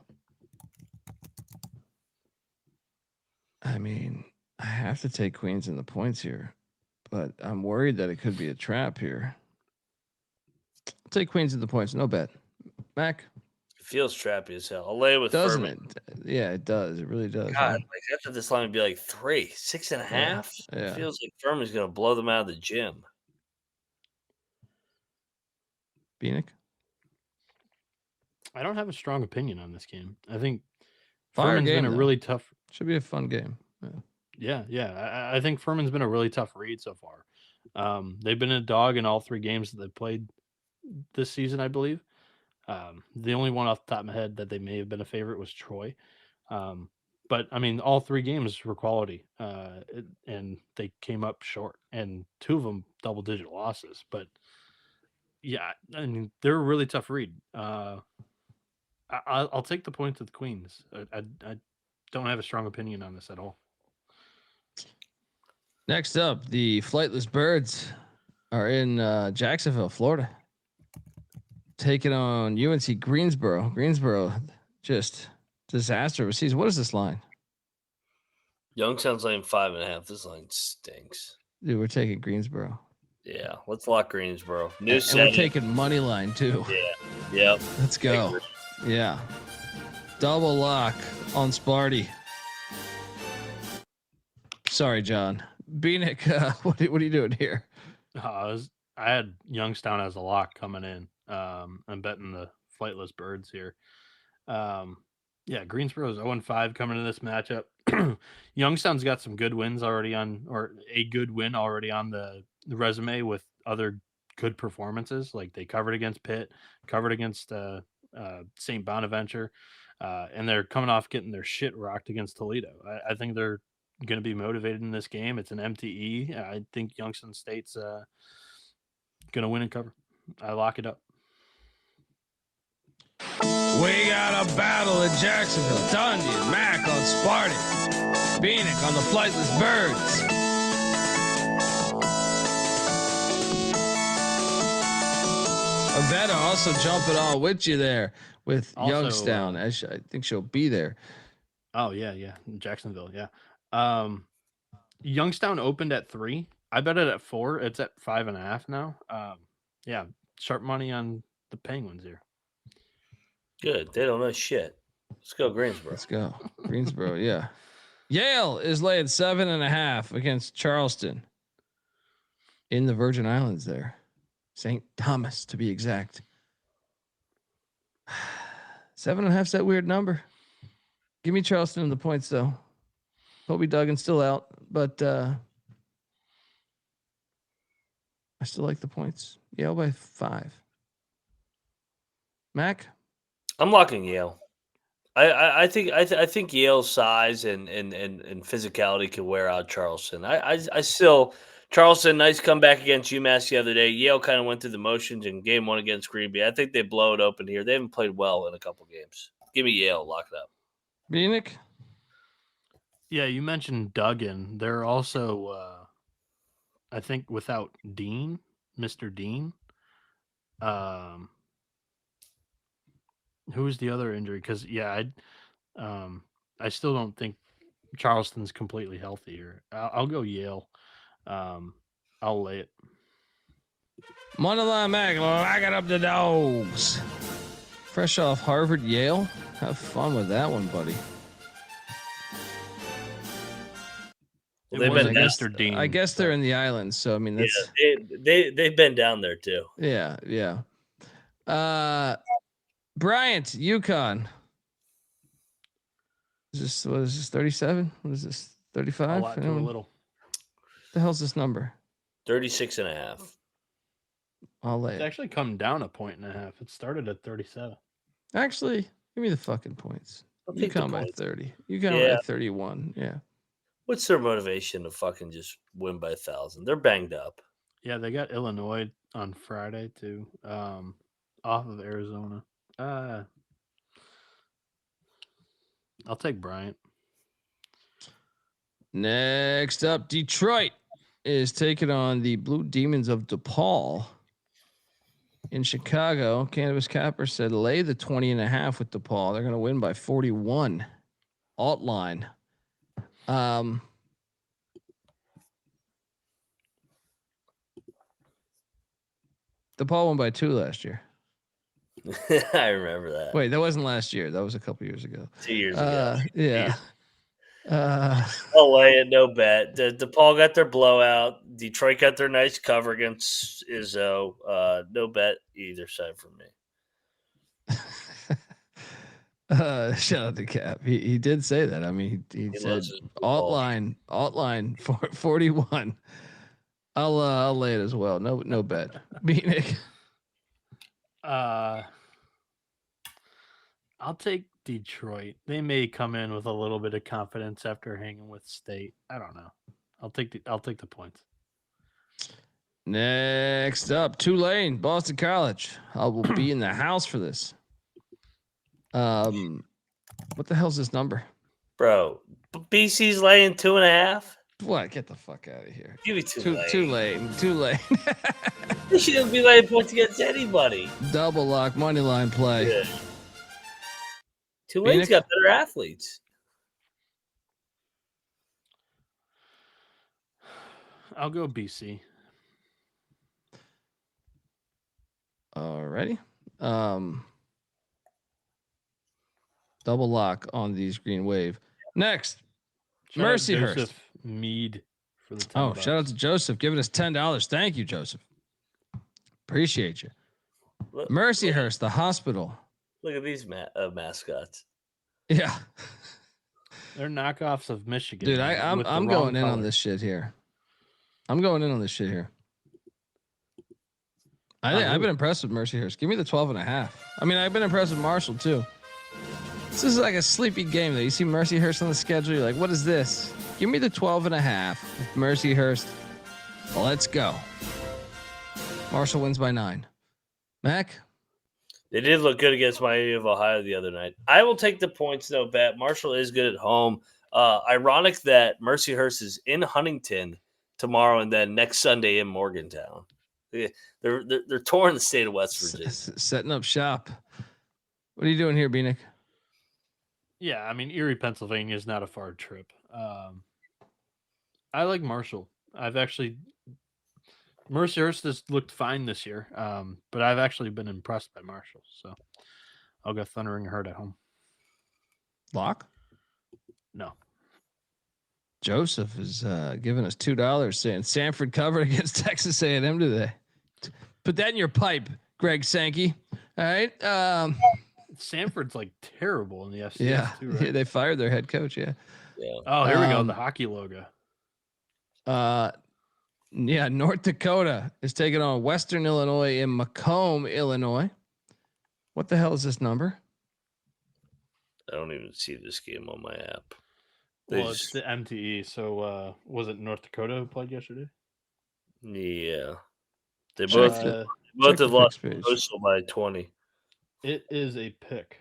I mean, I have to take Queens in the points here, but I'm worried that it could be a trap here. I'll take Queens in the points. No bet. Mac? Feels trappy as hell. I'll lay it with Doesn't Furman. it? Yeah, it does. It really does. God, like after this line would be like 3, 6.5. Yeah. It feels like Furman's going to blow them out of the gym. Bieniek? I don't have a strong opinion on this game. I think Furman's been a really tough. Should be a fun game. Yeah. I think Furman's been a really tough read so far. They've been a dog in all 3 games that they've played this season, I believe. The only one off the top of my head that they may have been a favorite was Troy. But I mean, all 3 games were quality, and they came up short, and 2 of them double-digit losses. But yeah, I mean, they're a really tough read. I'll take the points with the Queens. I don't have a strong opinion on this at all. Next up, the Flightless Birds are in Jacksonville, Florida, taking on UNC Greensboro. Greensboro, just disaster overseas. What is this line? Youngstown's laying 5.5. This line stinks. Dude, we're taking Greensboro. Yeah, let's lock Greensboro. New And setting. we're taking money line too. Yeah. Yep. Let's go. Yeah. Double lock on Sparty. Sorry, John. Bieniek, what are you doing here? I had Youngstown as a lock coming in. I'm betting the Flightless Birds here. Yeah, Greensboro's 0-5 coming into this matchup. Youngstown's got some good wins already or a good win already on the resume with other good performances. Like they covered against Pitt, covered against St. Bonaventure, and they're coming off getting their shit rocked against Toledo. I think they're going to be motivated in this game. It's an MTE. I think Youngstown State's going to win and cover. I lock it up. We got a battle in Jacksonville. Dundy, Mac on Sparty. Bieniek on the Flightless Birds. Avetta also jumping on with you there with also, Youngstown. I think she'll be there. Oh yeah, Jacksonville, yeah. Youngstown opened at 3. I bet it at 4. It's at 5.5 now. Yeah, sharp money on the Penguins here. Good. They don't know shit. Let's go Greensboro. Let's go Greensboro. Yeah. Yale is laying 7.5 against Charleston in the Virgin Islands there. St. Thomas to be exact. 7.5's that weird number. Give me Charleston in the points though. Colby Duggan's still out, but I still like the points. Yale by 5. Mac? I'm locking Yale. I think Yale's size and physicality can wear out Charleston. I still Charleston, nice comeback against UMass the other day. Yale kind of went through the motions in game 1 against Green Bay. I think they blow it open here. They haven't played well in a couple games. Give me Yale. Lock it up. Bieniek? Yeah, you mentioned Duggan. They're also, I think, without Dean, Mr. Dean. Who's the other injury? Because I still don't think Charleston's completely healthy here. I'll go Yale. I'll lay it. Moneyline Mac, lock it up the dogs. Fresh off Harvard, Yale. Have fun with that one, buddy. They've been Mr. Dean. I guess they're in the islands, so I mean that's they've been down there too. Yeah. Bryant, UConn. What is this? 37? What is this? 35? A lot to a little. The hell's this number? 36.5. I'll lay It's it. actually come down 1.5 points. It started at 37. Actually, give me the fucking points. UConn by 30. UConn by 31. Yeah. What's their motivation to fucking just win by 1,000? They're banged up. Yeah, they got Illinois on Friday too. Off of Arizona. I'll take Bryant. Next up, Detroit is taking on the Blue Demons of DePaul in Chicago. Cannabis Capper said lay the 20.5 with DePaul. They're going to win by 41. Alt line. DePaul won by 2 last year. I remember that. Wait, that wasn't last year. That was a couple years ago. 2 years ago. Yeah. I'll lay it. No bet. DePaul got their blowout. Detroit got their nice cover against Izzo. No bet either side for me. Shout out to Cap. He did say that. I mean, he said alt line for 41. I'll lay it as well. No bet. Bieniek. I'll take Detroit. They may come in with a little bit of confidence after hanging with State. I don't know. I'll take the points. Next up, Tulane, Boston College. I will be in the house for this. What the hell's this number? Bro, BC's laying 2.5. What? Get the fuck out of here. Give me Tulane. Tulane. They shouldn't be laying points against anybody. Double lock, money line play. Yeah. Tulane's got better athletes. I'll go BC. Alrighty. Double lock on these green wave. Next, Mercyhurst. Joseph Mead for the $10. Oh, shout out to Joseph giving us $10. Thank you, Joseph. Appreciate you. Mercyhurst, the hospital. Look at these mascots. Yeah. They're knockoffs of Michigan. Dude, I'm going in on this shit here. I've been impressed with Mercyhurst. Give me the 12.5. I mean, I've been impressed with Marshall too. This is like a sleepy game though. You see Mercyhurst on the schedule, you're like, what is this? Give me the 12.5 with Mercyhurst. Let's go. Marshall wins by 9. Mac? They did look good against Miami of Ohio the other night. I will take the points, though, bet. Marshall is good at home. Ironic that Mercyhurst is in Huntington tomorrow and then next Sunday in Morgantown. They're touring the state of West Virginia. Setting up shop. What are you doing here, Bieniek? Yeah, I mean, Erie, Pennsylvania is not a far trip. I like Marshall. Mercyhurst has looked fine this year, but I've actually been impressed by Marshall. So I'll go Thundering Herd at home. Lock? No. Joseph is giving us $2 saying Sanford covered against Texas A&M today. Put that in your pipe, Greg Sankey. All right. Sanford's like terrible in the FCS too, right? Yeah, they fired their head coach. Yeah. Oh, here we go. The hockey logo. Yeah, North Dakota is taking on Western Illinois in Macomb, Illinois. What the hell is this number? I don't even see this game on my app. It's the MTE. So was it North Dakota who played yesterday? Yeah. They both have lost Coastal by 20. It is a pick.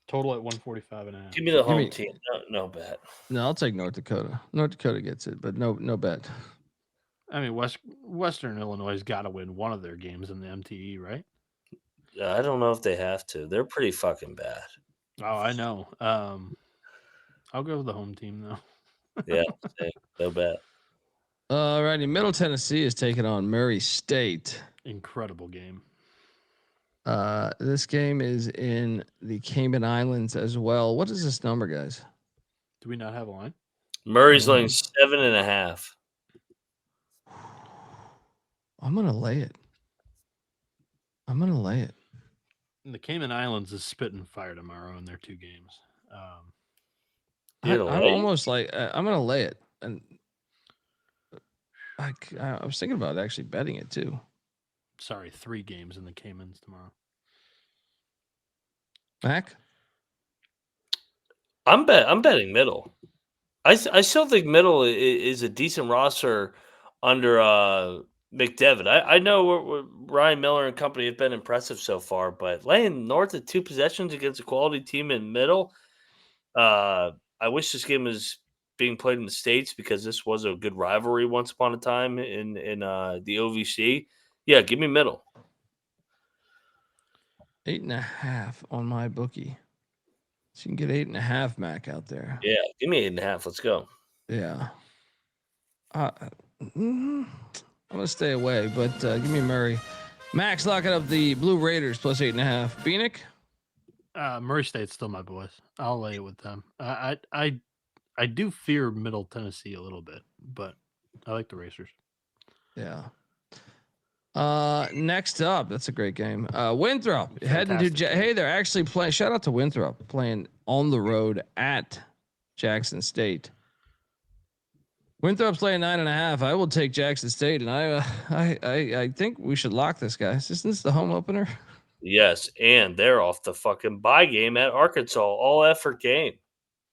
Total at 145.5. Give me the home team. No bet. No, I'll take North Dakota. North Dakota gets it, but no bet. I mean, Western Illinois has got to win one of their games in the MTE, right? I don't know if they have to. They're pretty fucking bad. Oh, I know. I'll go with the home team, though. Yeah, no bet. All righty. Middle Tennessee is taking on Murray State. Incredible game. This game is in the Cayman Islands as well. What is this number, guys? Do we not have a line? Murray's laying 7.5. I'm gonna lay it. The Cayman Islands is spitting fire tomorrow in their 2 games. I'm almost like I'm gonna lay it, and I was thinking about actually betting it too. Sorry, 3 games in the Caymans tomorrow. Mac? I'm betting middle. I still think middle is a decent roster under McDevitt. I know Ryan Miller and company have been impressive so far, but laying north of 2 possessions against a quality team in middle, I wish this game was being played in the States because this was a good rivalry once upon a time in the OVC. Yeah, give me middle. 8.5 on my bookie. So you can get 8.5, Mac, out there. Yeah, give me 8.5. Let's go. Yeah. I'm gonna stay away, but give me Murray. Max locking up the Blue Raiders plus 8.5. Bieniek? Murray State's still my boys. I'll lay it with them. I do fear Middle Tennessee a little bit, but I like the Racers. Yeah. Next up, that's a great game. Winthrop heading to hey, they're actually playing. Shout out to Winthrop playing on the road at Jackson State. Winthrop's laying 9.5. I will take Jackson State, and I think we should lock this guy. Isn't this the home opener? Yes, and they're off the fucking bye game at Arkansas. All effort game.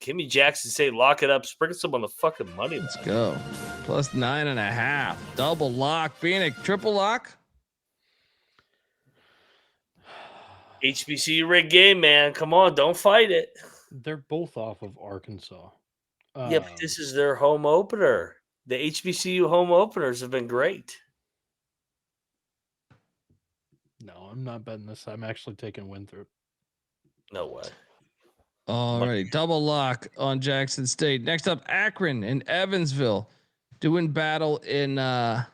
Give me Jackson State. Lock it up. Sprinkle some on the fucking money. Let's go. Plus 9.5. Double lock. Bieniek, triple lock. HBCU rig game, man. Come on, don't fight it. They're both off of Arkansas. Yeah, but this is their home opener. The HBCU home openers have been great. No, I'm not betting this. I'm actually taking Winthrop. No way. All right, double lock on Jackson State. Next up, Akron and Evansville doing battle in the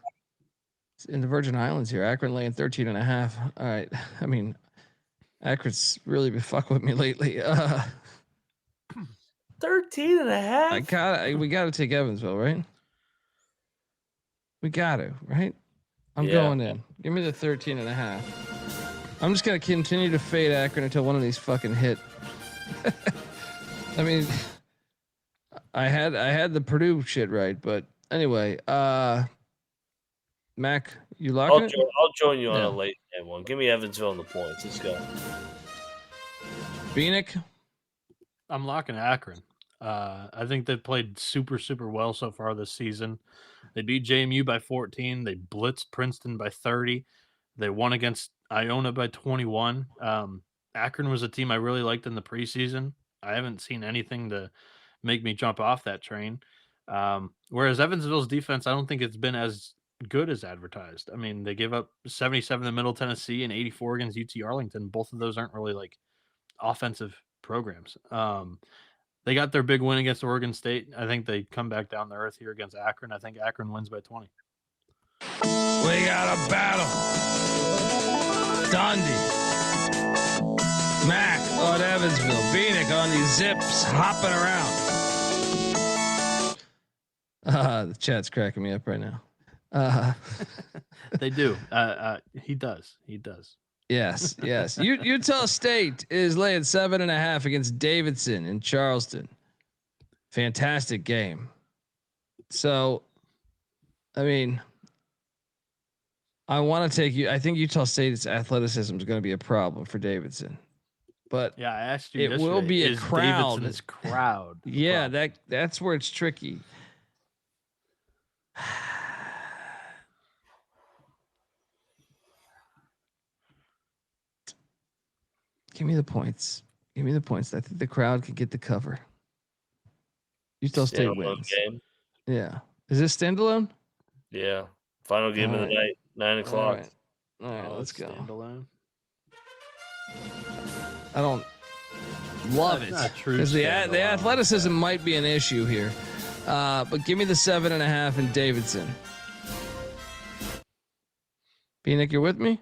Virgin Islands here. Akron laying 13.5. All right, I mean, Akron's really been fucking with me lately. 13.5. We gotta take Evansville, right? We got to, right? I'm Yeah. going in. Give me the 13.5. I'm just gonna continue to fade Akron until one of these fucking hit. I mean, I had the Purdue shit right, but anyway, Mac, you locking it? I'll join you on Yeah. a late game one. Give me Evansville in the points. Let's go. Bieniek, I'm locking Akron. I think they've played super, super well so far this season. They beat JMU by 14. They blitzed Princeton by 30. They won against Iona by 21. Akron was a team I really liked in the preseason. I haven't seen anything to make me jump off that train. Whereas Evansville's defense, I don't think it's been as good as advertised. I mean, they gave up 77 to Middle Tennessee and 84 against UT Arlington. Both of those aren't really like offensive programs. They got their big win against Oregon State. I think they come back down to earth here against Akron. I think Akron wins by 20. we got a battle. Dundee, Mac on Evansville, Bieniek on these zips hopping around. The chat's cracking me up right now. They do. He does. Yes. Utah State is laying 7.5 against Davidson in Charleston. Fantastic game. So, I mean, I want to take you. I think Utah State's athleticism is going to be a problem for Davidson, but Yeah, I asked you. it will yesterday, be a is crowd. Davidson's crowd. the Yeah, problem? that's where it's tricky. Give me the points. I think the crowd can get the cover. Utah State Standalone wins. game. Yeah. Is this standalone? Yeah. Final game of the Alright. night, 9 o'clock. All right, Oh, let's it's go. standalone. I don't love it Not true because the standalone. athleticism might be an issue here. But give me the 7.5 in Davidson. Bieniek, you're with me?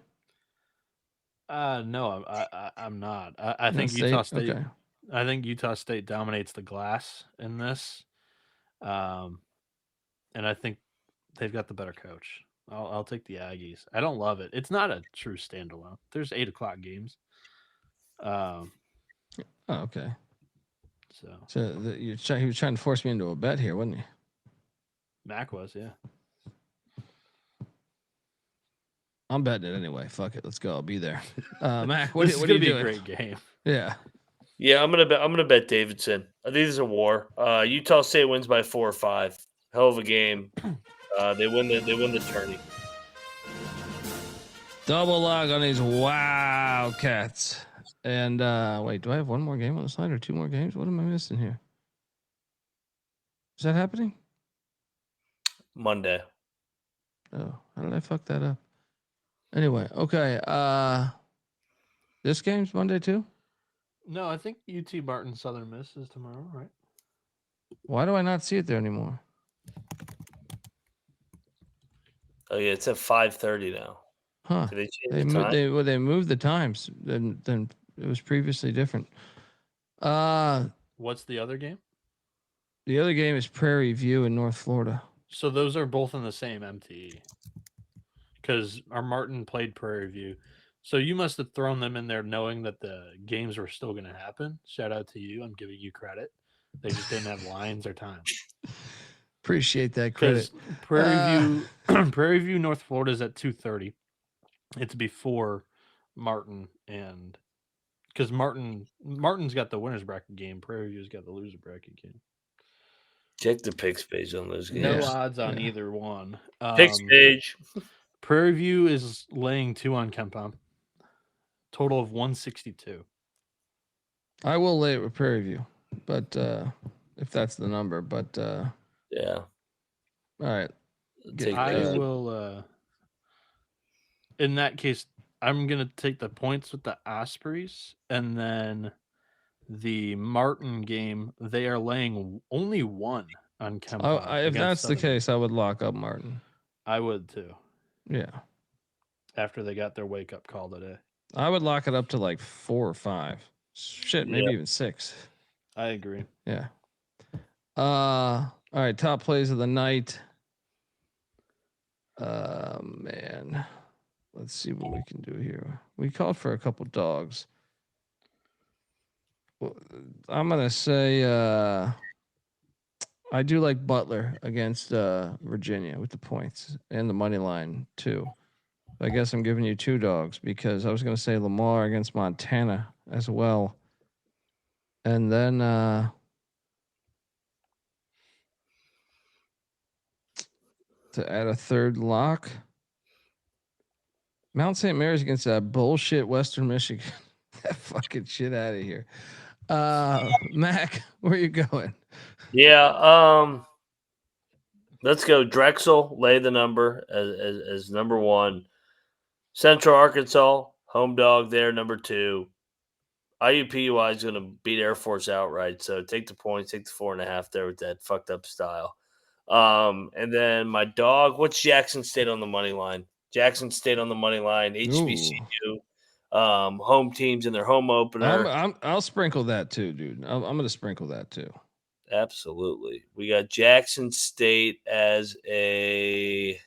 No, I'm not. I think State? Utah State. Okay. I think Utah State dominates the glass in this, and I think they've got the better coach. I'll take the Aggies. I don't love it. It's not a true standalone. There's 8 o'clock games. Oh, okay. So He was trying to force me into a bet here, wasn't he? Mac was, yeah. I'm betting it anyway. Fuck it. Let's go. I'll be there. Mac, what This is are you gonna be doing? a great game. Yeah. Yeah, I'm gonna bet Davidson. I think this is a war. Utah State wins by 4 or 5. Hell of a game. They win the tourney. Double log on these Wildcats. And wait, do I have one more game on the slide or 2 more games? What am I missing here? Is that happening? Monday. Oh, how did I fuck that up? Anyway, okay. This game's Monday too? No, I think UT Martin Southern Miss is tomorrow, right? Why do I not see it there anymore? Oh yeah, it's at 5:30 now. Huh. Did they change the time? They moved the times. Then it was previously different. What's the other game? The other game is Prairie View in North Florida. So those are both in the same MTE. Because our Martin played Prairie View. So you must have thrown them in there knowing that the games were still going to happen. Shout out to you. I'm giving you credit. They just didn't have lines or time. Appreciate that credit. Prairie View, North Florida is at 2:30. It's before Martin and because Martin's got the winners bracket game. Prairie View's got the loser bracket game. Check the picks page on those games. No odds on either one. Picks page. Prairie View is laying 2 on Kempom. Total of 162. I will lay it with Prairie View, but if that's the number, but yeah. All right. I will. In that case, I'm gonna take the points with the Ospreys, and then the Martin game. They are laying only 1 on Kempom. If that's the case, I would lock up Martin. I would too. Yeah. After they got their wake up call today, I would lock it up to like 4 or 5. Shit, maybe even 6. I agree. Yeah. All right. Top plays of the night. Man. Let's see what we can do here. We called for a couple dogs. Well, I'm gonna say I do like Butler against Virginia with the points and the money line too. I guess I'm giving you 2 dogs because I was gonna say Lamar against Montana as well. And then to add a third lock, Mount St. Mary's against that bullshit Western Michigan. That fucking shit out of here. Mac, where you going? Yeah, let's go Drexel, lay the number as number 1. Central Arkansas, home dog there, number 2. IUPUI is going to beat Air Force outright, so take the points, take the 4.5 there with that fucked up style. And then my dog, what's Jackson State on the money line? Jackson State on the money line, HBCU, home teams in their home opener. I'll sprinkle that too, dude. I'm going to sprinkle that too. Absolutely. We got Jackson State as a.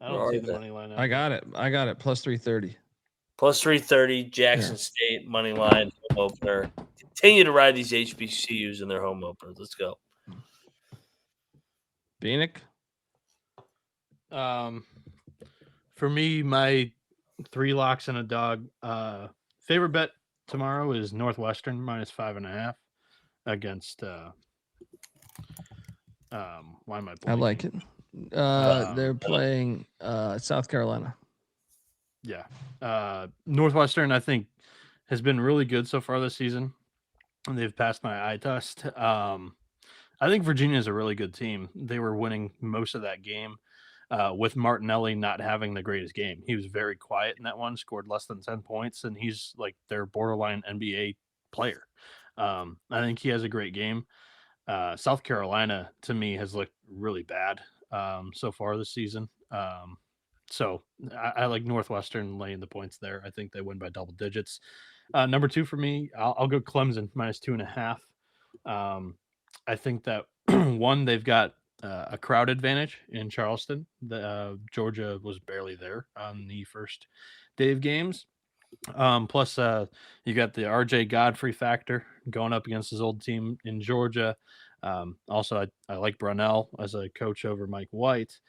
I don't see the money line. I got it. Plus 330. Plus 330, Jackson State money line home opener. Continue to ride these HBCUs in their home openers. Let's go. Bieniek. For me, my 3 locks and a dog. Favorite bet tomorrow is Northwestern minus 5.5 against. Why am I? I like it. They're playing South Carolina. Yeah. Northwestern, I think, has been really good so far this season. And they've passed my eye test. I think Virginia is a really good team. They were winning most of that game with Martinelli not having the greatest game. He was very quiet in that one, scored less than 10 points, and he's like their borderline NBA player. I think he has a great game. South Carolina, to me, has looked really bad so far this season. So I like Northwestern laying the points there. I think they win by double digits. Number 2 for me, I'll go Clemson minus 2.5. I think that one, they've got a crowd advantage in Charleston. Georgia was barely there on the first day of games. Plus, you got the RJ Godfrey factor going up against his old team in Georgia. Also, I like Brunell as a coach over Mike White.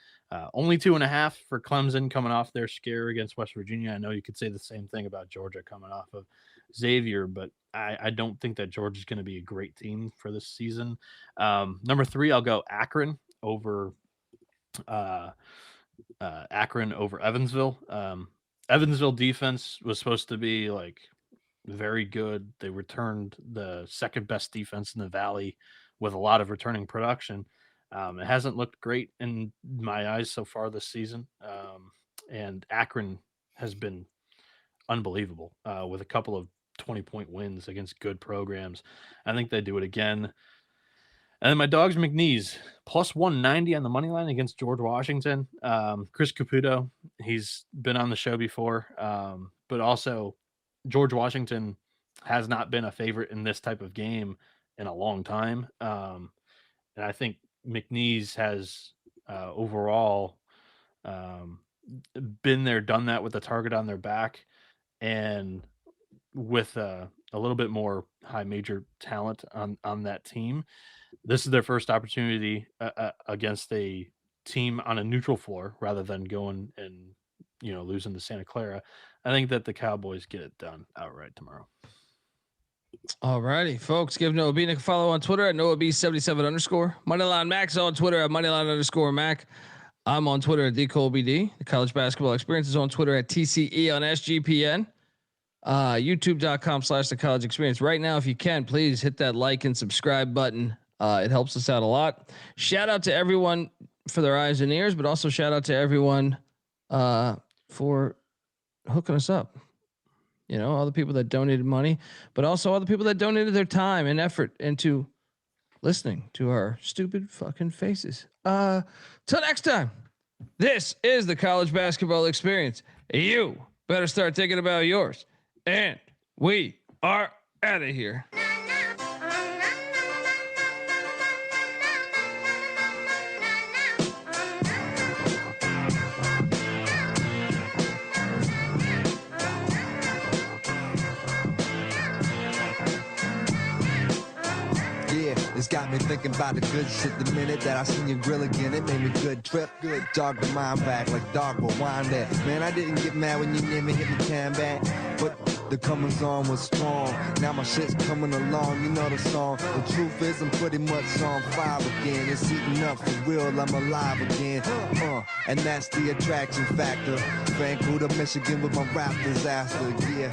Only 2.5 for Clemson coming off their scare against West Virginia. I know you could say the same thing about Georgia coming off of Xavier, but I don't think that Georgia's going to be a great team for this season. Number 3, I'll go Akron over Evansville. Evansville defense was supposed to be like very good. They returned the second best defense in the Valley with a lot of returning production. It hasn't looked great in my eyes so far this season. And Akron has been unbelievable with a couple of 20-point wins against good programs. I think they do it again. And then my dog's McNeese, plus 190 on the money line against George Washington. Chris Caputo, he's been on the show before, but also George Washington has not been a favorite in this type of game in a long time. And I think McNeese has overall been there, done that with the target on their back, and with a little bit more high major talent on that team. This is their first opportunity against a team on a neutral floor rather than going and losing to Santa Clara. I think that the Cowboys get it done outright tomorrow. All righty, folks. Give Noah Bieniek a follow on Twitter at NoahB77_. Moneyline Max on Twitter at Moneyline_Mac. I'm on Twitter at DColbyD. The College Basketball Experience is on Twitter at TCE on SGPN. YouTube.com/The College Experience. Right now, if you can, please hit that like and subscribe button. It helps us out a lot. Shout out to everyone for their eyes and ears, but also shout out to everyone for hooking us up. All the people that donated money, but also all the people that donated their time and effort into listening to our stupid fucking faces. Till next time, this is the College Basketball Experience. You better start thinking about yours. And we are out of here. It's got me thinking about the good shit the minute that I seen your grill again. It made me good trip, good dog the mind back like dog will wind that. Man, I didn't get mad when you near me hit me can back, but the comings on was strong. Now my shit's coming along, you know the song. The truth is I'm pretty much on fire again. It's heating up for real, I'm alive again. And that's the attraction factor. Vancouver, Michigan with my rap disaster, yeah.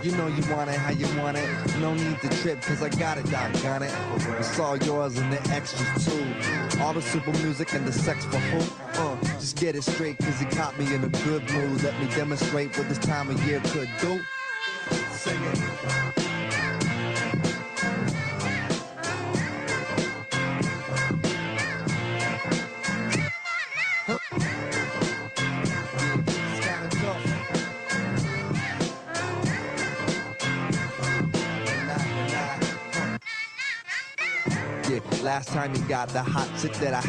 You know you want it how you want it. No need to trip cause I got it, doggone it. It's all yours and the extras too. All the super music and the sex for who? Just get it straight cause he caught me in a good mood. Let me demonstrate what this time of year could do. Sing it. Last time you got the hot chick that I